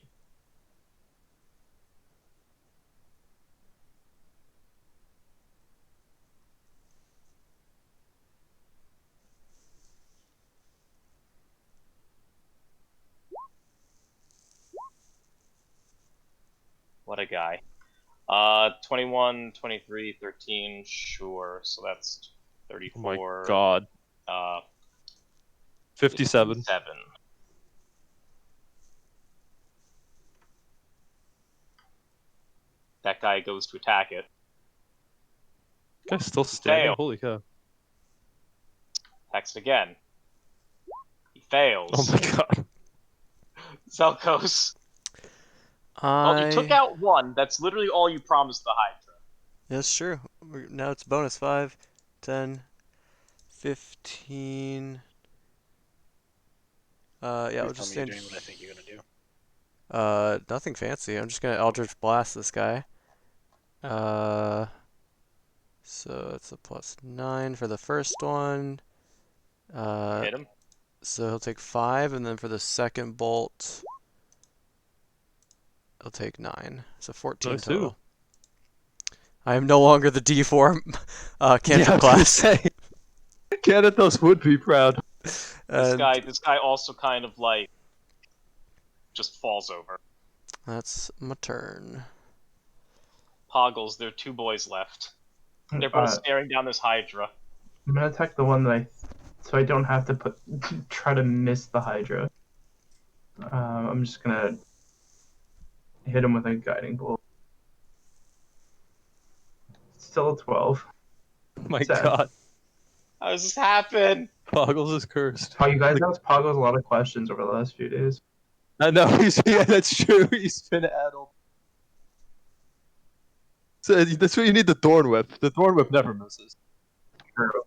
What a guy. 21, 23, 13, sure. So that's Oh 34. my god. 57. 7. That guy goes to attack it. Guy's still standing. Fail. Holy cow! Attacks it again. He fails. Oh my god! Zelkos. Well, you took out one. That's literally all you promised the Hydra. That's true. Now it's bonus 5, 10, 15. Yeah, Please I'll tell just me you're stand. doing what I think you're gonna do. Nothing fancy. I'm just gonna Eldritch Blast this guy. So it's a +9 for the first one. Hit him. So he'll take 5, and then for the second bolt, he'll take 9. So 14 Nice total. too. I am no longer the D4 cantrip Yeah, I was gonna class. say, Canathos would be proud. This And guy also kind of like just falls over. that's my turn. Poggles, there are 2 boys left. They're both staring down this Hydra. I'm gonna attack the one that so I don't have to try to miss the Hydra. I'm just gonna hit him with a guiding bolt. Still a 12. Oh my Sad. god! How does this happen? Poggles is cursed. Oh, you guys asked Poggles a lot of questions over the last few days. I know. Yeah, that's true. He's been addled. So that's why you need the Thorn Whip. The Thorn Whip never misses. True.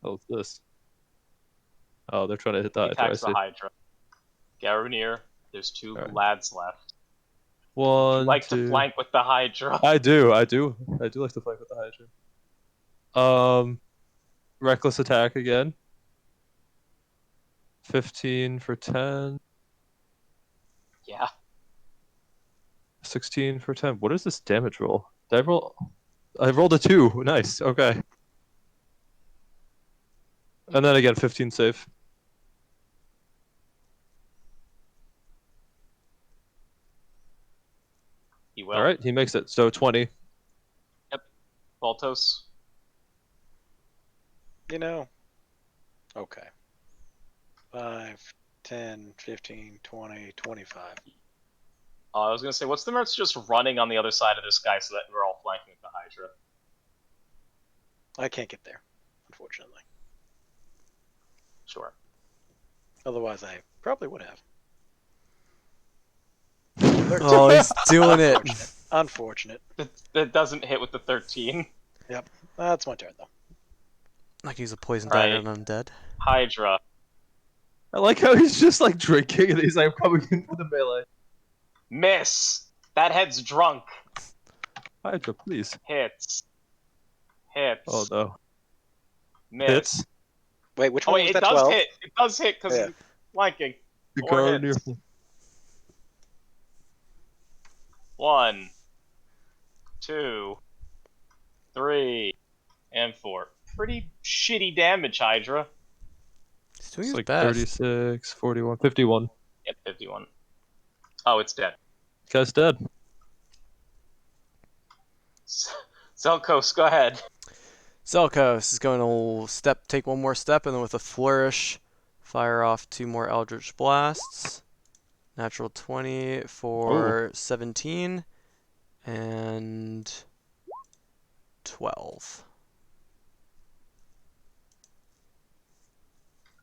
What's this? Oh, they're trying to hit the He Hydra. I attacks the see. Hydra. Garunier, there's 2 Alright. lads left. One, You like two. to flank with the Hydra. I do like to flank with the Hydra. Reckless attack again. 15 for 10. Yeah. 16 for 10. What is this damage roll? Did I roll? I rolled a 2. Nice. Okay. And then again, 15 save. He will. All right, he makes it. So 20. Baltos. You know. Okay. 5, 10, 15, 20, 25. I was gonna say, what's the difference just running on the other side of this guy so that we're all flanking the Hydra? I can't get there, unfortunately. Sure. Otherwise, I probably would have. Oh, he's doing it. Unfortunate. That doesn't hit with the 13. That's my turn, though. Like he's a poison Right. dagger and undead. Hydra. I like how he's just like drinking and he's like coming in for the melee. Miss! That head's drunk. Hydra, please. Hits. Hits. Oh no. Miss. Hits. Wait, which Oh, one wait, was it that? does 12? hit. It does hit because Yeah. he's flanking. The Or guard near. hits. 1, 2, 3, and 4. Pretty shitty damage, Hydra. He's doing It's his like best. 36, 41, 51. Yep, 51. Oh, it's dead. Guy's dead. Zelkos, go ahead. Zelkos is going to take one more step, and then with a flourish, fire off 2 more Eldritch Blasts. Natural 20 for 17, and 12.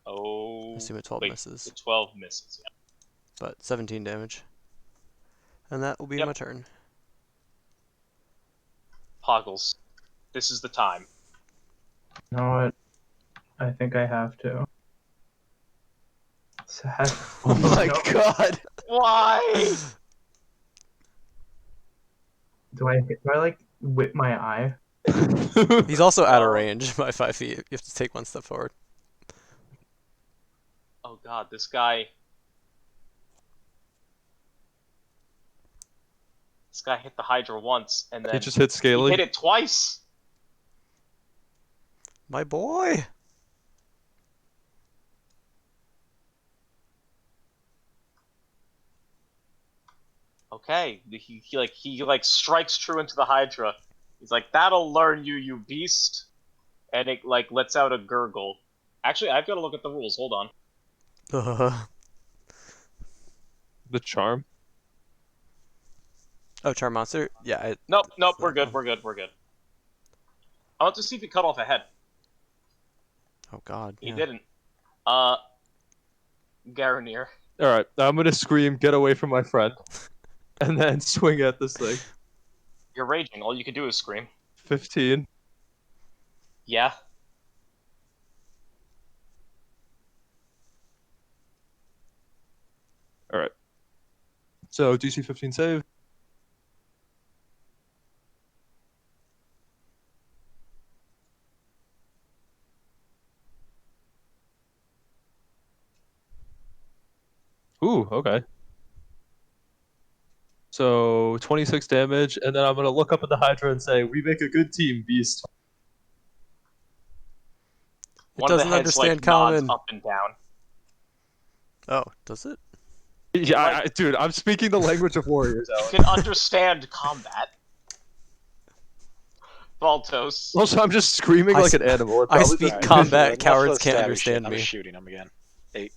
Oh, I assume a 12 wait, misses, the 12 misses, yeah. but 17 damage. And that will be Yep. my turn. Poggles, this is the time. You know what? I think I have to. Sad. Oh my No. god! Why? Do I like whip my eye? He's also out of Oh. range by 5 feet. You have to take 1 step forward. Oh god, this guy... This guy hit the Hydra once, and then He just hit he Scaly. hit it twice! My boy! Okay, he strikes true into the Hydra. He's like, that'll learn you, you beast! And it, lets out a gurgle. Actually, I've got to look at the rules, hold on. The charm. Oh, charm monster. Yeah. Nope, nope, It's we're not good, one. we're good, we're good. I want to see if he cut off a head. Oh God. He Yeah. didn't. Garanir. All right, I'm gonna scream, "Get away from my friend," and then swing at this thing. You're raging. All you can do is scream. 15. Yeah. All right. So DC 15 save. Ooh, okay. So 26 damage, and then I'm gonna look up at the Hydra and say, "We make a good team, Beast." It One of the doesn't heads understand nods common. up and down. Oh, does it? Yeah, like- dude, I'm speaking the language of warriors, You Alex. can understand combat. Baltos. Also, I'm just screaming I like s- an animal. It I probably speak doesn't- combat. Enough Cowards of the can't stabby understand shit. I'm me. shooting him again. 8.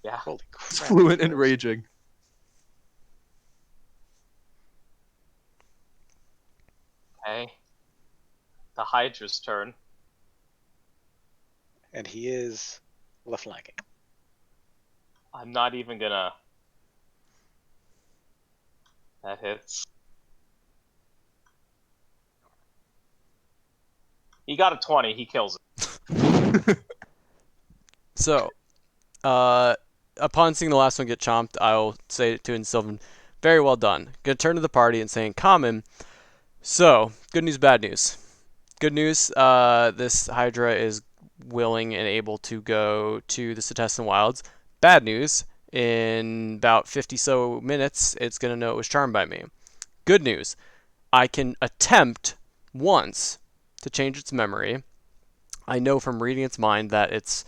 Yeah. Holy It's crap. fluent he and kills. raging. Okay. The Hydra's turn. And he is left flanking. I'm not even gonna. That hits. He got a 20. He kills it. So, upon seeing the last one get chomped, I'll say to Sylvan, very well done. Gonna turn to the party and say in common, so, good news, bad news. Good news, this Hydra is willing and able to go to the Setessan Wilds. Bad news, in about 50 so minutes, it's gonna know it was charmed by me. Good news, I can attempt once to change its memory. I know from reading its mind that it's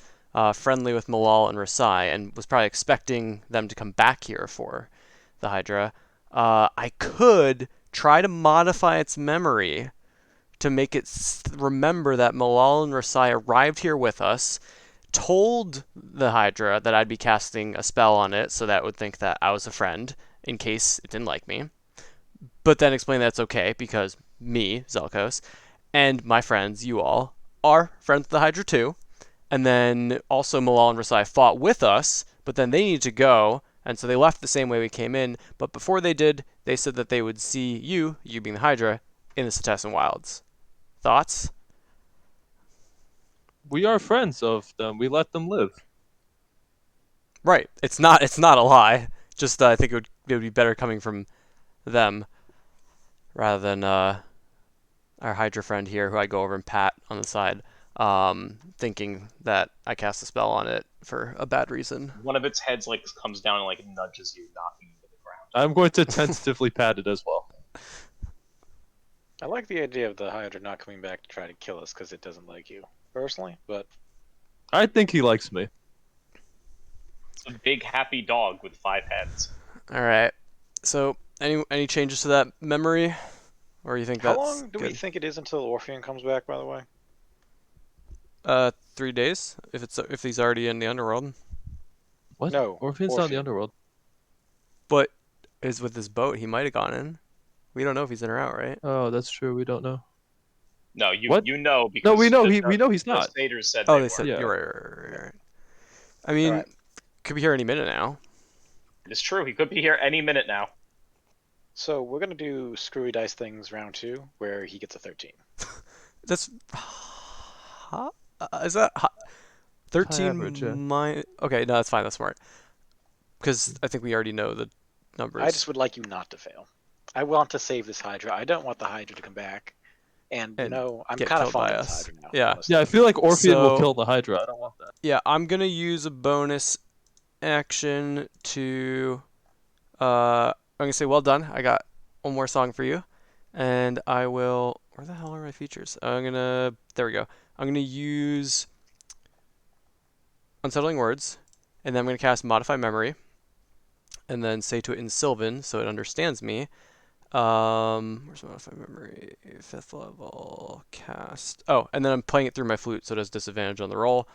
friendly with Malal and Rasai, and was probably expecting them to come back here for the Hydra. I could try to modify its memory to make it remember that Malal and Rasai arrived here with us, told the Hydra that I'd be casting a spell on it, so that it would think that I was a friend in case it didn't like me. But then explain that's okay because me, Zelkos, and my friends, you all, are friends with the Hydra too. And then also Malal and Rasai fought with us, but then they needed to go, and so they left the same way we came in. But before they did, they said that they would see you being the Hydra, in the Setessan Wilds. Thoughts? We are friends of them. We let them live. Right. It's not a lie. Just I think it would be better coming from them rather than our Hydra friend here, who I go over and pat on the side, thinking that I cast a spell on it for a bad reason. One of its heads comes down and nudges you, knocking you to the ground. I'm going to tentatively pat it as well. I like the idea of the Hydra not coming back to try to kill us because it doesn't like you, personally, but I think he likes me. It's a big happy dog with 5 heads. All right. So any changes to that memory, or you think how that's long do we good? think it is until Orpheon comes back, by the way? 3 days if he's already in the underworld. What? No, Orpheon's not in the Orpheon. underworld. But is with his boat, he might have gone in. We don't know if he's in or out, right? Oh, that's true. We don't know. No, you What? you know because No, we know the, we know he's the not. Crusaders said Oh, they they were. said Yeah. you're right. I mean, Alright. could be here any minute now. It's true. He could be here any minute now. So we're gonna do Screwy Dice Things round 2, where he gets a 13. That's huh? Is that 13 average, yeah. Okay, no, that's fine. That's smart. Because I think we already know the numbers. I just would like you not to fail. I want to save this Hydra. I don't want the Hydra to come back. And, And I'm get kind of killed fond by of this us. Hydra now. Yeah. honestly. Yeah, I feel like Orpheon will So- kill the Hydra. I don't want that. Yeah, I'm gonna use a bonus action to. I'm gonna say, well done. I got one more song for you, and I will. Where the hell are my features? There we go. I'm gonna use Unsettling Words, and then I'm gonna cast Modify Memory, and then say to it in Sylvan so it understands me. Where's Modify Memory? 5th level cast. Oh, and then I'm playing it through my flute, so it has disadvantage on the roll.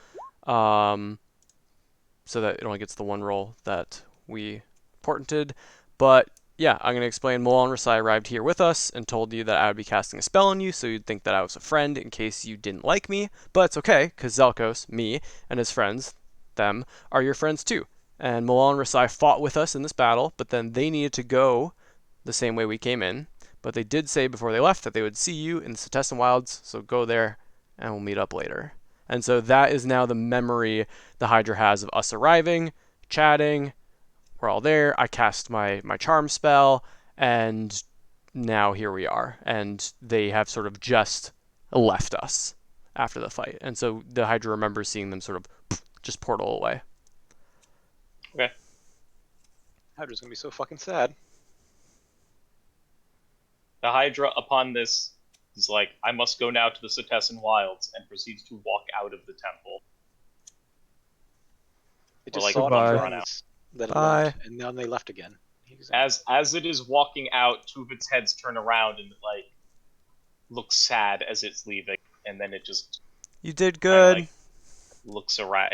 So that it only gets the one roll that we portented. But yeah, I'm going to explain. Molon Rasai arrived here with us and told you that I would be casting a spell on you, so you'd think that I was a friend in case you didn't like me. But it's okay, because Zelkos, me, and his friends, them, are your friends too. And Molon Rasai fought with us in this battle, but then they needed to go the same way we came in. But they did say before they left that they would see you in the Setessan Wilds, so go there and we'll meet up later. And so that is now the memory the Hydra has of us arriving, chatting, we're all there. I cast my charm spell, and now here we are. And they have sort of just left us after the fight. And so the Hydra remembers seeing them sort of just portal away. Okay. Hydra's gonna be so fucking sad. The Hydra, upon this, is like, I must go now to the Setessan Wilds, and proceeds to walk out of the temple. It Or, just like, saw goodbye. it run out. then it Bye. left, and then they left again. As it is walking out, two of its heads turn around and like looks sad as it's leaving, and then it just You did kinda, good. like, looks around.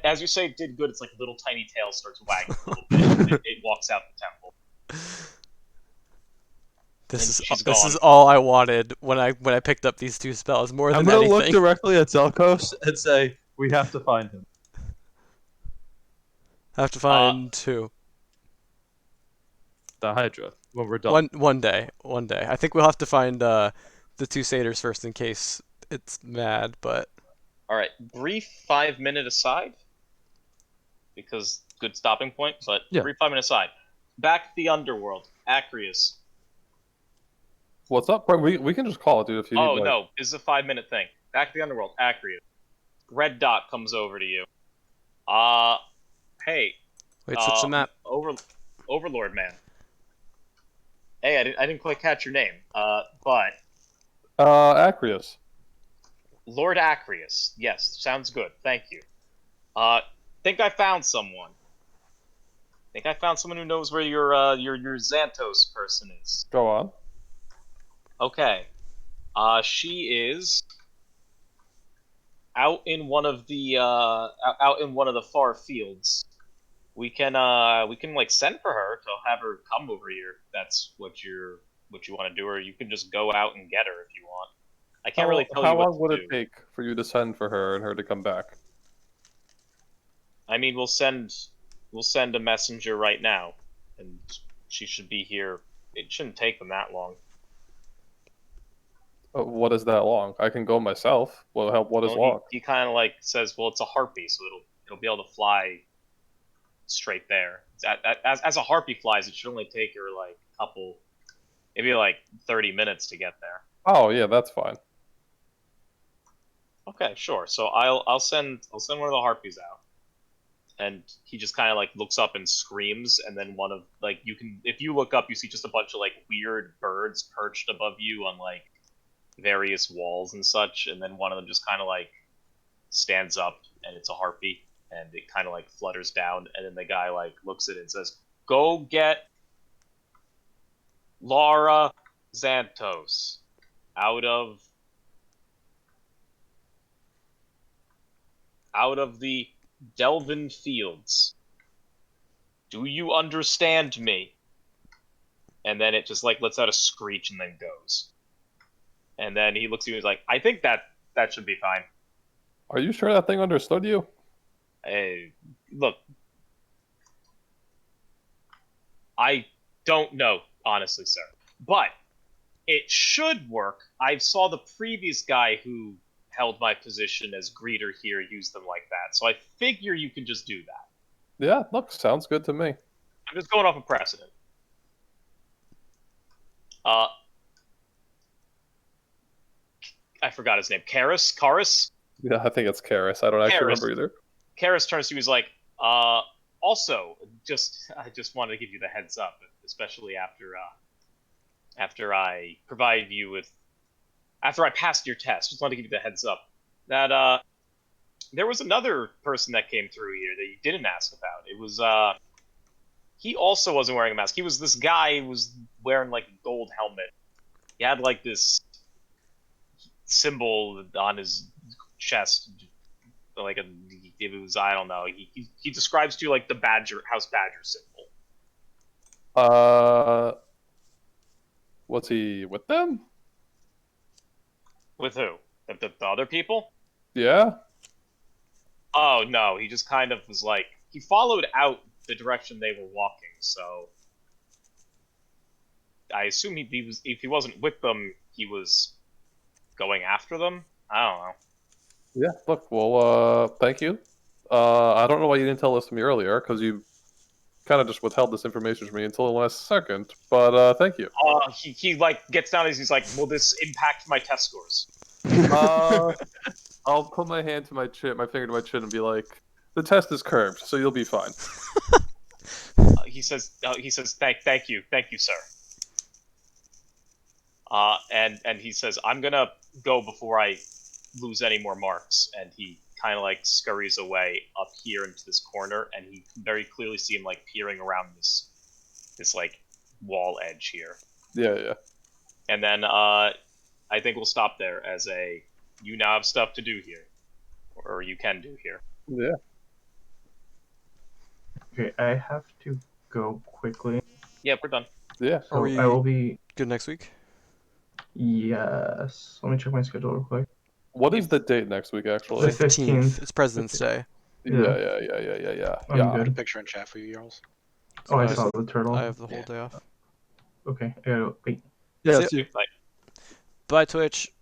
As you say, it did good. It's like a little tiny tail starts wagging a little bit. And it walks out the temple. This And is she's this gone. is all I wanted when I picked up these two spells more I'm than gonna anything. look directly at Zelkos and say, we have to find him. I have to find two. The Hydra, when we're done. One day. I think we'll have to find the two satyrs first in case it's mad, but All right, brief 5-minute aside, because good stopping point. But Yeah. brief 5-minute aside. Back to the underworld. Acreus. What's up? We can just call it, dude. If you Oh need, like... no, this is a 5-minute thing. Back to the underworld. Acreus. Red dot comes over to you. Hey. wait, switch the map. Overlord man. Hey, I didn't quite catch your name. But Acreus. Lord Acreus. Yes, sounds good. Thank you. Think I found someone. Think I found someone who knows where your Xantos person is. Go on. Okay. She is out in one of the far fields. We can like send for her to have her come over here. If that's what you want to do, or you can just go out and get her if you want. I can't really tell you How what long would to it do. take for you to send for her and her to come back? I mean, we'll send a messenger right now, and she should be here. It shouldn't take them that long. What is that long? I can go myself. What help? What is Well, long? he kind of like says, well, it's a harpy, so it'll be able to fly straight there. As a harpy flies, it should only take her like a couple, maybe like 30 minutes to get there. Oh yeah, that's fine. Okay, sure. So I'll send one of the harpies out, and he just kind of like looks up and screams, and then one of like if you look up, you see just a bunch of like weird birds perched above you on like various walls and such, and then one of them just kind of like stands up, and it's a harpy, and it kind of like flutters down, and then the guy like looks at it and says, "Go get Laura Xantos out of the Delvin Fields. Do you understand me?" And then it just like lets out a screech and then goes. And then he looks at you and he's like, "I think that should be fine." Are you sure that thing understood you? Hey, look, I don't know, honestly, sir. But it should work. I saw the previous guy who held my position as greeter here use them like that. So I figure you can just do that. Yeah, look, sounds good to me. I'm just going off of precedent. I forgot his name. Karis? Yeah, I think it's Karis. I don't actually Karis. remember either. Karis turns to you. He's like, also, I just wanted to give you the heads up, especially after I provided you with, after I passed your test. Just wanted to give you the heads up that there was another person that came through here that you didn't ask about. It was he also wasn't wearing a mask. He was this guy who was wearing like a gold helmet. He had like this symbol on his chest, like it was, I don't know. He describes to you like the House Badger symbol. Was he with them? With who? The other people? Yeah. Oh no, he just kind of was like he followed out the direction they were walking. So I assume he was if he wasn't with them, he was going after them. I don't know. Yeah. Look. Well. Thank you. I don't know why you didn't tell this to me earlier, because you kind of just withheld this information from me until the last second. But thank you. He like gets down and he's like, "Will this impact my test scores?" I'll put my hand to my chin, my finger to my chin, and be like, "The test is curved, so you'll be fine." He says, thank you, sir." And he says, "I'm gonna go before I lose any more marks." And he kind of like scurries away up here into this corner, and you can very clearly see him like peering around this like wall edge here. Yeah. And then I think we'll stop there as you now have stuff to do here, or you can do here. Yeah. Okay, I have to go quickly. Yeah, we're done. Yeah. So Are we I will be. good next week? Yes. Let me check my schedule real quick. What is the date next week, actually? The 15th. It's President's Day. Yeah. I'm Yeah. good. Picture in chat for you, Jarls. Oh, I So saw the turtle. I have the whole Yeah. day off. Okay, I gotta wait. Yeah, See see you. Bye, Twitch.